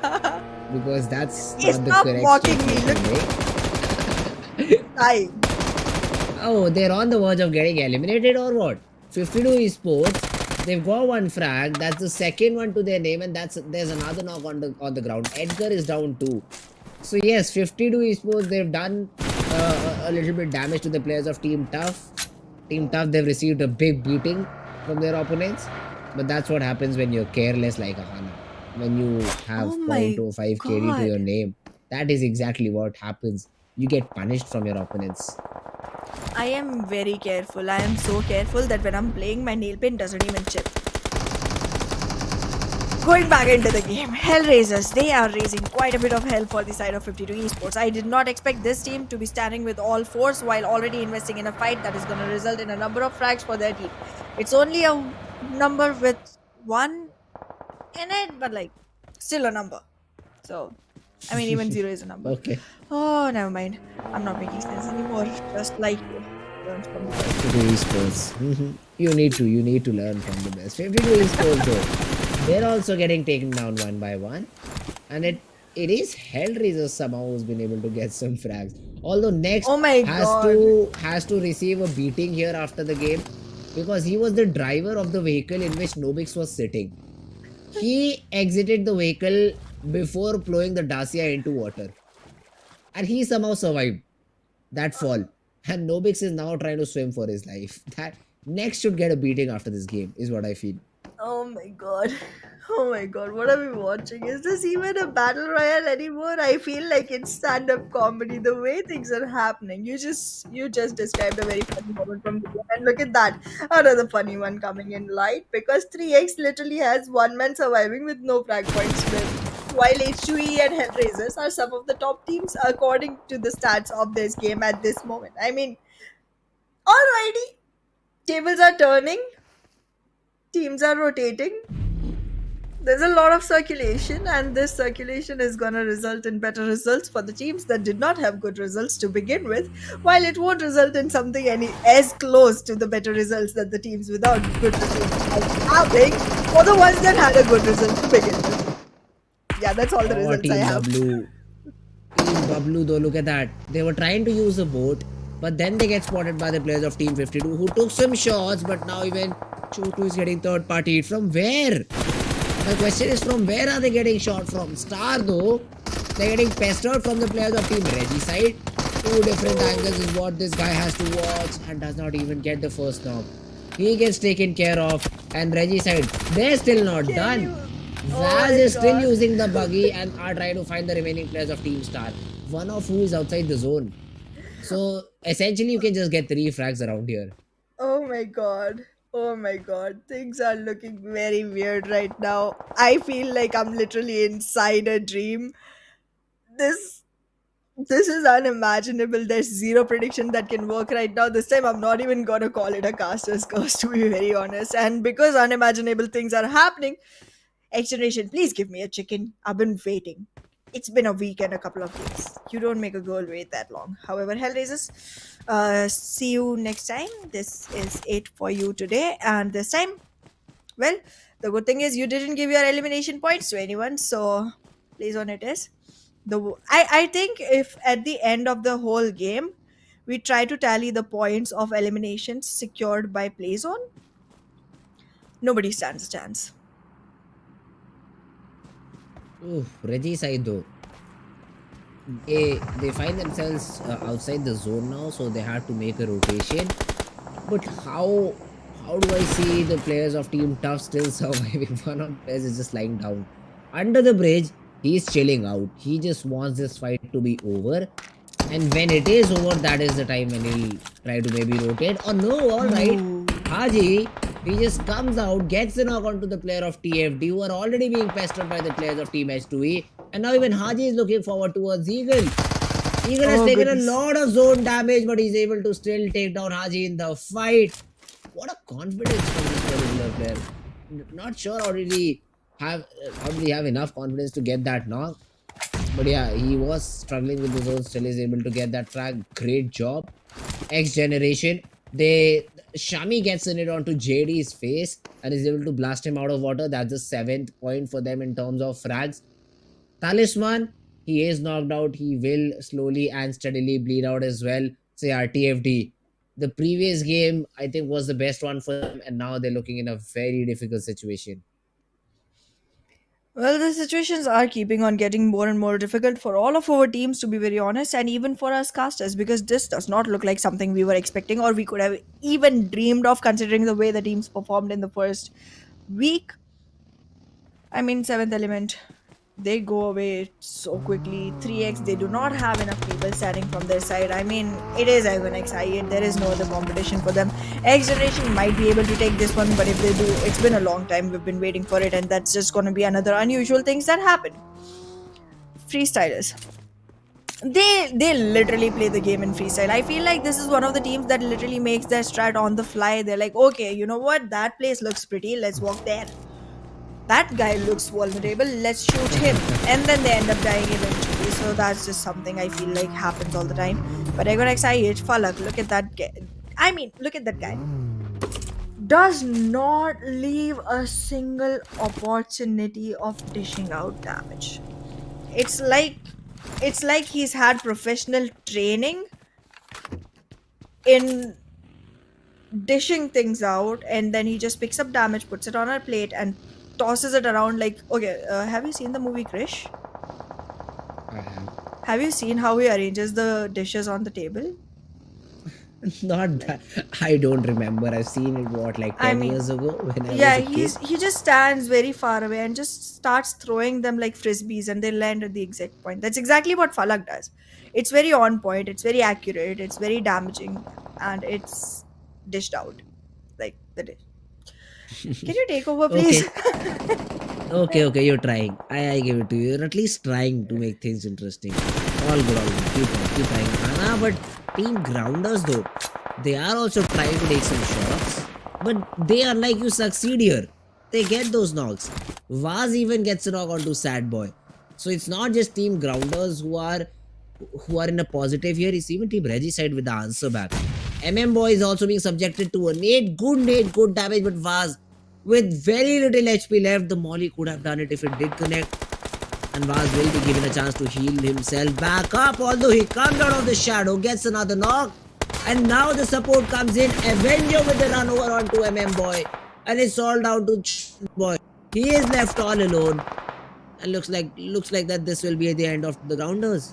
Because that's not the Stop correct mocking me. statement to make. Hi. Oh, they're on the verge of getting eliminated or what? 52 Esports, they've got one frag. That's the second one to their name, and there's another knock on the ground. Edgar is down too. So yes, 52 Esports, they've done a little bit damage to the players of Team Tough. Team Tough, they've received a big beating from their opponents. But that's what happens when you're careless like Ahana. When you have Oh my 0.05 KD to God. your name. That is exactly what happens. You get punished from your opponents. I am very careful. I am so careful that when I'm playing, my nail pin doesn't even chip. Going back into the game, HellRaisers, they are raising quite a bit of hell for the side of 52 Esports. I did not expect this team to be standing with all force while already investing in a fight that is going to result in a number of frags for their team. It's only a number with one in it, but like, still a number. So, I mean, even 0 is a number. Okay. Oh, never mind. I'm not making sense anymore. Just like you. Learn from the best. 52 Esports. You need to learn from the best. 52 Esports though. They're also getting taken down one by one. And it is HellRaisers somehow who's been able to get some frags. Although next Oh my has to receive a beating here after the game. Because he was the driver of the vehicle in which Nobix was sitting. He exited the vehicle before blowing the Dacia into water. And he somehow survived that fall. And Nobix is now trying to swim for his life. That next should get a beating after this game, is what I feel. Oh my god. Oh my god. What are we watching? Is this even a battle royale anymore? I feel like it's stand-up comedy. The way things are happening. You just described a very funny moment from the game. And look at that. Another funny one coming in light. Because 3x literally has one man surviving with no frag points to it. While H2E and HellRaisers are some of the top teams according to the stats of this game at this moment. I mean, alrighty. Tables are turning. Teams are rotating. There's a lot of circulation, and this circulation is gonna result in better results for the teams that did not have good results to begin with, while it won't result in something any as close to the better results that the teams without good results are having, or the ones that had a good result to begin with. Yeah, that's all the Oh, results Team I have. BABLU. Team BABLU though, look at that. They were trying to use a boat, but then they get spotted by the players of Team 52 who took some shots, but now even Chotu is getting third party. From where? My question is, from where are they getting shot from? Star though, they're getting pestered from the players of Team Reggie side. Two different angles is what this guy has to watch and does not even get the first knock. He gets taken care of, and Reggie side, they're still not done. Vaz is still using the buggy and are trying to find the remaining players of Team Star, one of who is outside the zone. So essentially you can just get 3 frags around here. Oh my god. Oh my god. Things are looking very weird right now. I feel like I'm literally inside a dream. This this is unimaginable. There's zero prediction that can work right now. This time I'm not even gonna call it a caster's curse, to be very honest. And because unimaginable things are happening, XGeneration, please give me a chicken. I've been waiting. It's been a week and a couple of days. You don't make a girl wait that long. However, HellRaisers, see you next time. This is it for you today. And this time, well, the good thing is you didn't give your elimination points to anyone. So, please on it is. I think if at the end of the whole game, we try to tally the points of eliminations secured by Playzone, nobody stands a chance. Ooh, Reggie side though. They find themselves outside the zone now, so they have to make a rotation. But how do I see the players of Team Tough still surviving? One of the players is just lying down under the bridge. He's chilling out. He just wants this fight to be over. And when it is over, that is the time when he'll try to maybe rotate. Oh no, alright. Haji, he just comes out, gets the knock onto the player of TFD who are already being pestered by the players of Team H2E. And now even Haji is looking forward towards Eagle. Eagle has taken a lot of zone damage, but he's able to still take down Haji in the fight. What a confidence from this particular player. Not sure how did he have enough confidence to get that knock. But yeah, he was struggling with the zone, still is able to get that frag. Great job. XGeneration, Shami gets in it onto JD's face and is able to blast him out of water. That's the 7th point for them in terms of frags. Talisman, he is knocked out. He will slowly and steadily bleed out as well. So yeah, TFD. The previous game, I think, was the best one for them, and now they're looking in a very difficult situation. Well, the situations are keeping on getting more and more difficult for all of our teams, to be very honest, and even for us casters, because this does not look like something we were expecting or we could have even dreamed of, considering the way the teams performed in the first week. I mean, 7th element, they go away so quickly. 3x, they do not have enough people standing from their side. I mean, it is Ivanx I8, there is no other competition for them. XGeneration might be able to take this one, but if they do, it's been a long time, we've been waiting for it, and that's just going to be another unusual things that happen. Freestylers, they literally play the game in freestyle. I feel like this is one of the teams that literally makes their strat on the fly. They're like, okay, you know what, that place looks pretty, let's walk there. That guy looks vulnerable, let's shoot him. And then they end up dying eventually. So that's just something I feel like happens all the time. But Ivanx I8, Falak, look at that guy. I mean, look at that guy. Does not leave a single opportunity of dishing out damage. It's like he's had professional training in dishing things out, and then he just picks up damage, puts it on our plate, and tosses it around like, okay, have you seen the movie Krish? I have. Have you seen how he arranges the dishes on the table? Not that. I don't remember. I've seen it, like 10 years ago when I was a kid. He just stands very far away and just starts throwing them like frisbees, and they land at the exact point. That's exactly what Falak does. It's very on point, it's very accurate, it's very damaging, and it's dished out. Like the dish. Can you take over, please? Okay, you're trying. I give it to you. You're at least trying to make things interesting. All good. Keep trying. Hana, but Team Grounders though, they are also trying to take some shots. But they, unlike you, succeed here. They get those knocks. Vaz even gets a knock onto Sad Boy. So it's not just Team Grounders who are in a positive here. It's even Team Reggie side with the answer back. Boy is also being subjected to a nade, good damage, but Vaz with very little HP left, the molly could have done it if it did connect. And Vaz will be given a chance to heal himself back up, although he comes out of the shadow, gets another knock. And now the support comes in. Avenger with the run over onto Boy. And it's all down to Boy. He is left all alone. And looks like that this will be the end of the grounders.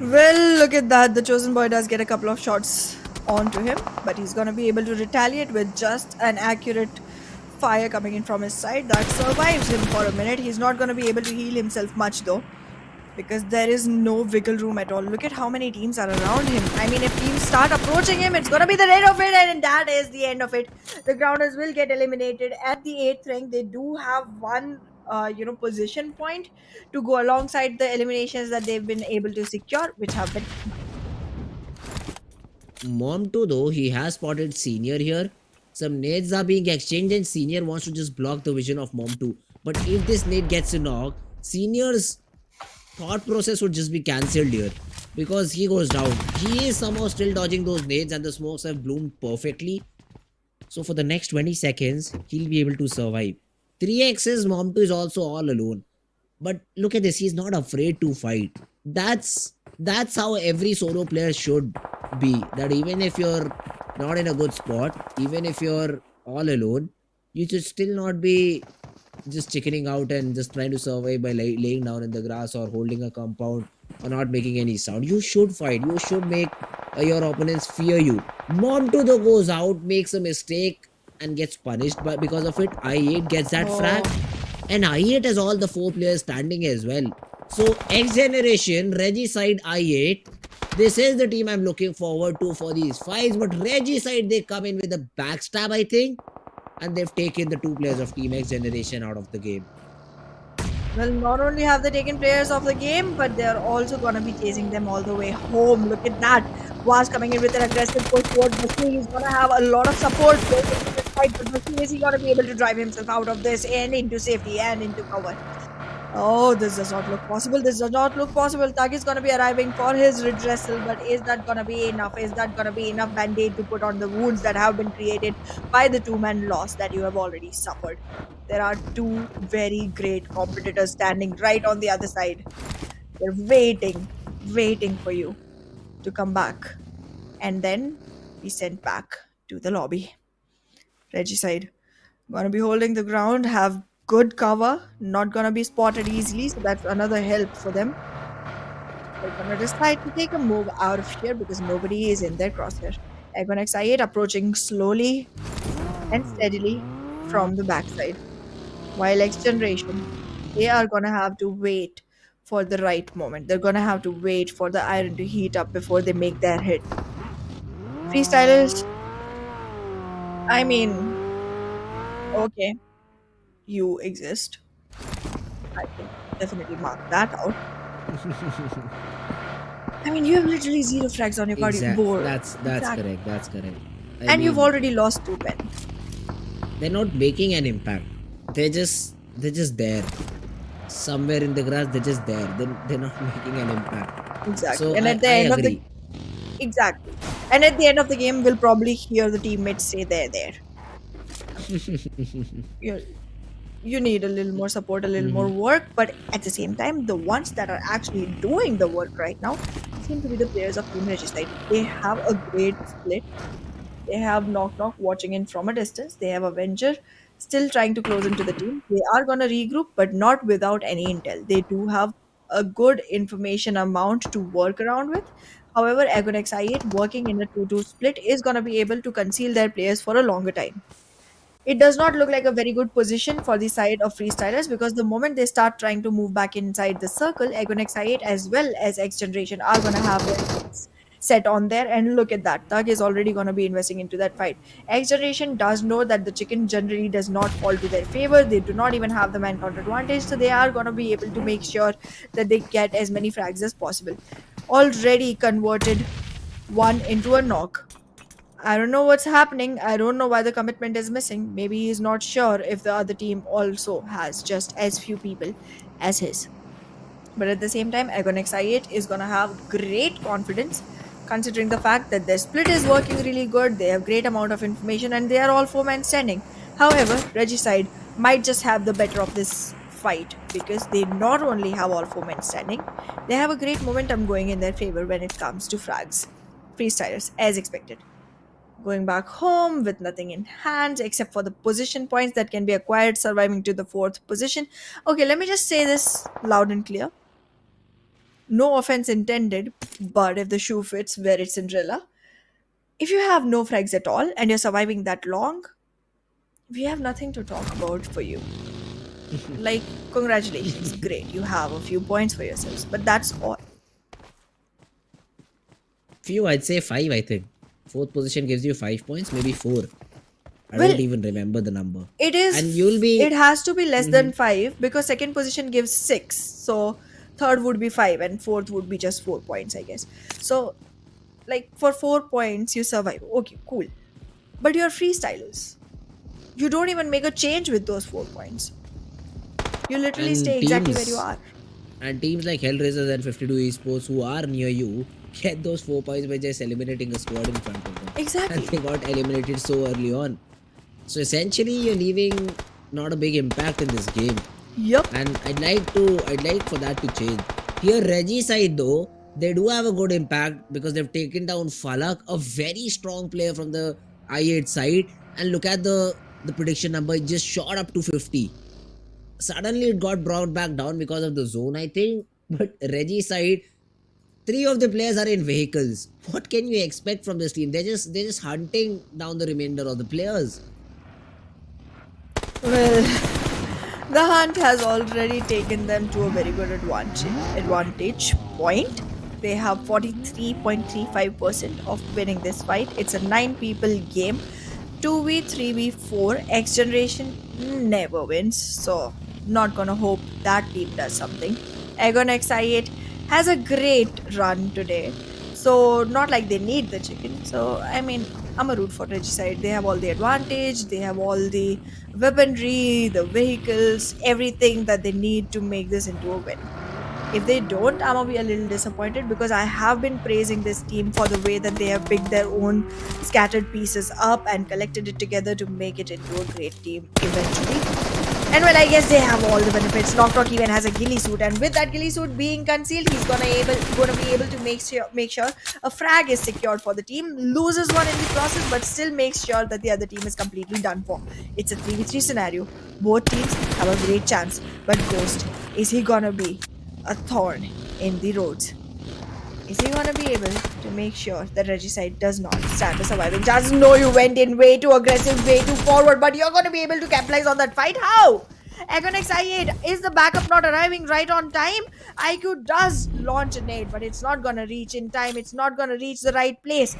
Well, look at that. The chosen boy does get a couple of shots onto him, but he's gonna be able to retaliate with just an accurate fire coming in from his side. That survives him for a minute. He's not gonna be able to heal himself much though, because there is no wiggle room at all. Look at how many teams are around him. I mean, if teams start approaching him, it's gonna be the end of it, and that is the end of it. The grounders will get eliminated at the 8th rank. They do have one position point to go alongside the eliminations that they've been able to secure, which have been Mom too, though, he has spotted Senior here. Some nades are being exchanged and Senior wants to just block the vision of Mom too. But if this nade gets a knock, Senior's thought process would just be cancelled here, because he goes down. He is somehow still dodging those nades and the smokes have bloomed perfectly. So for the next 20 seconds, he'll be able to survive. 3x's Mom 2 is also all alone. But look at this, he's not afraid to fight. That's how every solo player should be. That even if you're not in a good spot, even if you're all alone, you should still not be just chickening out and just trying to survive by laying down in the grass or holding a compound or not making any sound. You should fight. You should make your opponents fear you. Mom 2 though goes out, makes a mistake and gets punished because of it. I8 gets that frag, and I8 has all the 4 players standing as well. So XGeneration, Regicide, I8, this is the team I'm looking forward to for these fights. But Regicide, they come in with a backstab, I think, and they've taken the 2 players of Team XGeneration out of the game. Well, not only have they taken players off the game, but they're also going to be chasing them all the way home. Look at that. Was coming in with an aggressive push towards Basili. He's going to have a lot of support going into this fight, but Basili is going to be able to drive himself out of this and into safety and into cover. Oh, this does not look possible. This does not look possible. Tag is going to be arriving for his redressal, but is that going to be enough? Is that going to be enough band-aid to put on the wounds that have been created by the 2-man loss that you have already suffered? There are 2 very great competitors standing right on the other side. They're waiting for you to come back and then be sent back to the lobby. Regicide gonna be holding the ground, have good cover, not gonna be spotted easily, so that's another help for them. They're gonna decide to take a move out of here because nobody is in their crosshair. Agon X8 approaching slowly and steadily from the backside. While XGeneration, they are gonna have to wait for the right moment. They're gonna have to wait for the iron to heat up before they make their hit. Freestylers, I mean, okay, you exist. I can definitely mark that out. I mean, you have literally 0 frags on your cardio board. That's correct. That's correct. And you've already lost 2 men. They're not making an impact. They're just there. Somewhere in the grass, they're just there. They're not making an impact. Exactly. So And at the end of the exactly. And at the end of the game, we'll probably hear the teammates say they're there. You need a little more support, a little more work, but at the same time, the ones that are actually doing the work right now seem to be the players of Team Regicide. They have a great split. They have Knock Knock watching in from a distance. They have Avenger still trying to close into the team. They are going to regroup, but not without any intel. They do have a good information amount to work around with. However, Agon X8 working in a 2-2 split is going to be able to conceal their players for a longer time. It does not look like a very good position for the side of freestylers because the moment they start trying to move back inside the circle, Agon X8 as well as XGeneration are going to have their things set on there. And look at that. Thug is already going to be investing into that fight. XGeneration does know that the chicken generally does not fall to their favor. They do not even have the man counter advantage. So they are going to be able to make sure that they get as many frags as possible. Already converted one into a knock. I don't know what's happening. I don't know why the commitment is missing. Maybe he's not sure if the other team also has just as few people as his. But at the same time, Agon X8 is going to have great confidence considering the fact that their split is working really good. They have great amount of information and they are all 4-man standing. However, Regicide might just have the better of this fight because they not only have all 4 men standing, they have a great momentum going in their favor when it comes to frags. Freestylers, as expected. Going back home with nothing in hand except for the position points that can be acquired surviving to the 4th position. Okay, let me just say this loud and clear. No offense intended, but if the shoe fits, wear it Cinderella. If you have no frags at all and you're surviving that long, we have nothing to talk about for you. Like, congratulations, great, you have a few points for yourselves, but that's all. Few, I'd say 5, I think. 4th position gives you 5 points, maybe 4. I Well, don't even remember the number. It And you'll is. be. It has to be less than 5 because second position gives 6. So third would be 5 and fourth would be just 4 points, I guess. So, like for 4 points, you survive. Okay, cool. But you're freestylers. You don't even make a change with those 4 points. You literally And stay exactly where you teams. are. And teams like HellRaisers and 52 Esports who are near you get those 4 points by just eliminating a squad in front of them. Exactly. And they got eliminated so early on. So essentially, you're leaving not a big impact in this game. Yup. And I'd like for that to change. Here, Reggie side though, they do have a good impact because they've taken down Falak, a very strong player from the I8 side. And look at the prediction number, it just shot up to 50. Suddenly it got brought back down because of the zone, I think. But Reggie side, 3 of the players are in vehicles. What can you expect from this team? They're just hunting down the remainder of the players. Well, the hunt has already taken them to a very good advantage point. They have 43.35% of winning this fight. It's a 9 people game. 2v3v4. XGeneration never wins, so not gonna hope that team does something. Agon XI8 has a great run today, so not like they need the chicken. So I mean, I'm a root for Regicide. They have all the advantage, they have all the weaponry, the vehicles, everything that they need to make this into a win. If they don't, I'm gonna be a little disappointed because I have been praising this team for the way that they have picked their own scattered pieces up and collected it together to make it into a great team eventually. And well, I guess they have all the benefits. Knock even has a ghillie suit, and with that ghillie suit being concealed, he's gonna be able to make sure a frag is secured for the team. Loses one in the process, but still makes sure that the other team is completely done for. It's a 3v3 scenario. Both teams have a great chance, but Ghost, is he gonna be a thorn in the roads? Is he gonna be able to make sure that Regicide does not stand a surviving chance? No, you went in way too aggressive, way too forward, but you're gonna be able to capitalize on that fight. How? Agonix I8, is the backup not arriving right on time? IQ does launch a nade, but it's not gonna reach in time. It's not gonna reach the right place.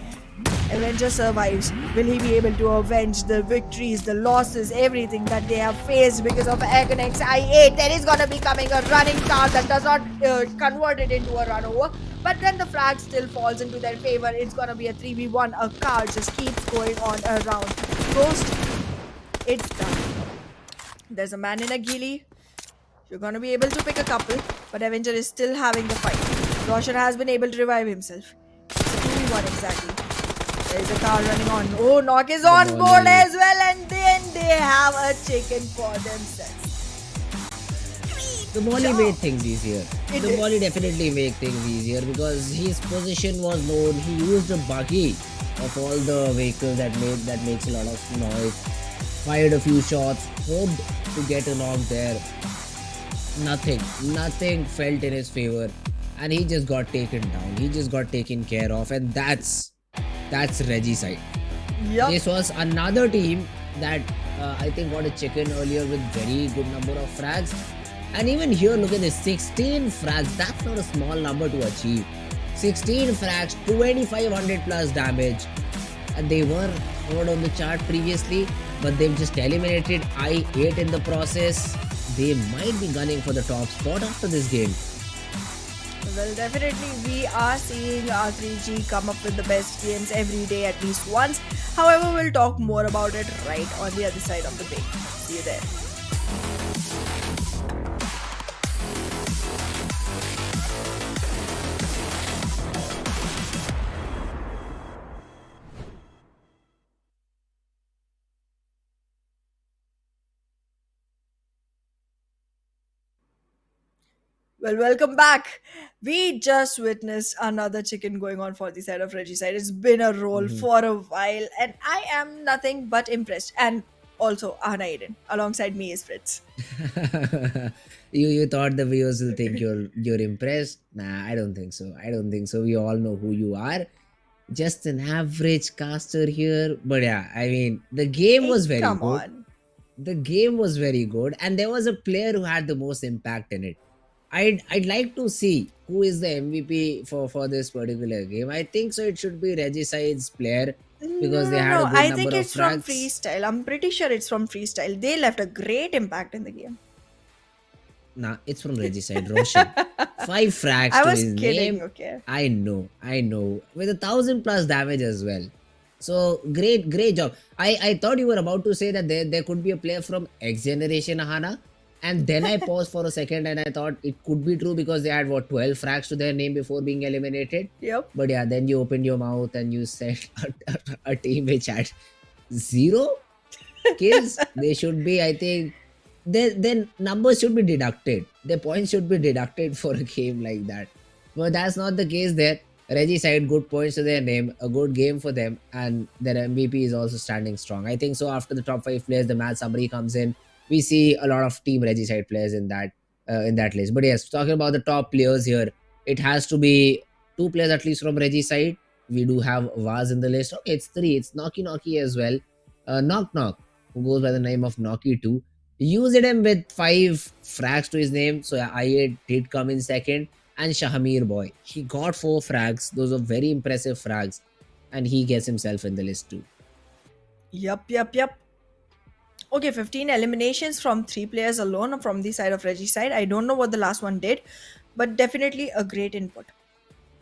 Avenger survives. Will he be able to avenge the victories, the losses, everything that they have faced because of Agonix I8? There is gonna be coming a running car that does not convert it into a run over. But then the flag still falls into their favor. It's gonna be a 3v1. A car just keeps going on around. Ghost, it's done. There's a man in a ghillie. You're gonna be able to pick a couple, but Avenger is still having the fight. Roshan has been able to revive himself. It's a 2v1 exactly. There's a car running on. Oh, Knock is on board as well, and then they have a chicken for themselves. The Molly made things easier. It The did. Molly definitely made things easier because his position was known. He used a buggy of all the vehicles that makes a lot of noise. Fired a few shots, hoped to get a knock there. Nothing felt in his favor, and he just got taken down. He just got taken care of, and that's Reggie's side. Yup. This was another team that I think got a chicken earlier with very good number of frags. And even here, look at this, 16 frags. That's not a small number to achieve. 16 frags, 2500 plus damage. And they were third on the chart previously, but they've just eliminated I8 in the process. They might be gunning for the top spot after this game. Well, definitely we are seeing R3G come up with the best games every day at least once. However, we'll talk more about it right on the other side of the break. See you there. Well, welcome back. We just witnessed another chicken going on for the side of Regicide. It's been a roll Mhm. for a while, and I am nothing but impressed. And also, Ahana Aiden, alongside me is Fritz. You thought the viewers will think you're impressed? Nah, I don't think so. I don't think so. We all know who you are. Just an average caster here. But yeah, I mean, the game Hey, was very come good. on. The game was very good, and there was a player who had the most impact in it. I'd like to see who is the MVP for this particular game. I think so. It should be Regicide's player because No, they no, had a no. good I number think of it's from frags. Freestyle. I'm pretty sure it's from Freestyle. They left a great impact in the game. Nah, it's from Regicide. Roshan. 5 frags I to was his kidding, name. okay? I know. With 1,000+ damage as well. So great job. I thought you were about to say that there could be a player from XGeneration Ahana. And then I paused for a second and I thought it could be true because they had 12 frags to their name before being eliminated. Yep. But yeah, then you opened your mouth and you said a team which had 0 kills. They should be, I think, their numbers should be deducted. Their points should be deducted for a game like that. But that's not the case there. Regicide, good points to their name, a good game for them, and their MVP is also standing strong. I think so. After the top 5 players, the match summary comes in. We see a lot of Team Regicide players in that list. But yes, talking about the top players here, it has to be 2 players at least from Regicide. We do have Vaz in the list. Okay, it's 3. It's Noki as well. Knock Knock, who goes by the name of Noki 2. Used him with 5 frags to his name. So yeah, I did come in second. And Shahamir boy, he got 4 frags. Those are very impressive frags. And he gets himself in the list too. Yep. Okay, 15 eliminations from 3 players alone from the side of Regicide. I don't know what the last one did, but definitely a great input.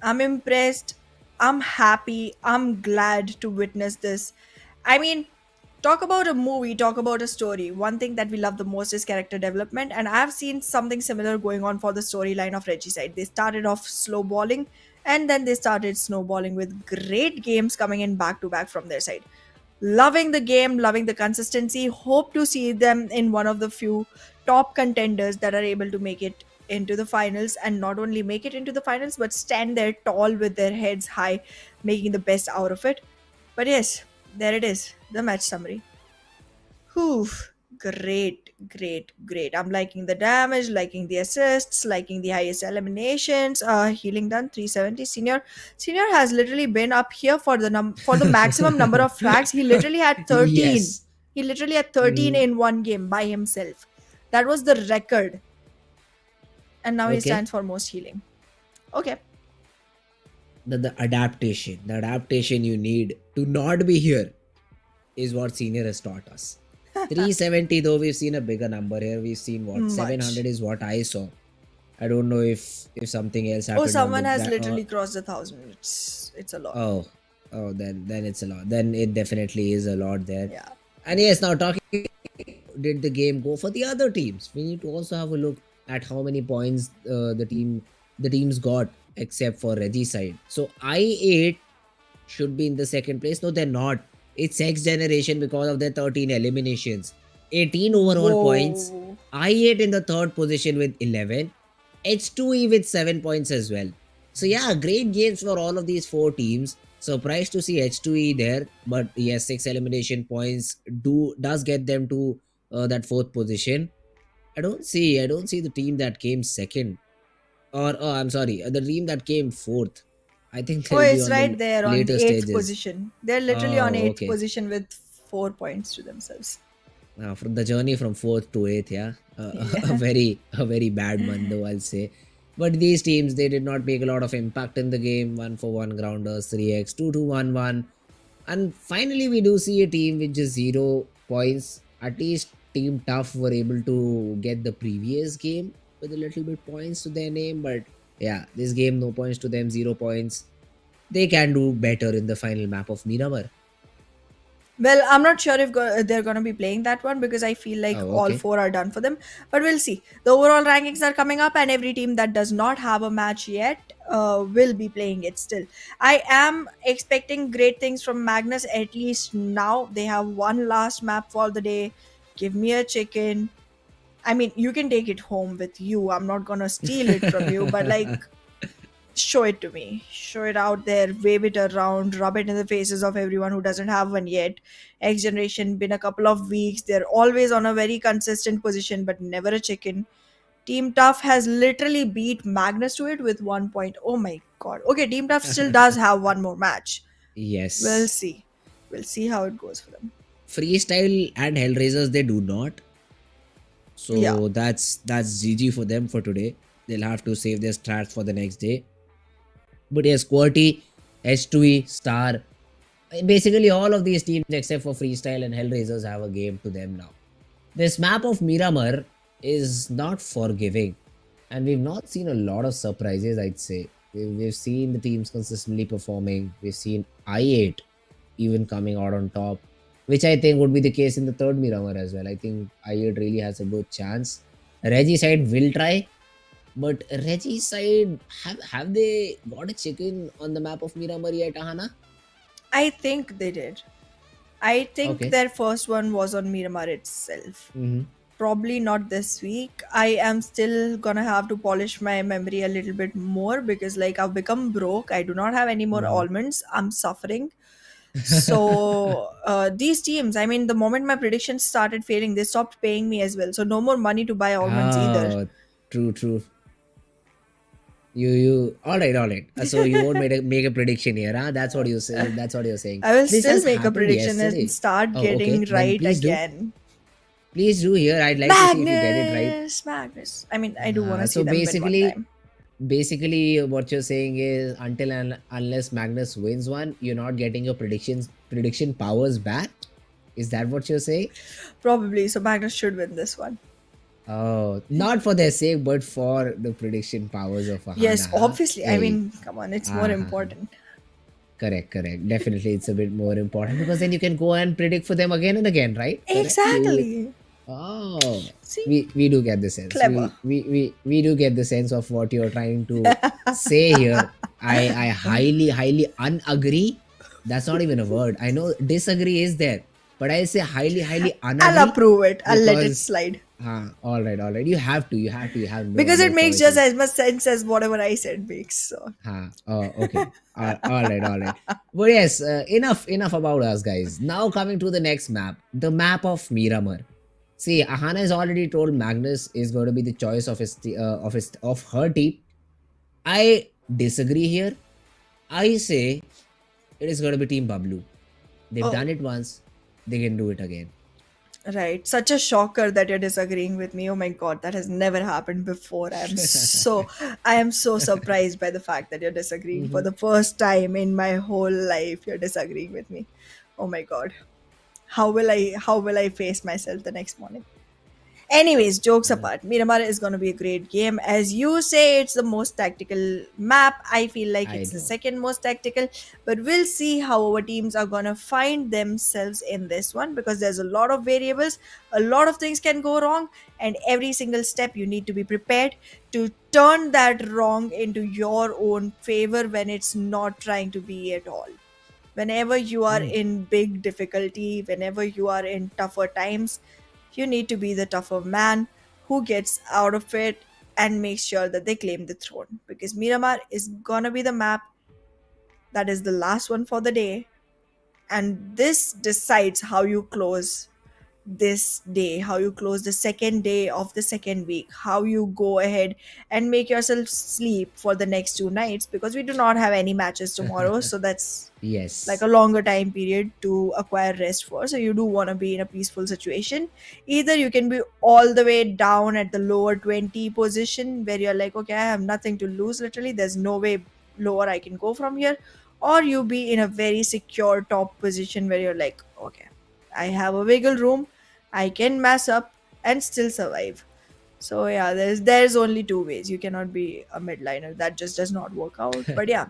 I'm impressed. I'm happy. I'm glad to witness this. I mean, talk about a movie, talk about a story. One thing that we love the most is character development, and I've seen something similar going on for the storyline of Regicide. They started off slow balling, and then they started snowballing with great games coming in back to back from their side. Loving the game, loving the consistency. Hope to see them in one of the few top contenders that are able to make it into the finals, and not only make it into the finals but stand there tall with their heads high, making the best out of it. But yes, there it is, the match summary. Whew, great. I'm liking the damage, liking the assists, liking the highest eliminations. Healing done 370. Senior has literally been up here for for the maximum number of frags. He literally had 13. Yes. He literally had 13 Mm, in one game by himself. That was the record, and now he okay. stands for most healing. Okay. The adaptation you need to not be here is what Senior has taught us. 370 though, we've seen a bigger number here. We've seen what, Much. 700 is what I saw. I don't know if something else Oh, happened. someone has literally crossed 1,000. It's a lot. Then it's a lot. Then it definitely is a lot there. Yeah. And yes, now talking, did the game go for the other teams? We need to also have a look at how many points the teams got except for Regicide. So I8 should be in the second place. No, they're not. It's XGeneration because of their 13 eliminations. 18 overall points. Whoa. I8 in the third position with 11. H2E with 7 points as well. So yeah, great games for all of these 4 teams. Surprised to see H2E there, but yes, 6 elimination points does get them to that 4th position. I don't see the team that came second, or I'm sorry, the team that came 4th. I think Oh, they'll be it's on right the there on later the eighth stages. position. They're literally on eighth Okay. position with 4 points to themselves. From the journey from 4th to 8th, yeah, a very bad month though, I'll say. But these teams, they did not make a lot of impact in the game. 1-for-1 grounders, 3x, 2-2-1-1, and finally we do see a team with just 0 points. At least Team Tough were able to get the previous game with a little bit points to their name, but yeah, this game no points to them, 0 points. They can do better in the final map of Miramar. Well, I'm not sure if they're going to be playing that one because I feel like Oh, all okay. 4 are done for them. But we'll see. The overall rankings are coming up, and every team that does not have a match yet will be playing it still. I am expecting great things from Magnus, at least now. They have one last map for the day. Give me a chicken. I mean, you can take it home with you. I'm not gonna steal it from you, but like, show it to me. Show it out there, wave it around, rub it in the faces of everyone who doesn't have one yet. X Generation, been a couple of weeks. They're always on a very consistent position, but never a chicken. Team Tough has literally beat Magnus to it with 1 point. Oh my god. Okay, Team Tough still does have one more match. We'll Yes. see. We'll see how it goes for them. Freestyle and HellRaisers, they do not. So Yeah. that's GG for them for today. They'll have to save their strats for the next day. But yes, QWERTY, H2E, Star, basically all of these teams except for Freestyle and HellRaisers have a game to them now. This map of Miramar is not forgiving, and we've not seen a lot of surprises, I'd say. We've seen the teams consistently performing. We've seen I8 even coming out on top, which I think would be the case in the third Miramar as well. I think I8 really has a good chance. Reggie side will try, but Reggie side, have they got a chicken on the map of Miramar yet, Ahana? I think they did. I think Okay. their first one was on Miramar itself. Mm-hmm. Probably not this week. I am still gonna have to polish my memory a little bit more because, like, I've become broke. I do not have any more almonds. I'm suffering. So, these teams, I mean, the moment my predictions started failing, they stopped paying me as well. So, no more money to buy almonds either. Oh, true. You. All right. So you won't make a prediction here, huh? That's what you say. That's what you're saying. I will This still has make a happened prediction yesterday. and start Oh, getting okay. Then right please do. again. Please do here. I'd like to see if you get it right. Magnus. I mean, I do want to see So them win one time. basically, what you're saying is until and unless Magnus wins one, you're not getting your prediction powers back. Is that what you're saying? Probably. So Magnus should win this one. Oh, not for their sake, but for the prediction powers of Ahana. Yes, obviously. I Hey. mean, come on, it's more Ah. important. Correct. Definitely, it's a bit more important because then you can go and predict for them again and again, right? Correct? Exactly. Oh, See? we do get the sense. Clever. We do get the sense of what you're trying to say here. I highly unagree. That's not even a word. I know disagree is there, but I say highly unagree. I'll approve it. I'll let it because- slide. all right. You have to. You have no Because it other makes choices. just as much sense as whatever I said makes. So Oh, okay. All right. But yes, enough about us, guys. Now coming to the next map, the map of Miramar. See, Ahana has already told Magnus is going to be the choice of of her team. I disagree here. I say it is going to be Team BABLU. They've Oh. done it once. They can do it again. right. Such a shocker that you're disagreeing with me. Oh my god, that has never happened before. I am so surprised by the fact that you're disagreeing for the first time in my whole life. You're disagreeing with me. Oh my god. How will I face myself the next morning? Anyways, jokes apart, Miramar is going to be a great game. As you say, it's the most tactical map. I feel like I it's the know. second most tactical, but we'll see how our teams are going to find themselves in this one because there's a lot of variables, a lot of things can go wrong, and every single step you need to be prepared to turn that wrong into your own favor when it's not trying to be at all. Whenever you are in big difficulty, whenever you are in tougher times, you need to be the tougher man who gets out of it and makes sure that they claim the throne. Because Miramar is gonna be the map that is the last one for the day, and this decides how you close this day, how you close the second day of the second week, how you go ahead and make yourself sleep for the next 2 nights because we do not have any matches tomorrow. So that's Yes. like a longer time period to acquire rest for. So you do want to be in a peaceful situation. Either you can be all the way down at the lower 20 position where you're like, okay, I have nothing to lose, literally. There's no way lower I can go from here. Or you be in a very secure top position where you're like, okay, I have a wiggle room, I can mess up and still survive. So yeah, there's only two ways. You cannot be a midliner. That just does not work out. But yeah,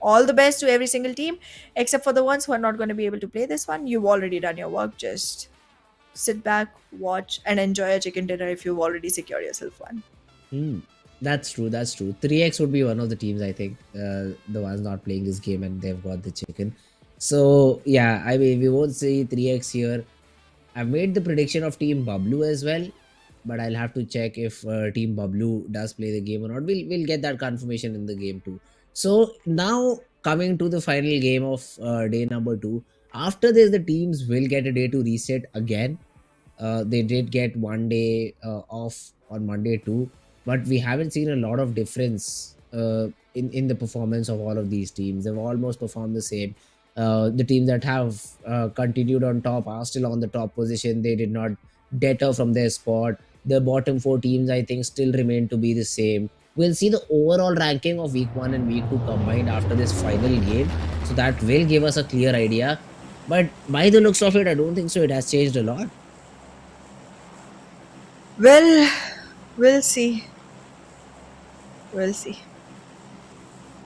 all the best to every single team, except for the ones who are not going to be able to play this one. You've already done your work. Just sit back, watch, and enjoy a chicken dinner if you've already secured yourself one. That's true. 3x would be one of the teams, I think, the ones not playing this game and they've got the chicken. So yeah, I mean, we won't see 3x here. I've made the prediction of Team BABLU as well, but I'll have to check if Team Bablu does play the game or not. We'll get that confirmation in the game too. So now coming to the final game of day number two. After this, the teams will get a day to reset again. They did get one day off on Monday too, but we haven't seen a lot of difference in the performance of all of these teams. They've almost performed the same. The teams that have continued on top are still on the top position. They did not deter from their spot. The bottom four teams, I think, still remain to be the same. We'll see the overall ranking of week one and week two combined after this final game. So that will give us a clear idea. But by the looks of it, I don't think so. It has changed a lot. Well, we'll see. We'll see.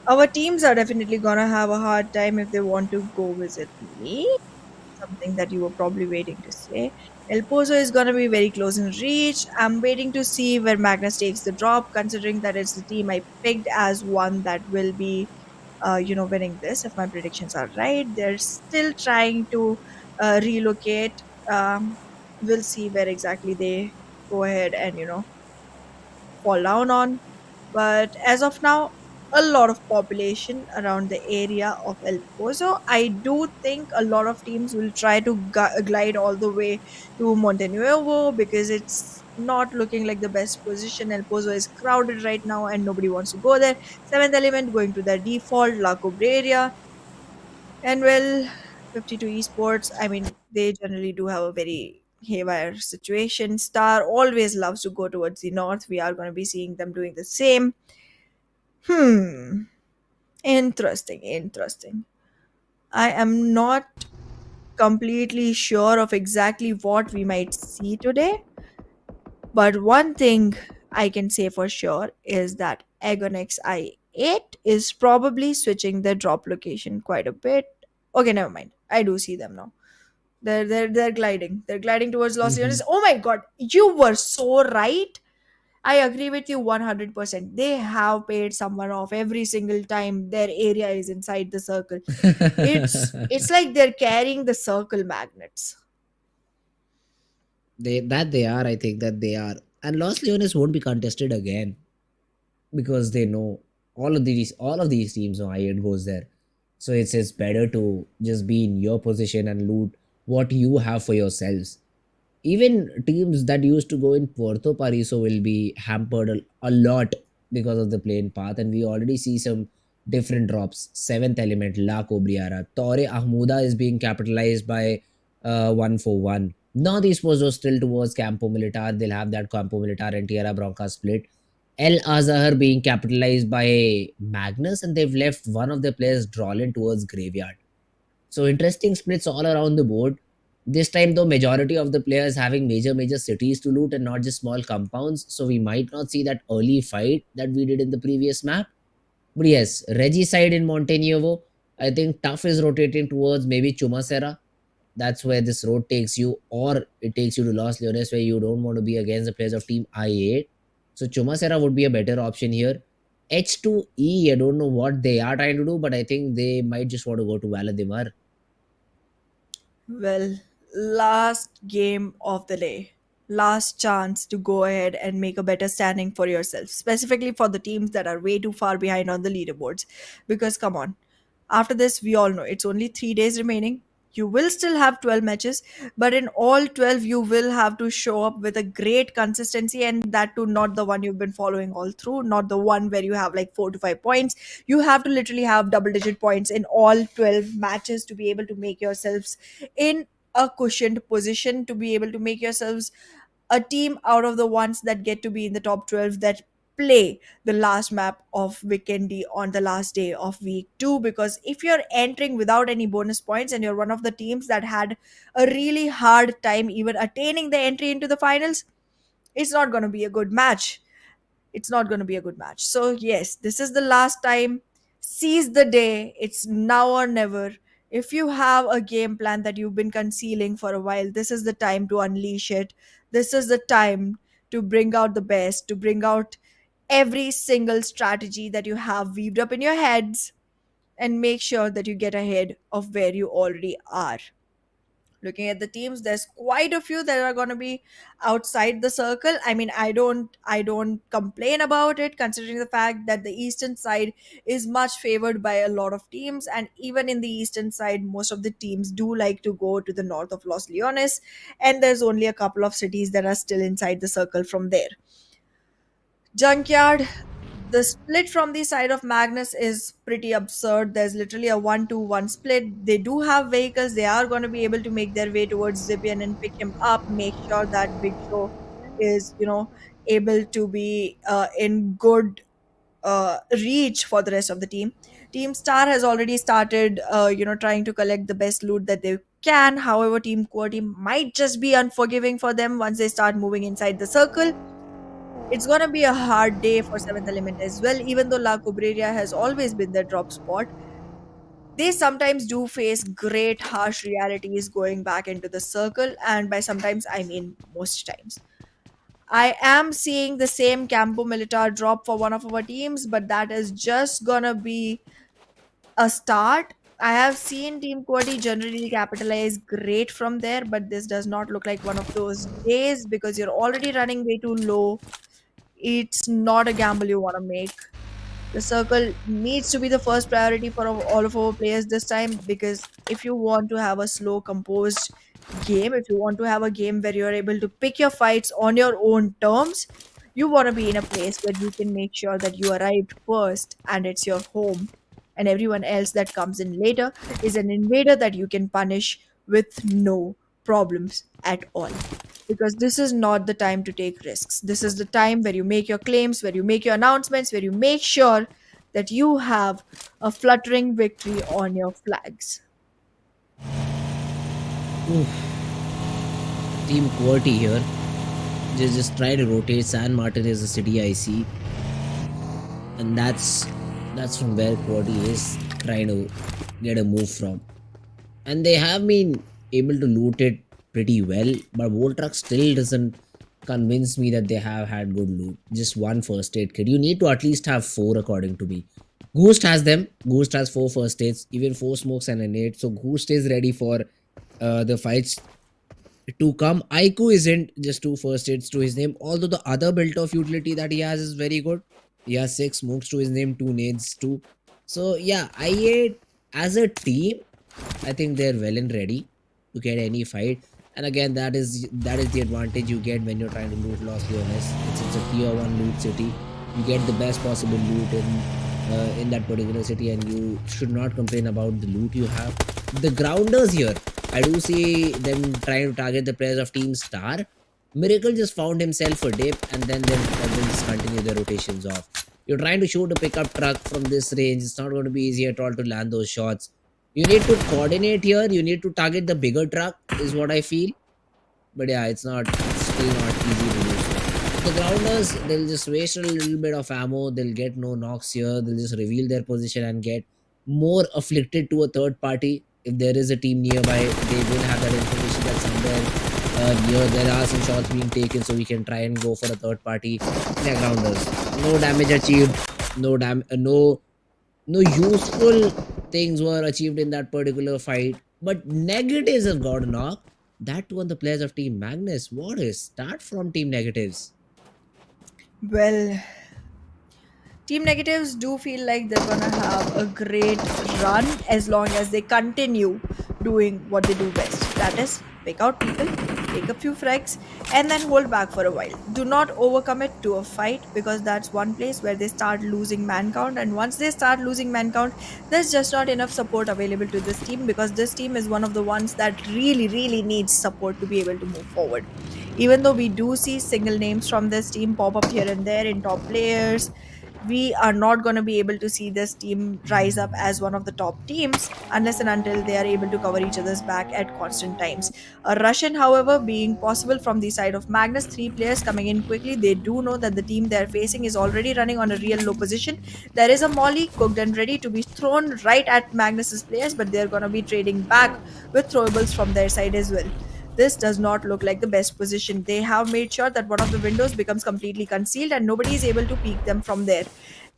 Our teams are definitely gonna have a hard time if they want to go visit me. Something that you were probably waiting to say. El Pozo is gonna be very close in reach. I'm waiting to see where Magnus takes the drop, considering that it's the team I picked as one that will be, winning this. If my predictions are right, they're still trying to relocate. We'll see where exactly they go ahead and fall down on. But as of now, a lot of population around the area of El Pozo. I do think a lot of teams will try to glide all the way to Monte Nuevo because it's not looking like the best position. El Pozo is crowded right now and nobody wants to go there. Seventh Element going to their default La Cobreria. And well, 52 Esports, I mean, they generally do have a very haywire situation. Star always loves to go towards the north. We are going to be seeing them doing the same. Hmm. Interesting, interesting. I am not completely sure of exactly what we might see today, but one thing I can say for sure is that Agonix I8 is probably switching their drop location quite a bit. Okay, never mind. I do see them now. They're gliding. They're gliding towards Los Angeles. Mhm. Oh my god, you were so right. I agree with you 100%. They have paid someone off every single time their area is inside the circle. It's like they're carrying the circle magnets. They are, I think that they are. And Los Leones won't be contested again because they know all of these teams know it goes there. So it's better to just be in your position and loot what you have for yourselves. Even teams that used to go in Puerto Pariso will be hampered a lot because of the plane path, and we already see some different drops. Seventh Element, La Cobriara, Torre Ahmuda is being capitalized by 141. Now these supposed to still towards Campo Militar. They'll have that Campo Militar and Tierra Bronca split. El Azahar being capitalized by Magnus, and they've left one of their players drawn towards Graveyard. So interesting splits all around the board. This time, though, majority of the players having major cities to loot and not just small compounds. So we might not see that early fight that we did in the previous map. But yes, Regicide in Montenuevo, I think Tough is rotating towards maybe Chumacera. That's where this road takes you, or it takes you to Los Leones where you don't want to be against the players of Team I8. So Chumacera would be a better option here. H2E, I don't know what they are trying to do, but I think they might just want to go to Valadimir. Well, last game of the day. Last chance to go ahead and make a better standing for yourself, specifically for the teams that are way too far behind on the leaderboards. Because, come on, after this, we all know it's only 3 days remaining. You will still have 12 matches, but in all 12, you will have to show up with a great consistency, and that too, not the one you've been following all through, not the one where you have like 4 to 5 points. You have to literally have double digit points in all 12 matches to be able to make yourselves in a cushioned position, to be able to make yourselves a team out of the ones that get to be in the top 12 that play the last map of Weekendy on the last day of week 2. Because if you're entering without any bonus points and you're one of the teams that had a really hard time even attaining the entry into the finals, it's not going to be a good match. It's not going to be a good match. So, yes, this is the last time. Seize the day. It's now or never. If you have a game plan that you've been concealing for a while, this is the time to unleash it. This is the time to bring out the best, to bring out every single strategy that you have weaved up in your heads and make sure that you get ahead of where you already are. Looking at the teams, there's quite a few that are going to be outside the circle. I mean, I don't complain about it, considering the fact that the eastern side is much favored by a lot of teams, and even in the eastern side, most of the teams do like to go to the north of Los Leones, and there's only a couple of cities that are still inside the circle from there. Junkyard, the split from the side of Magnus is pretty absurd. There's literally a 1-2-1 split. They do have vehicles. They are going to be able to make their way towards Zibian and pick him up, make sure that Big Show is, able to be in good reach for the rest of the team. Team Star has already started, trying to collect the best loot that they can. However, Team QWERTY might just be unforgiving for them once they start moving inside the circle. It's gonna be a hard day for Seventh Element as well, even though La Cubreria has always been their drop spot. They sometimes do face great harsh realities going back into the circle, and by sometimes I mean most times. I am seeing the same Campo Militar drop for one of our teams, but that is just gonna be a start. I have seen Team QWERTY generally capitalize great from there, but this does not look like one of those days because you're already running way too low. It's not a gamble you want to make. The circle needs to be the first priority for all of our players this time, because if you want to have a slow, composed game, if you want to have a game where you're able to pick your fights on your own terms, you want to be in a place where you can make sure that you arrived first and it's your home, and everyone else that comes in later is an invader that you can punish with no problems at all. Because this is not the time to take risks. This is the time where you make your claims, where you make your announcements, where you make sure that you have a fluttering victory on your flags. Team QWERTY here. Just try to rotate. San Martin is the city I see, and that's from where QWERTY is trying to get a move from. And they have been able to loot it pretty well, but Voltruck still doesn't convince me that they have had good loot. Just one first aid kit. You need to at least have 4 according to me. Ghost has them. Ghost has 4 first aids, even 4 smokes and a nade. So Ghost is ready for the fights to come. Aiku isn't, just 2 first aids to his name. Although the other build of utility that he has is very good. He has 6 smokes to his name, 2 nades too. So yeah, I8 as a team, I think they're well and ready to get any fight. And again, that is the advantage you get when you're trying to loot Los Leones. It's a tier 1 loot city. You get the best possible loot in that particular city, and you should not complain about the loot you have. The grounders here, I do see them trying to target the players of Team Star. Miracle just found himself a dip, and then they'll just continue their rotations off. You're trying to shoot a pickup truck from this range. It's not going to be easy at all to land those shots. You need to coordinate here. You need to target the bigger truck, is what I feel. But yeah, it's still not easy to do so. The grounders, they'll just waste a little bit of ammo. They'll get no knocks here. They'll just reveal their position and get more afflicted to a third party. If there is a team nearby, they will have that information that somewhere near there are some shots being taken, so we can try and go for a third party. Yeah, grounders. No damage achieved. No useful things were achieved in that particular fight, but negatives have got a knock. That too on the players of Team Magnus. What is start from Team Negatives? Well, Team Negatives do feel like they're gonna have a great run as long as they continue doing what they do best. That is, pick out people, take a few frags, and then hold back for a while. Do not overcommit to a fight, because that's one place where they start losing man count, and once they start losing man count, there's just not enough support available to this team, because this team is one of the ones that really needs support to be able to move forward. Even though we do see single names from this team pop up here and there in top players, we are not going to be able to see this team rise up as one of the top teams unless and until they are able to cover each other's back at constant times. A Russian, however, being possible from the side of Magnus, 3 players coming in quickly. They do know that the team they are facing is already running on a real low position. There is a molly cooked and ready to be thrown right at Magnus's players, but they're going to be trading back with throwables from their side as well. This does not look like the best position. They have made sure that one of the windows becomes completely concealed and nobody is able to peek them from there.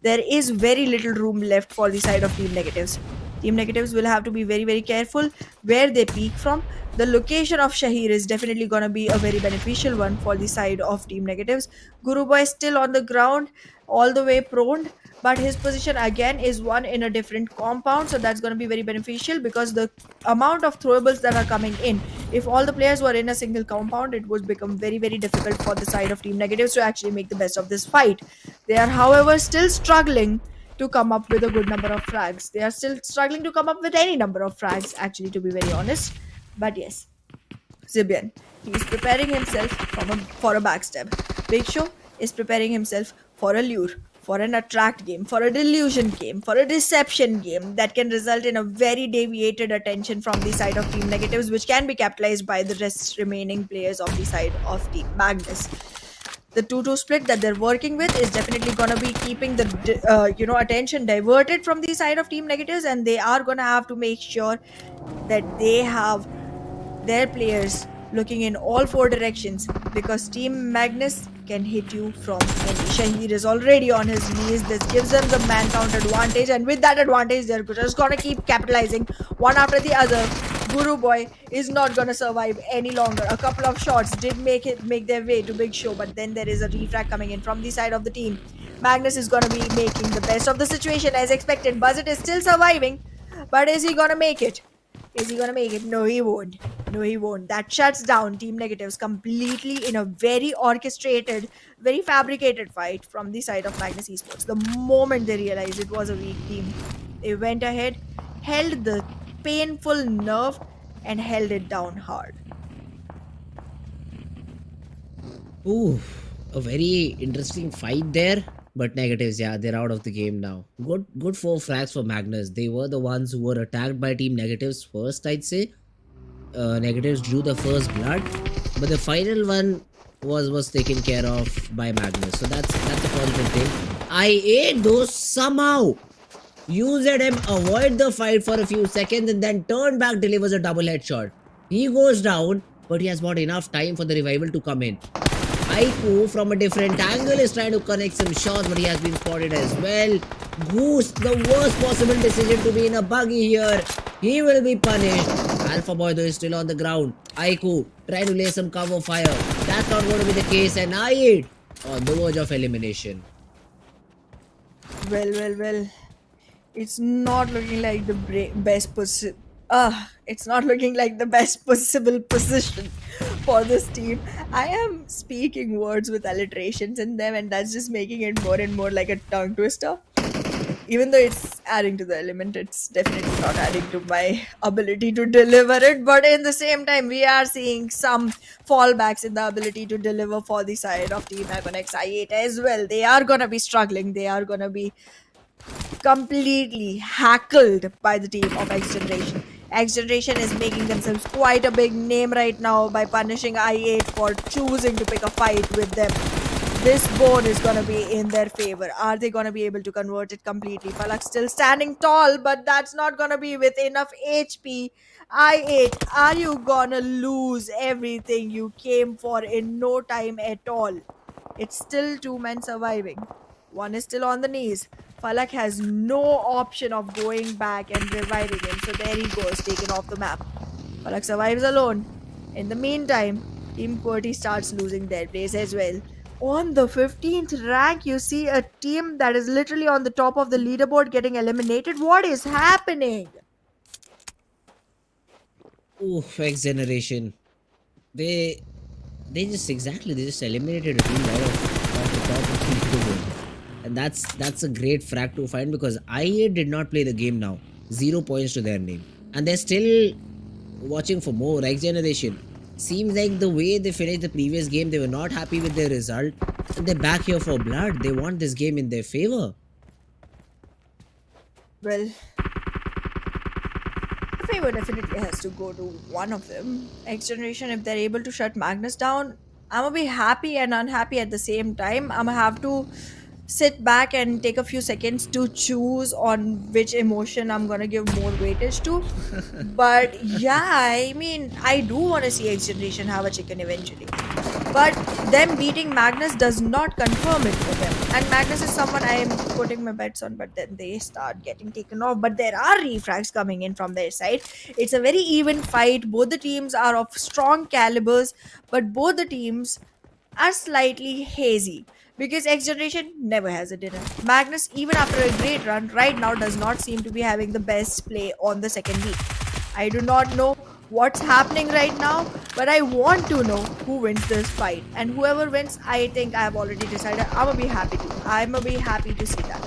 There is very little room left for the side of Team Negatives. Team Negatives will have to be very careful where they peek from, The location of Shahir is definitely going to be a very beneficial one for the side of Team Negatives. Guru Boy is still on the ground, all the way prone, but his position again is one in a different compound, so that's going to be very beneficial because the amount of throwables that are coming in, if all the players were in a single compound, it would become very, very difficult for the side of Team Negatives to actually make the best of this fight. They are, however, still struggling to come up with a good number of frags. They are still struggling to come up with any number of frags, actually, to be very honest. But yes, Zibian, he is preparing himself for a backstab. Big Show is preparing himself for a lure, for an attract game, for a delusion game, for a deception game that can result in a very deviated attention from the side of Team Negatives, which can be capitalized by the rest remaining players of the side of Team Magnus. The 2-2 split that they're working with is definitely going to be keeping the attention diverted from the side of Team Negatives, and they are going to have to make sure that they have their players looking in all four directions, because Team Magnus can hit you from any. Shahir is already on his knees. This gives them the man count advantage, and with that advantage, they're just gonna keep capitalizing one after the other. Guru Boy is not gonna survive any longer. A couple of shots did make their way to Big Show, but then there is a refrag coming in from the side of the team. Magnus is gonna be making the best of the situation as expected. Buzzet is still surviving, but is he gonna make it? Is he gonna make it? No, he won't. No, he won't. That shuts down Team Negatives completely in a very orchestrated, very fabricated fight from the side of Magnus Esports. The moment they realized it was a weak team, they went ahead, held the painful nerve, and held it down hard. Ooh, a very interesting fight there. But Negatives, yeah, they're out of the game now. Good 4 frags for Magnus. They were the ones who were attacked by Team Negatives first, I'd say. Negatives drew the first blood, but the final one was taken care of by Magnus. So that's a positive thing. I ate those somehow. UZM avoid the fight for a few seconds and then turn back, delivers a double headshot. He goes down, but he has bought enough time for the revival to come in. Aiku from a different angle is trying to connect some shots, but he has been spotted as well. Goose, the worst possible decision to be in a buggy here. He will be punished. Alpha Boy though is still on the ground. Aiku trying to lay some cover fire. That's not going to be the case, and I8 on the verge of elimination. Well. It's not looking like the best possible. It's not looking like the best possible position for this team. I am speaking words with alliterations in them, and that's just making it more and more like a tongue twister. Even though it's adding to the element, it's definitely not adding to my ability to deliver it. But in the same time, we are seeing some fallbacks in the ability to deliver for the side of Team Agonex I8 as well. They are going to be struggling. They are going to be completely hackled by the team of XGeneration. XGeneration is making themselves quite a big name right now by punishing I8 for choosing to pick a fight with them. This bone is going to be in their favor. Are they going to be able to convert it completely? Falak still standing tall, but that's not going to be with enough HP. I8, are you going to lose everything you came for in no time at all? It's still 2 men surviving. One is still on the knees. Falak has no option of going back and reviving him. So there he goes, taken off the map. Falak survives alone. In the meantime, Team QWERTY starts losing their place as well. On the 15th rank, you see a team that is literally on the top of the leaderboard getting eliminated. What is happening? Oof, XGeneration. They just eliminated a team right off the top of the leaderboard. And that's a great frag to find, because I8 did not play the game now. 0 points to their name. And they're still watching for more. XGeneration. Seems like the way they finished the previous game, they were not happy with their result. And they're back here for blood. They want this game in their favor. Well, the favor definitely has to go to one of them. XGeneration, if they're able to shut Magnus down, I'm gonna be happy and unhappy at the same time. I'm gonna have to sit back and take a few seconds to choose on which emotion I'm gonna give more weightage to. But yeah, I mean, I do want to see XGeneration have a chicken eventually. but them beating Magnus does not confirm it for them. And Magnus is someone I am putting my bets on, but then they start getting taken off. But there are refrags coming in from their side. It's a very even fight. Both the teams are of strong calibers, but both the teams are slightly hazy because X Generation never has a dinner. Magnus, even after a great run, right now does not seem to be having the best play on the second week. I do not know what's happening right now, but I want to know who wins this fight. And whoever wins, I think I have already decided. I'm gonna be happy to. I'm gonna be happy to see that.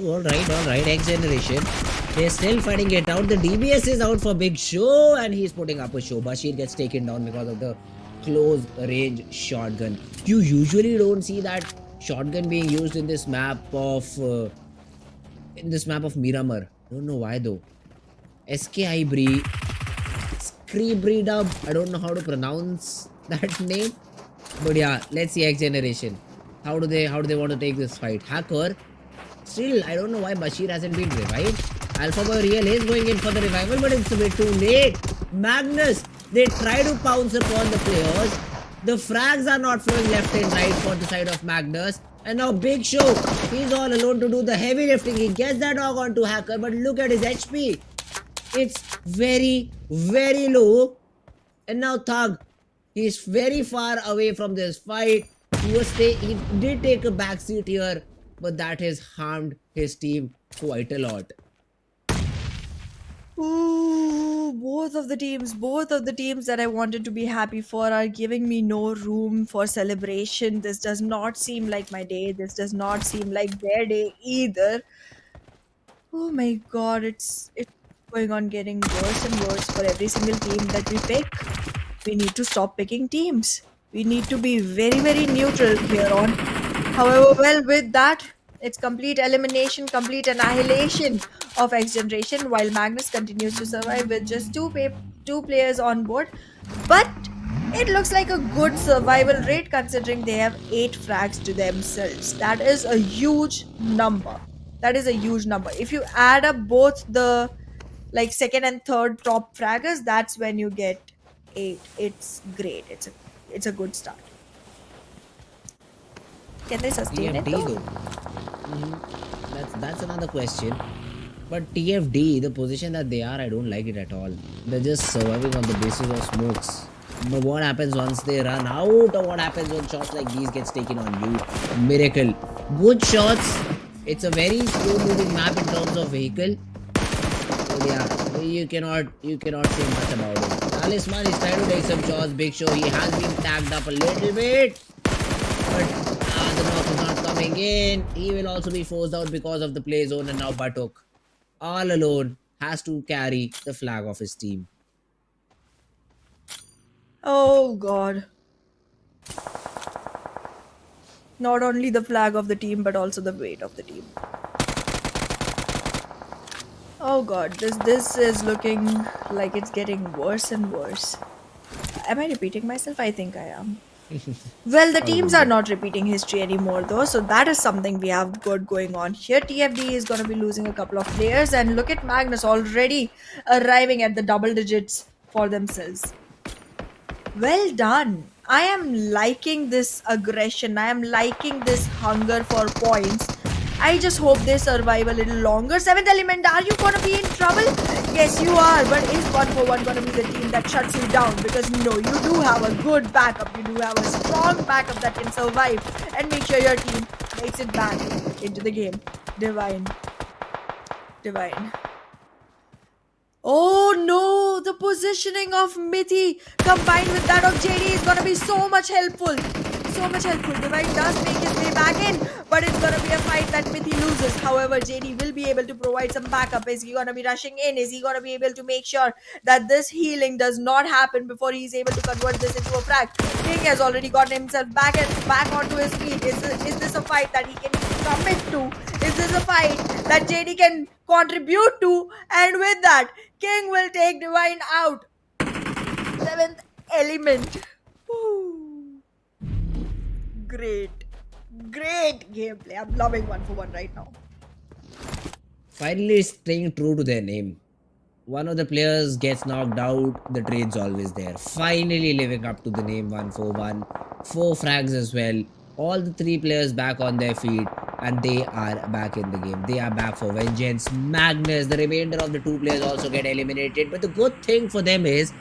All right. X Generation. They're still fighting it out. The DBS is out for Big Show, and he's putting up a show. Bashir gets taken down because of the close range shotgun. You usually don't see that shotgun being used in this map of Miramar. Don't know why though. SKI Bree, Screebreedub. I don't know how to pronounce that name, but yeah, let's see X Generation. How do they want to take this fight? Hacker. Still, I don't know why Bashir hasn't been revived. Alpha Boy Real is going in for the revival, but it's a bit too late. Magnus, they try to pounce upon the players. The frags are not flowing left and right for the side of Magnus. And now Big Show, he's all alone to do the heavy lifting. He gets that dog onto Hacker, but look at his HP. It's very, very low. And now Thug, he's very far away from this fight. He did take a backseat here, but that has harmed his team quite a lot. Ooh, both of the teams that I wanted to be happy for are giving me no room for celebration. This does not seem like my day. This does not seem like their day either. Oh my god, it's going on getting worse and worse for every single team that we pick. We need to stop picking teams. We need to be very, very neutral here on. However, well, with that, it's complete elimination, complete annihilation of X Generation while Magnus continues to survive with just two players on board. But it looks like a good survival rate considering they have 8 frags to themselves. That is a huge number. That is a huge number. If you add up both the like second and third top fraggers, that's when you get 8. It's great. It's a good start. Can they sustain it TFD though? That's another question. But TFD, the position that they are, I don't like it at all. They're just surviving on the basis of smokes. But what happens once they run out, or what happens when shots like these gets taken on you? Miracle. Good shots. It's a very slow moving map in terms of vehicle. So yeah, you cannot say much about it. Talisman is trying to take some shots. Big Show, he has been tagged up a little bit. But the knock is not coming in. He will also be forced out because of the play zone, and now Batuk, all alone, has to carry the flag of his team. Oh god. Not only the flag of the team, but also the weight of the team. Oh god, this is looking like it's getting worse and worse. Am I repeating myself? I think I am. Well, the teams are not repeating history anymore though, so that is something we have good going on here. TFD is going to be losing a couple of players, and look at Magnus already arriving at the double digits for themselves. Well done. I am liking this aggression. I am liking this hunger for points. I just hope they survive a little longer. 7th element, are you gonna be in trouble? Yes, you are. But is 1-for-1 gonna be the team that shuts you down? Because no, you do have a good backup. You do have a strong backup that can survive and make sure your team makes it back into the game. Divine. Oh no, the positioning of Mithi combined with that of JD is gonna be so much helpful. Divine does make his way back in, but it's gonna be a fight that Mithi loses. However, JD will be able to provide some backup. Is he gonna be rushing in? Is he gonna be able to make sure that this healing does not happen before he's able to convert this into a frag? King has already gotten himself back onto his feet. Is this a fight that he can commit to? Is this a fight that JD can contribute to? And with that, King will take Divine out. 7th element. Woo. Great gameplay. I'm loving 1-for-1 right now. Finally staying true to their name. one of the players gets knocked out, the trade's always there. Finally living up to the name 141. 4 frags as well. All the 3 players back on their feet, and they are back in the game. They are back for vengeance. Magnus, the remainder of the 2 players also get eliminated. But the good thing for them is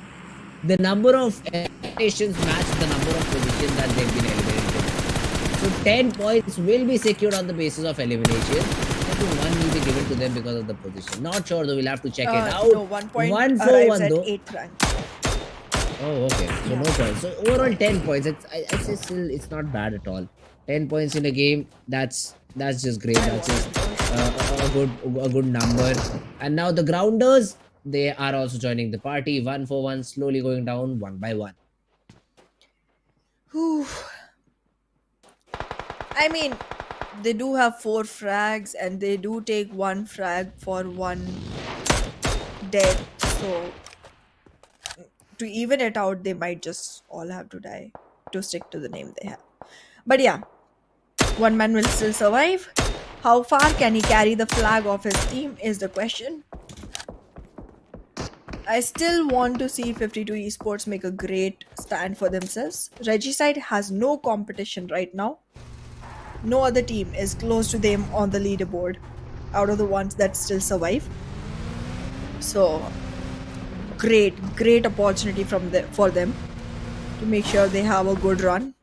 the number of eliminations match the number of positions that they've been eliminated. So 10 points will be secured on the basis of elimination. I think 1 will be given to them because of the position. Not sure though, we'll have to check it out. No, 1 point 141 arrives at though. 8th rank. Oh, okay. So no points. So overall 10 points. I say still it's not bad at all. 10 points in a game. That's just great. That's just a good number. And now the grounders, they are also joining the party. 141 slowly going down one by one. Whew. I mean, they do have 4 frags and they do take 1 frag for 1 death. So to even it out, they might just all have to die to stick to the name they have. But yeah, one man will still survive. How far can he carry the flag of his team is the question. I still want to see 52 Esports make a great stand for themselves. Regicide has no competition right now. No other team is close to them on the leaderboard out of the ones that still survive. So great opportunity for them to make sure they have a good run.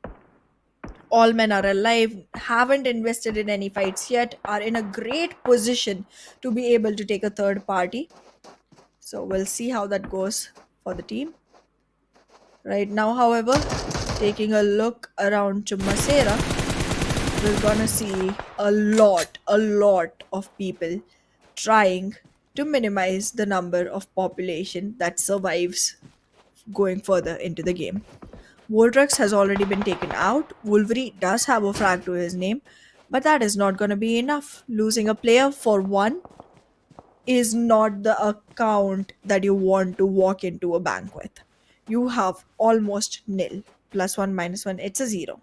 All men are alive, haven't invested in any fights yet, are in a great position to be able to take a third party. So we'll see how that goes for the team. Right now, however, taking a look around Chumasera, we're gonna see a lot of people trying to minimize the number of population that survives going further into the game. Voltrux has already been taken out. Wolverine does have a frag to his name, but that is not going to be enough. Losing a player for 1 is not the account that you want to walk into a bank with. You have almost nil. +1, -1, it's a 0.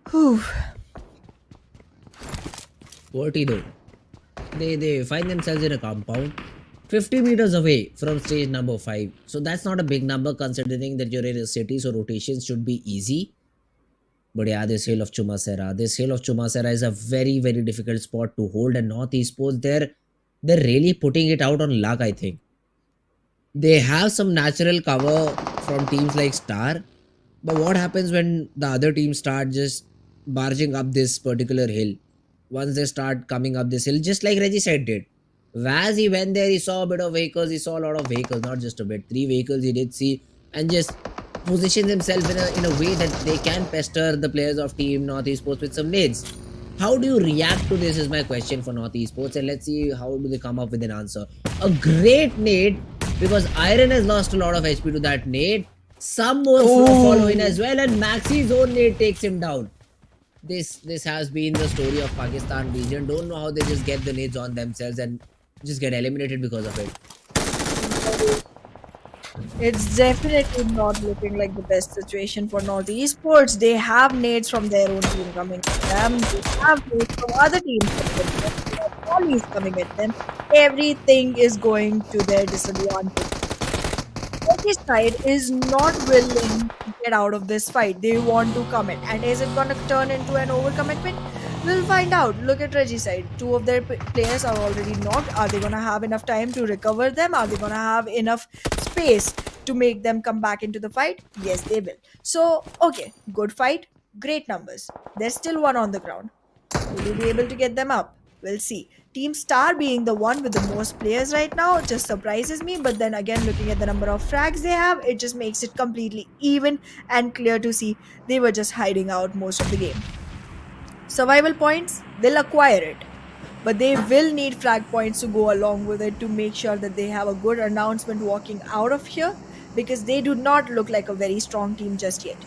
Whew. QWERTY though, they find themselves in a compound 50 meters away from stage number 5. So that's not a big number considering that you're in a city, so rotations should be easy. But yeah, this hill of Chumasera is a very difficult spot to hold, and North Esports, they're really putting it out on luck, I think. They have some natural cover from teams like Star, but what happens when the other teams start just barging up this particular hill? Once they start coming up this hill, just like Regicide did. Vaz, he went there, he saw a bit of vehicles, he saw a lot of vehicles, not just a bit, 3 vehicles he did see, and just positions himself in a way that they can pester the players of Team North Esports with some nades. How do you react to this is my question for North Esports, and let's see how do they come up with an answer. A great nade, because Iron has lost a lot of HP to that nade. Some more follow in as well, and Maxi's own nade takes him down. This has been the story of Pakistan region. Don't know how they just get the nades on themselves and just get eliminated because of it. It's definitely not looking like the best situation for North Esports. They have nades from their own team coming at them. They have nades from other teams coming at them. They have volleys coming at them. Everything is going to their disadvantage. Turkish side is not willing to get out of this fight. They want to commit. And is it going to turn into an overcommitment? We'll find out. Look at Regicide. 2 of their players are already knocked. Are they going to have enough time to recover them? Are they going to have enough space to make them come back into the fight? Yes, they will. So, okay, good fight. Great numbers. There's still 1 on the ground. Will you be able to get them up? We'll see. Team Star being the one with the most players right now just surprises me. But then again, looking at the number of frags they have, it just makes it completely even and clear to see they were just hiding out most of the game. Survival points, they'll acquire it, but they will need frag points to go along with it to make sure that they have a good announcement walking out of here, because they do not look like a very strong team just yet.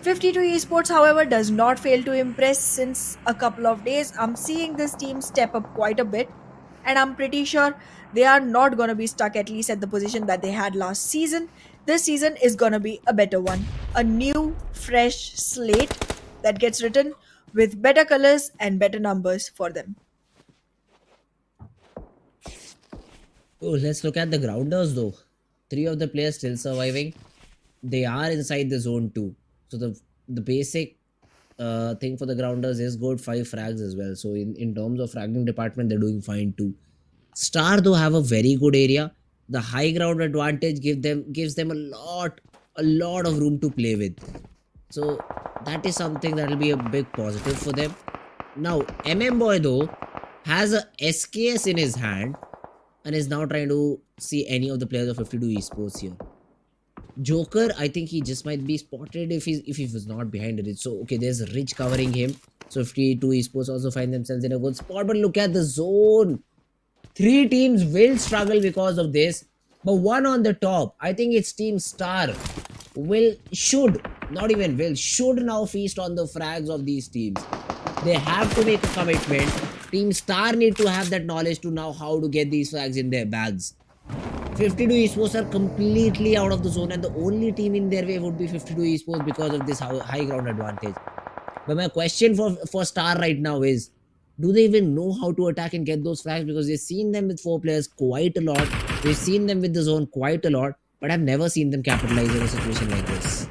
52 Esports, however, does not fail to impress since a couple of days. I'm seeing this team step up quite a bit, and I'm pretty sure they are not going to be stuck at least at the position that they had last season. This season is going to be a better one. A new, fresh slate that gets written with better colors and better numbers for them. Oh, let's look at the grounders though. Three of the players still surviving. They are inside the zone too. So the basic thing for the grounders is good 5 frags as well. So in terms of fragging department, they're doing fine too. Star though have a very good area. The high ground advantage gives them a lot of room to play with. So that is something that will be a big positive for them. Now Boy though has a SKS in his hand and is now trying to see any of the players of 52 esports here. Joker, I think he just might be spotted if he was not behind it. So okay, there's Rich covering him. So 52 esports also find themselves in a good spot. But look at the zone. 3 teams will struggle because of this. But one on the top, I think it's Team Star should now feast on the frags of these teams. They have to make a commitment. Team Star need to have that knowledge to know how to get these frags in their bags. 52 esports are completely out of the zone, and the only team in their way would be 52 esports because of this high ground advantage. But my question for Star right now is, do they even know how to attack and get those frags? Because we've seen them with 4 players quite a lot. We've seen them with the zone quite a lot, but I've never seen them capitalize in a situation like this.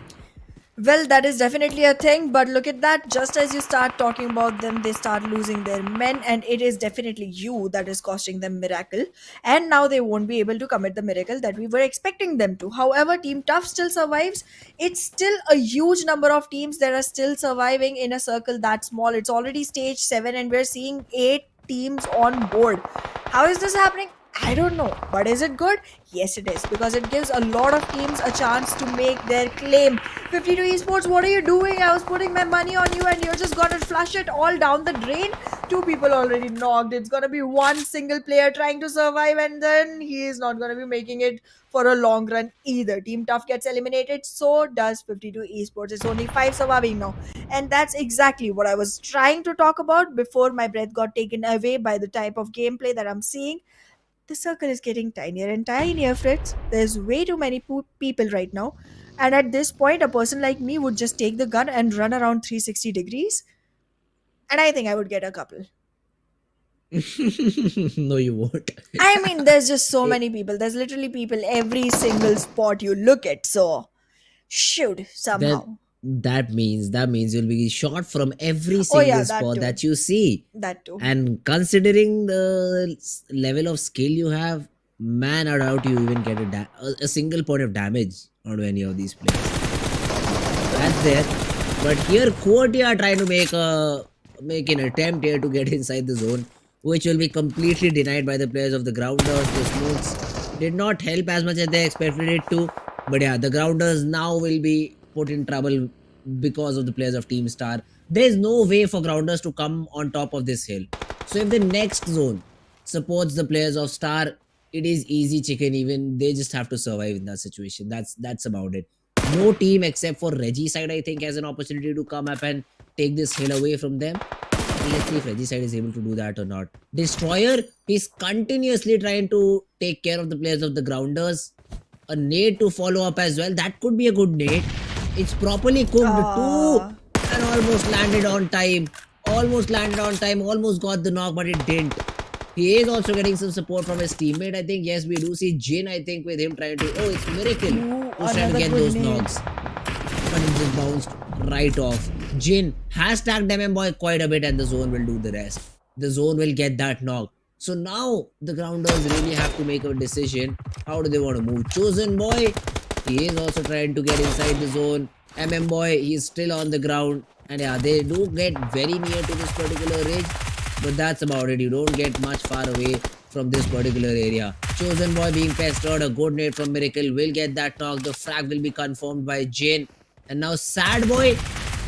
Well, that is definitely a thing, but look at that. Just as you start talking about them, they start losing their men, and it is definitely you that is costing them miracle. And now they won't be able to commit the miracle that we were expecting them to. However, Team Tough still survives. It's still a huge number of teams that are still surviving in a circle that small. It's already stage 7, and we're seeing 8 teams on board. How is this happening? I don't know, but is it good? Yes, it is, because it gives a lot of teams a chance to make their claim. 52 esports, what are you doing? I was putting my money on you, and you're just gonna flush it all down the drain. 2 people already knocked. It's gonna be one single player trying to survive, and then he is not gonna be making it for a long run either. Team Tough gets eliminated, so does 52 esports. It's only 5 surviving now, and that's exactly what I was trying to talk about before my breath got taken away by the type of gameplay that I'm seeing. The circle is getting tinier and tinier, Fritz. There's way too many people right now. And at this point, a person like me would just take the gun and run around 360 degrees. And I think I would get a couple. No, you won't. I mean, there's just so many people. There's literally people every single spot you look at. So, shoot, somehow. That means you'll be shot from every Oh, single yeah, that spot too. that you see. That too. And considering the level of skill you have, man, I doubt you even get a single point of damage onto any of these players. That's there. But here, QWERTY are trying to make an attempt here to get inside the zone, which will be completely denied by the players of the grounders. The smokes did not help as much as they expected it to. But yeah, the grounders now will be put in trouble because of the players of Team Star. There's no way for grounders to come on top of this hill. So if the next zone supports the players of Star, it is easy chicken. Even they just have to survive in that situation. That's about it. No team except for Regicide, I think, has an opportunity to come up and take this hill away from them. Let's see if Regicide is able to do that or not. Destroyer is continuously trying to take care of the players of the grounders. A nade to follow up as well. That could be a good nade. It's properly cooked too. And almost landed on time. Almost got the knock, but it didn't. He is also getting some support from his teammate. I think, yes, we do see Jin, I think, with him trying to... Oh, it's Miracle who's trying to get those knocks. But it just bounced right off. Jin has tagged Boy quite a bit, and the zone will do the rest. The zone will get that knock. So now the grounders really have to make a decision. How do they want to move? Chosen Boy, he is also trying to get inside the zone. Boy, he's still on the ground. And yeah, they do get very near to this particular ridge. But that's about it. You don't get much far away from this particular area. Chosen Boy being pestered. A good nade from Miracle will get that knock. The frag will be confirmed by Jin. And now Sad Boy,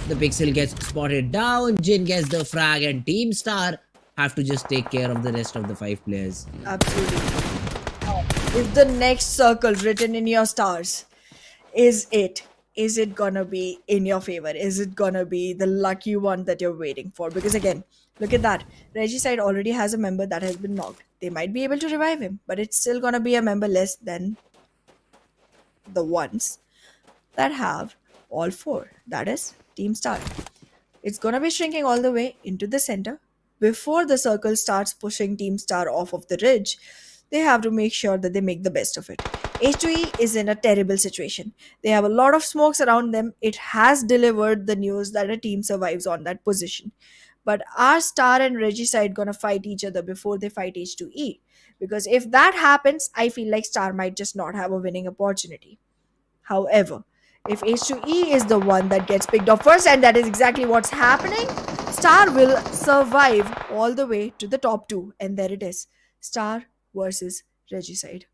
the pixel gets spotted down. Jin gets the frag, and Team Star have to just take care of the rest of the 5 players. Absolutely. If the next circle written in your stars is it gonna be in your favor? Is it gonna be the lucky one that you're waiting for? Because again, look at that. Regicide already has a member that has been knocked. They might be able to revive him, but it's still gonna be a member less than the ones that have all 4. That is Team Star. It's gonna be shrinking all the way into the center before the circle starts pushing Team Star off of the ridge. they have to make sure that they make the best of it. H2E is in a terrible situation. They have a lot of smokes around them. It has delivered the news that a team survives on that position. But are Star and Regicide gonna fight each other before they fight H2E? Because if that happens, I feel like Star might just not have a winning opportunity. However, if H2E is the one that gets picked off first, and that is exactly what's happening, Star will survive all the way to the top two. And there it is, Star versus Regicide.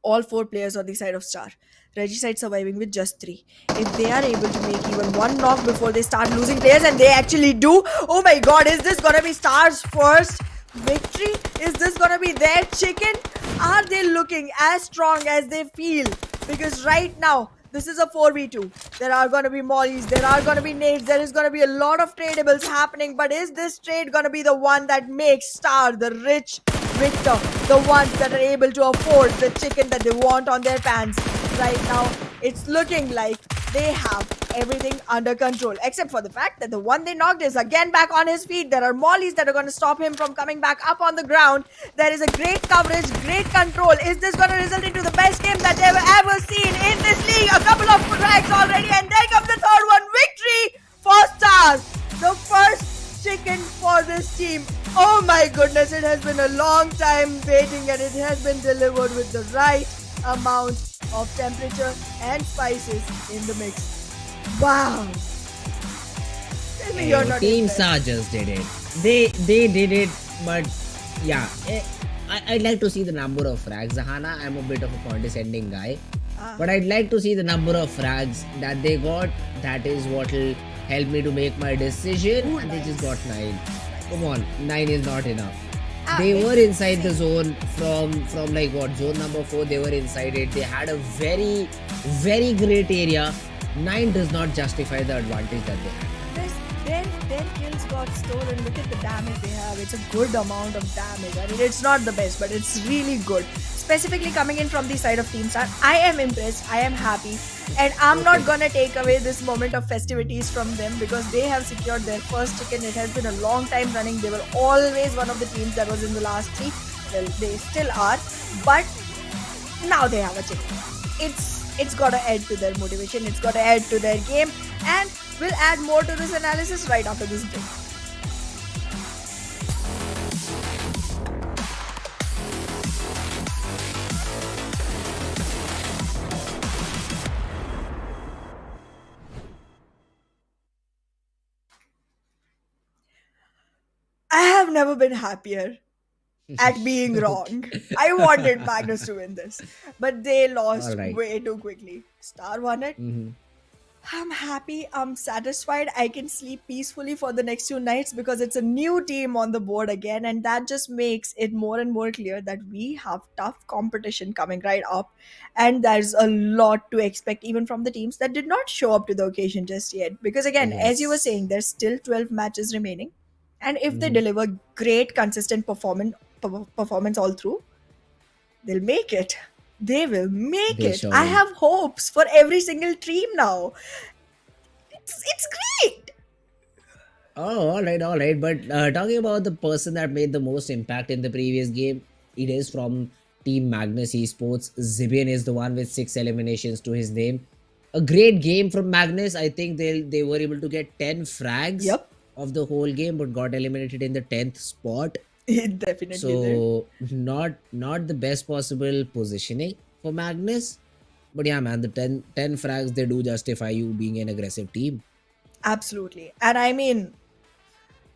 All four players on the side of Star. Regicide surviving with just three. If they are able to make even one knock before they start losing players, and they actually do, oh my god, is this gonna be Star's first victory? Is this gonna be their chicken? Are they looking as strong as they feel? Because right now, this is a 4v2. There are gonna be mollies, there are gonna be nades, there is gonna be a lot of tradables happening. But is this trade gonna be the one that makes Star the rich victor, the ones that are able to afford the chicken that they want on their pants? Right now, it's looking like they have everything under control, except for the fact that the one they knocked is again back on his feet. There are mollies that are going to stop him from coming back up on the ground. There is a great coverage, great control. Is this going to result into the best game that they've ever seen in this league? A couple of frags already, and there comes the third one. Victory for Stars, the first chicken for this team. Oh my goodness, it has been a long time waiting, and it has been delivered with the right amount of temperature and spices in the mix. Wow. Tell me you're not Team impressed. just did it. They did it, but yeah, I'd like to see the number of frags. Zahana, I'm a bit of a condescending guy, but I'd like to see the number of frags that they got. That is what'll help me to make my decision. And they just got 9. Come on, 9 is not enough. They were inside the zone from like what, zone number 4. They were inside it. They had a very great area. 9 does not justify the advantage that they had. Their kills got stolen. Look at the damage they have. It's a good amount of damage. I mean, it's not the best, but it's really good. Specifically coming in from the side of Team Star, I am impressed. I am happy. And I'm not gonna take away this moment of festivities from them, because they have secured their first chicken. It has been a long time running. They were always one of the teams that was in the last 3. Well, they still are. But now they have a chicken. It's got to add to their motivation, it's got to add to their game, and we'll add more to this analysis right after this break. I have never been happier at being wrong. I wanted Magnus to win this, but they lost Alright. way too quickly. Star won it. I'm happy, I'm satisfied. I can sleep peacefully for the next 2 nights, because it's a new team on the board again, and that just makes it more and more clear that we have tough competition coming right up, and there's a lot to expect even from the teams that did not show up to the occasion just yet. Because again, as you were Yes. saying, there's still 12 matches remaining, and if they deliver great consistent performance all through, they'll make it. They will make They it. sure I will. have hopes for every single team now. It's great. Oh, all right. But talking about the person that made the most impact in the previous game, it is from Team Magnus Esports. Zibian is the one with 6 eliminations to his name. A great game from Magnus. I think they were able to get 10 frags Yep. of the whole game, but got eliminated in the 10th spot. It definitely did. So not the best possible positioning for Magnus. But yeah, man, the 10 frags, they do justify you being an aggressive team. Absolutely. And I mean,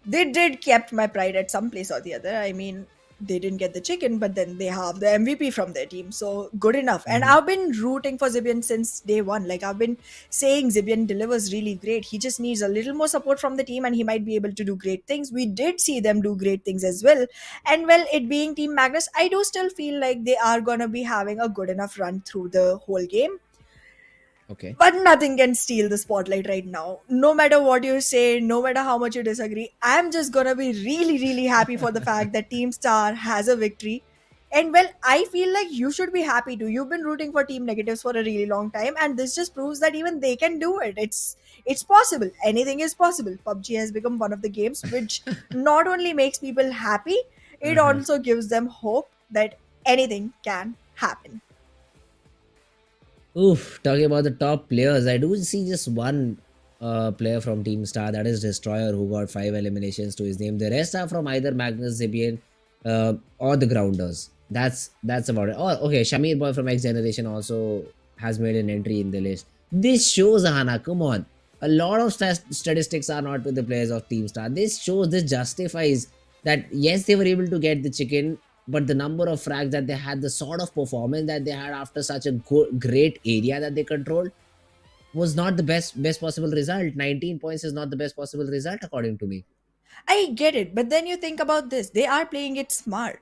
they did kept my pride at some place or the other. I mean, they didn't get the chicken, but then they have the MVP from their team. So good enough. And I've been rooting for Zibian since day one. Like, I've been saying Zibian delivers really great. He just needs a little more support from the team, and he might be able to do great things. We did see them do great things as well. And well, it being Team Magnus, I do still feel like they are going to be having a good enough run through the whole game. Okay. But nothing can steal the spotlight right now. No matter what you say, no matter how much you disagree, I'm just gonna be really, really happy for the fact that Team Star has a victory. And well, I feel like you should be happy too. You've been rooting for Team Negatives for a really long time, and this just proves that even they can do it. It's possible. Anything is possible. PUBG has become one of the games which not only makes people happy, it also gives them hope that anything can happen. Oof, talking about the top players, I do see just one player from Team Star, that is Destroyer, who got 5 eliminations to his name. The rest are from either Magnus, Zibian, or the Grounders. That's about it. Oh, okay, Shamir Boy from XGeneration also has made an entry in the list. This shows, Hana, come on. A lot of statistics are not with the players of Team Star. This justifies that yes, they were able to get the chicken, but the number of frags that they had, the sort of performance that they had after such a great area that they controlled, was not the best possible result. 19 points is not the best possible result according to me. I get it, but then you think about this. They are playing it smart.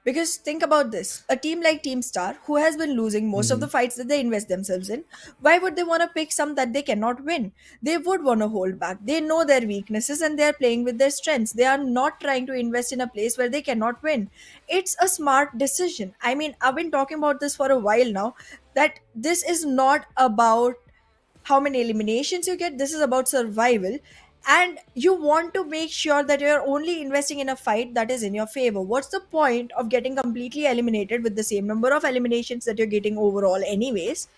Because think about this, a team like Team Star, who has been losing most of the Mhm. fights that they invest themselves in, why would they want to pick some that they cannot win? They would want to hold back. They know their weaknesses and they are playing with their strengths. They are not trying to invest in a place where they cannot win. It's a smart decision. I mean, I've been talking about this for a while now, that this is not about how many eliminations you get. This is about survival, and you want to make sure that you're only investing in a fight that is in your favor. What's the point of getting completely eliminated with the same number of eliminations that you're getting overall anyways,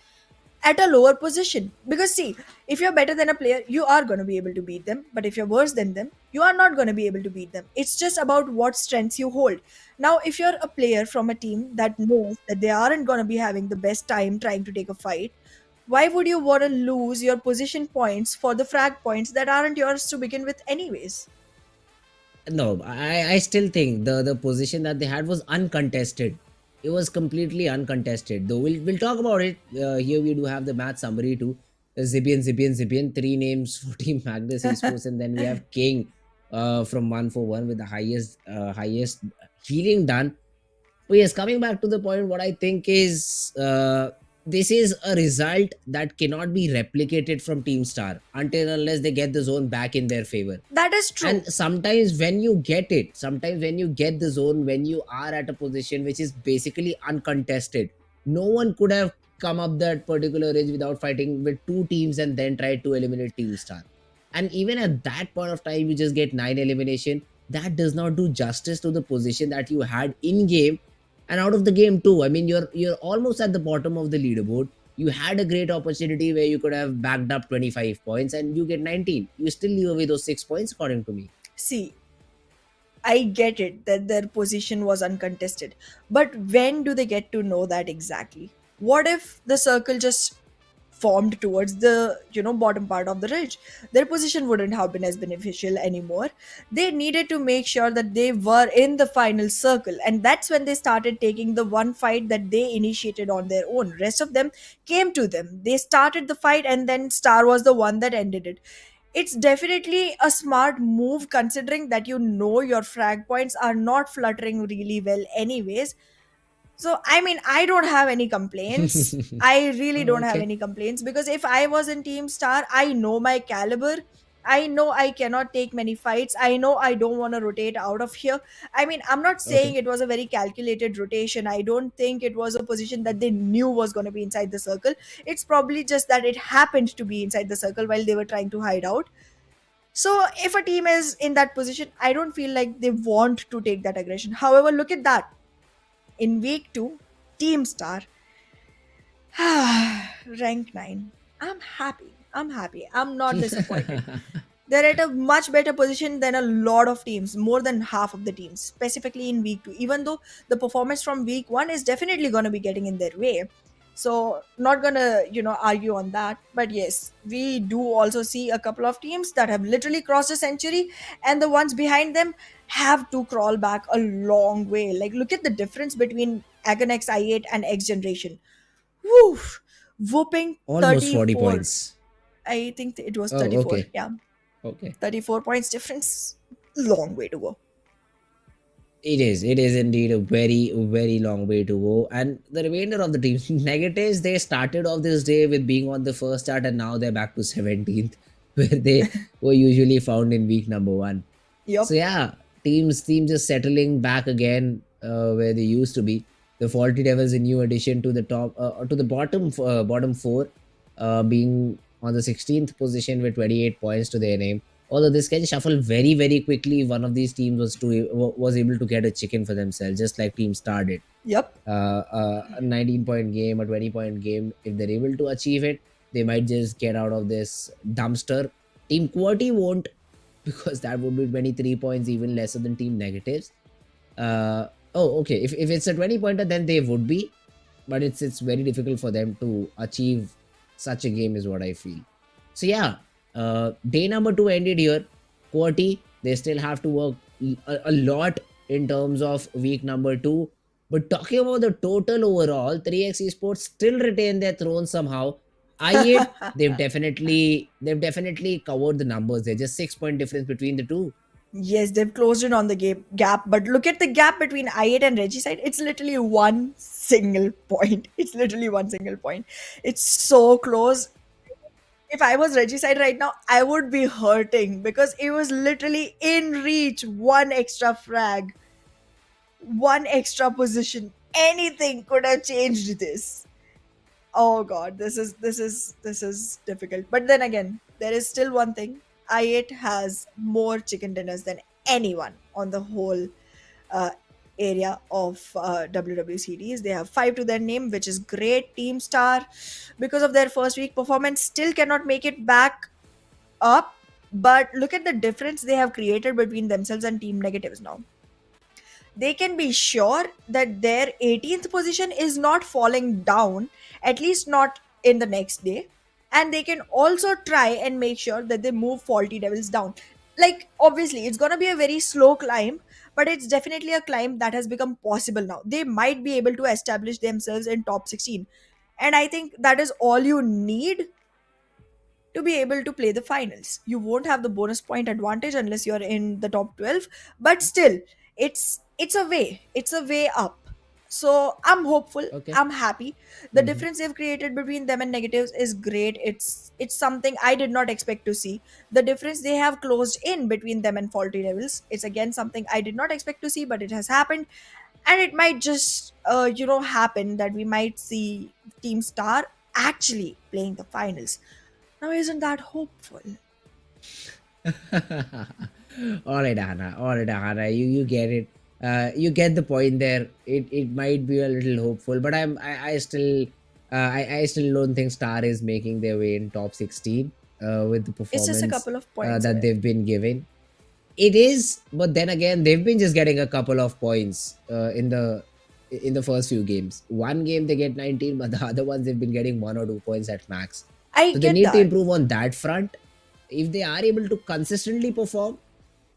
at a lower position? Because see, if you're better than a player, you are going to be able to beat them, but if you're worse than them, you are not going to be able to beat them. It's just about what strengths you hold. Now, if you're a player from a team that knows that they aren't going to be having the best time trying to take a fight, why would you want to lose your position points for the frag points that aren't yours to begin with anyways? No, I still think the position that they had was uncontested. It was completely uncontested. Though we'll talk about it. Here we do have the match summary too. Zibian. Three names for Team Magnus Esports, and then we have King from 141 with the highest healing done. But yes, coming back to the point, what I think is this is a result that cannot be replicated from Team Star until unless they get the zone back in their favor. That is true. And sometimes when you get it, sometimes when you get the zone, when you are at a position which is basically uncontested, no one could have come up that particular ridge without fighting with two teams and then try to eliminate Team Star. And even at that point of time, you just get 9 elimination. That does not do justice to the position that you had in game and out of the game too. I mean, you're almost at the bottom of the leaderboard. You had a great opportunity where you could have backed up 25 points and you get 19. You still leave away those 6 points according to me. See, I get it that their position was uncontested, but when do they get to know that exactly? What if the circle just formed towards the bottom part of the ridge? Their position wouldn't have been as beneficial anymore. They needed to make sure that they were in the final circle, and that's when they started taking the one fight that they initiated on their own. Rest of them came to them. They started the fight, and then Star was the one that ended it. It's definitely a smart move considering that your frag points are not fluttering really well anyways. So, I mean, I don't have any complaints. I really don't have Okay. any complaints, because if I was in Team Star, I know my caliber. I know I cannot take many fights. I know I don't want to rotate out of here. I mean, I'm not saying Okay. it was a very calculated rotation. I don't think it was a position that they knew was going to be inside the circle. It's probably just that it happened to be inside the circle while they were trying to hide out. So, if a team is in that position, I don't feel like they want to take that aggression. However, look at that. In week 2, Team Star, rank 9. I'm happy. I'm happy. I'm not disappointed. They're at a much better position than a lot of teams, more than half of the teams, specifically in week 2. Even though the performance from week 1 is definitely going to be getting in their way. So, not gonna, argue on that. But yes, we do also see a couple of teams that have literally crossed a century, and the ones behind them have to crawl back a long way. Like, look at the difference between Agon I8 and X Generation. Woof! Whooping Almost 40 34. points. I think it was Oh, 34. okay. Yeah. Okay. 34 points difference. Long way to go. It is. It is indeed a very, very long way to go. And the remainder of the teams, negatives, they started off this day with being on the first chart and now they're back to 17th, where they were usually found in week number 1. Yup. So yeah, teams just settling back again where they used to be. The Faulty Devils, a new addition to the top, to the bottom 4, being on the 16th position with 28 points to their name. Although this can shuffle very, very quickly if one of these teams was able to get a chicken for themselves, just like Team Star did. Yep. A 19-point game, a 20-point game. If they're able to achieve it, they might just get out of this dumpster. Team QWERTY won't, because that would be 23 points, even lesser than Team Negatives. Okay. If it's a 20-pointer, then they would be, but it's very difficult for them to achieve such a game, is what I feel. So yeah, day number 2 ended here. QWERTY, they still have to work a lot in terms of week number 2. But talking about the total overall, 3x Esports still retain their throne somehow. I8, they've definitely covered the numbers. They're just 6-point difference between the two. Yes, they've closed in on the gap, but look at the gap between I8 and Regicide. It's literally one single point. It's literally one single point. It's so close. If I was Regicide right now, I would be hurting because it was literally in reach. One extra frag, one extra position. Anything could have changed this. Oh god, this is difficult. But then again, there is still one thing. I8 has more chicken dinners than anyone on the whole uh, area of WWCDs. They have 5 to their name, which is great. Team Star, because of their first week performance, still cannot make it back up. But look at the difference they have created between themselves and Team Negatives now. They can be sure that their 18th position is not falling down, at least not in the next day. And they can also try and make sure that they move Faulty Devils down. Like, obviously, it's gonna be a very slow climb, but it's definitely a climb that has become possible now. They might be able to establish themselves in top 16. And I think that is all you need to be able to play the finals. You won't have the bonus point advantage unless you're in the top 12, but still, it's a way. It's a way up. So I'm hopeful. Okay. I'm happy. The Mhm. difference they've created between them and negatives is great. It's something I did not expect to see. The difference they have closed in between them and Faulty Devils is again something I did not expect to see, but it has happened, and it might just happen that we might see Team Star actually playing the finals. Now, isn't that hopeful? All right, Hannah. All right, Hannah. You get it. You get the point there. It might be a little hopeful, but I still I still don't think Star is making their way in top 16 with the It's just a performance couple of points that away. they've been given. It is, but then again, they've been just getting a couple of points in the first few games. One game they get 19, but the other ones they've been getting 1 or 2 points at max. I So they get need to that. improve on that front. If they are able to consistently perform,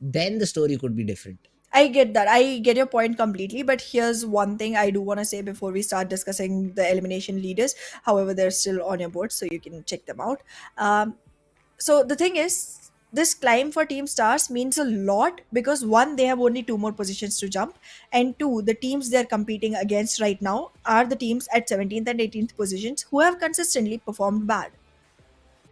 then the story could be different. I get that. I get your point completely. But here's one thing I do want to say before we start discussing the elimination leaders. However, they're still on your board, so you can check them out. So the thing is, this climb for Team Stars means a lot because one, they have only 2 more positions to jump, and two, the teams they're competing against right now are the teams at 17th and 18th positions who have consistently performed bad.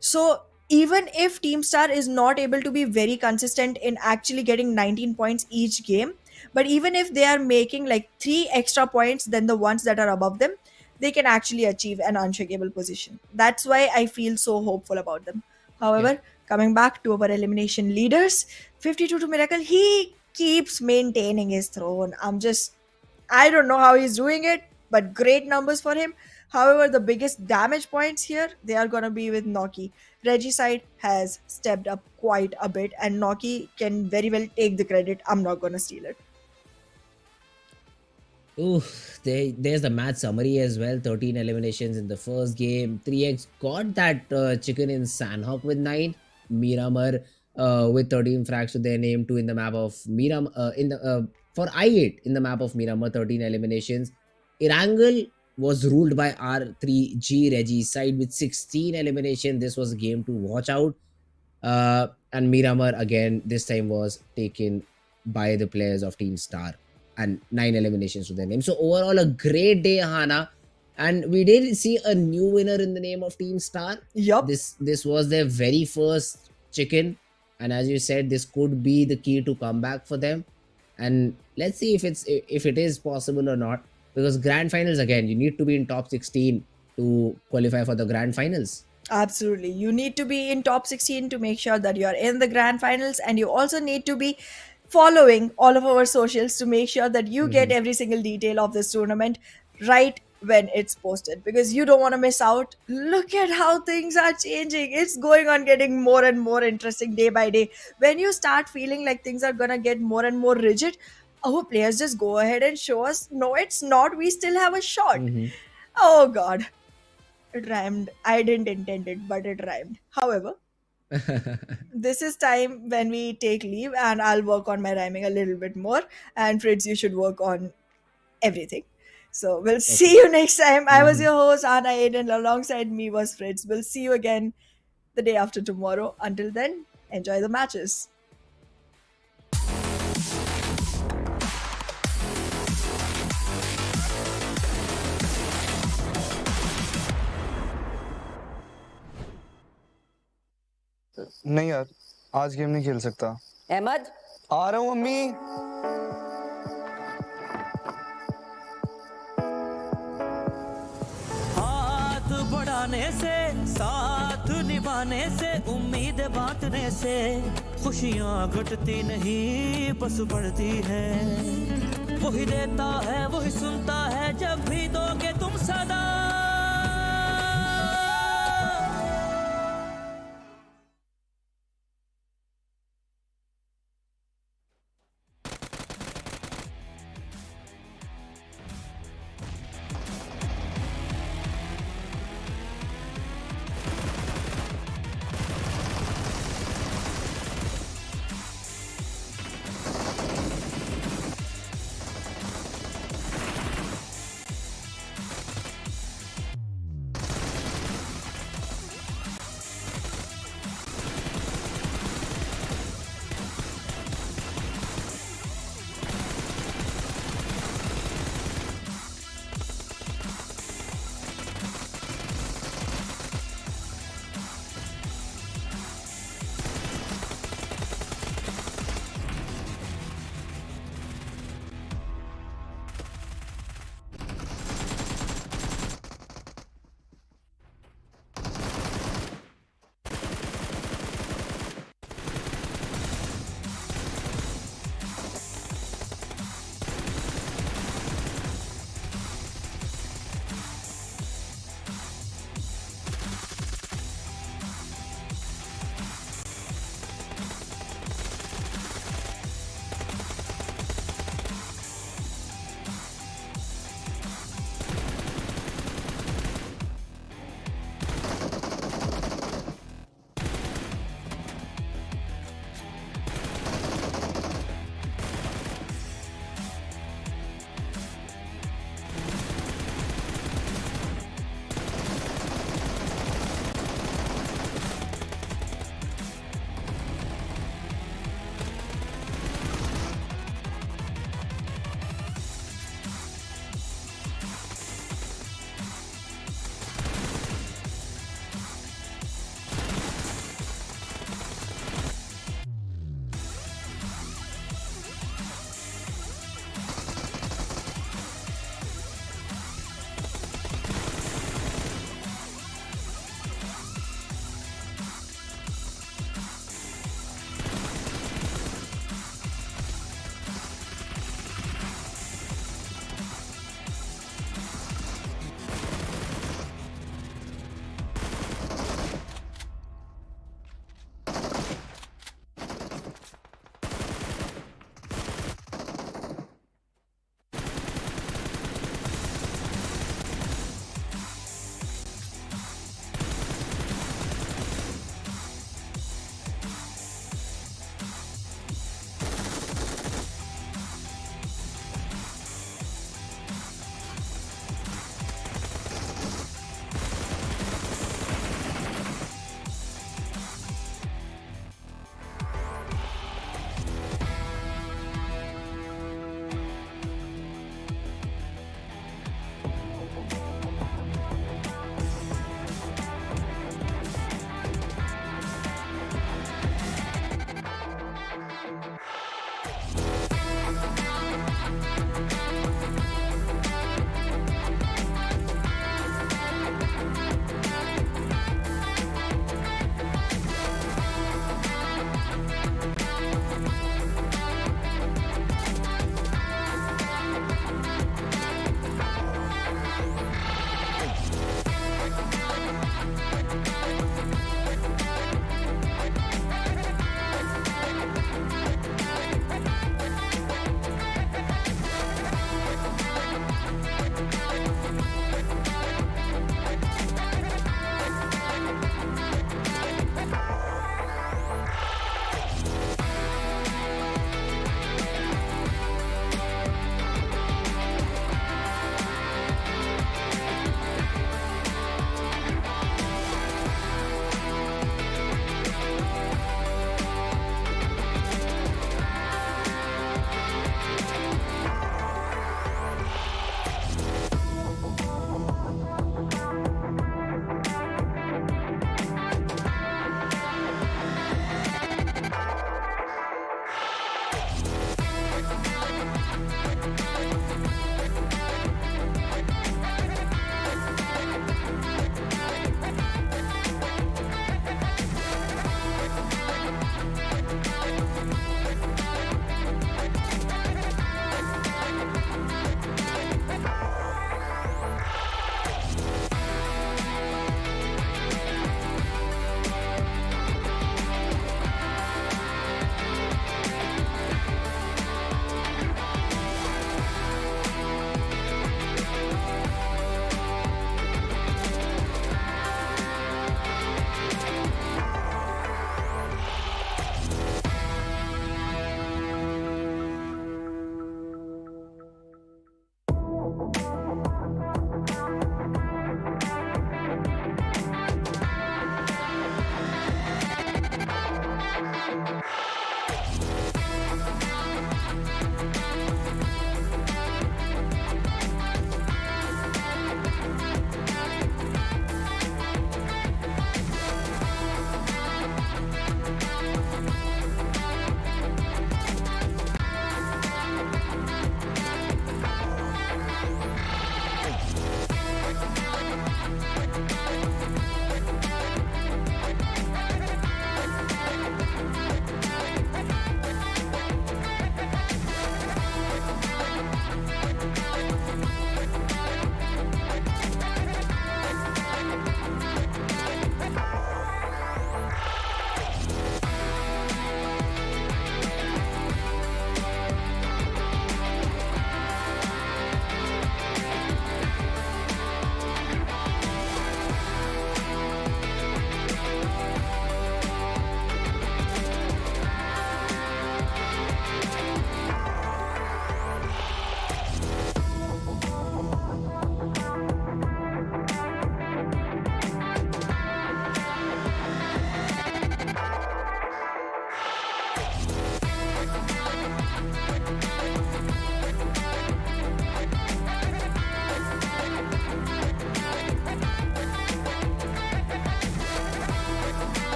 So even if Team Star is not able to be very consistent in actually getting 19 points each game, but even if they are making like 3 extra points than the ones that are above them, they can actually achieve an unshakable position. That's why I feel so hopeful about them. Yeah. However, coming back to our elimination leaders, 52 to Miracle, he keeps maintaining his throne. I don't know how he's doing it, but great numbers for him. However, the biggest damage points here, they are going to be with Noki. Regicide has stepped up quite a bit, and Noki can very well take the credit. I'm not going to steal it. Ooh, there's the match summary as well. 13 eliminations in the first game. 3x got that chicken in Sanhok with 9. Miramar with 13 frags to their name. 2 in the map of Miramar. For I8 in the map of Miramar, 13 eliminations. Erangel was ruled by R3G Reggie's side with 16 elimination. This was a game to watch out. And Miramar again this time was taken by the players of Team Star, and 9 eliminations to their name. So overall, a great day, Hana. And we did see a new winner in the name of Team Star. Yup. This was their very first chicken, and as you said, this could be the key to comeback for them. And let's see if it is possible or not. Because grand finals, again, you need to be in top 16 to qualify for the grand finals. Absolutely. You need to be in top 16 to make sure that you're in the grand finals, and you also need to be following all of our socials to make sure that you get Mhm. every single detail of this tournament right when it's posted, because you don't want to miss out. Look at how things are changing. It's going on getting more and more interesting day by day. When you start feeling like things are going to get more and more rigid, our players just go ahead and show us, no, it's not. We still have a shot. Mhm. Oh God, it rhymed. I didn't intend it, but it rhymed. However, this is time when we take leave, and I'll work on my rhyming a little bit more. And Fritz, you should work on everything. So we'll see Okay. you next time. I was Mhm. your host, Anna Aiden. Alongside me was Fritz. We'll see you again the day after tomorrow. Until then, enjoy the matches. नहीं यार, आज game नहीं खेल सकता। अहमद, आ रहा हूँ mummy. हाथ बढ़ाने से, साथ निभाने से, उम्मीद बांटने से खुशियाँ घटती नहीं बस बढ़ती है। वही देता है वही सुनता है, जब भी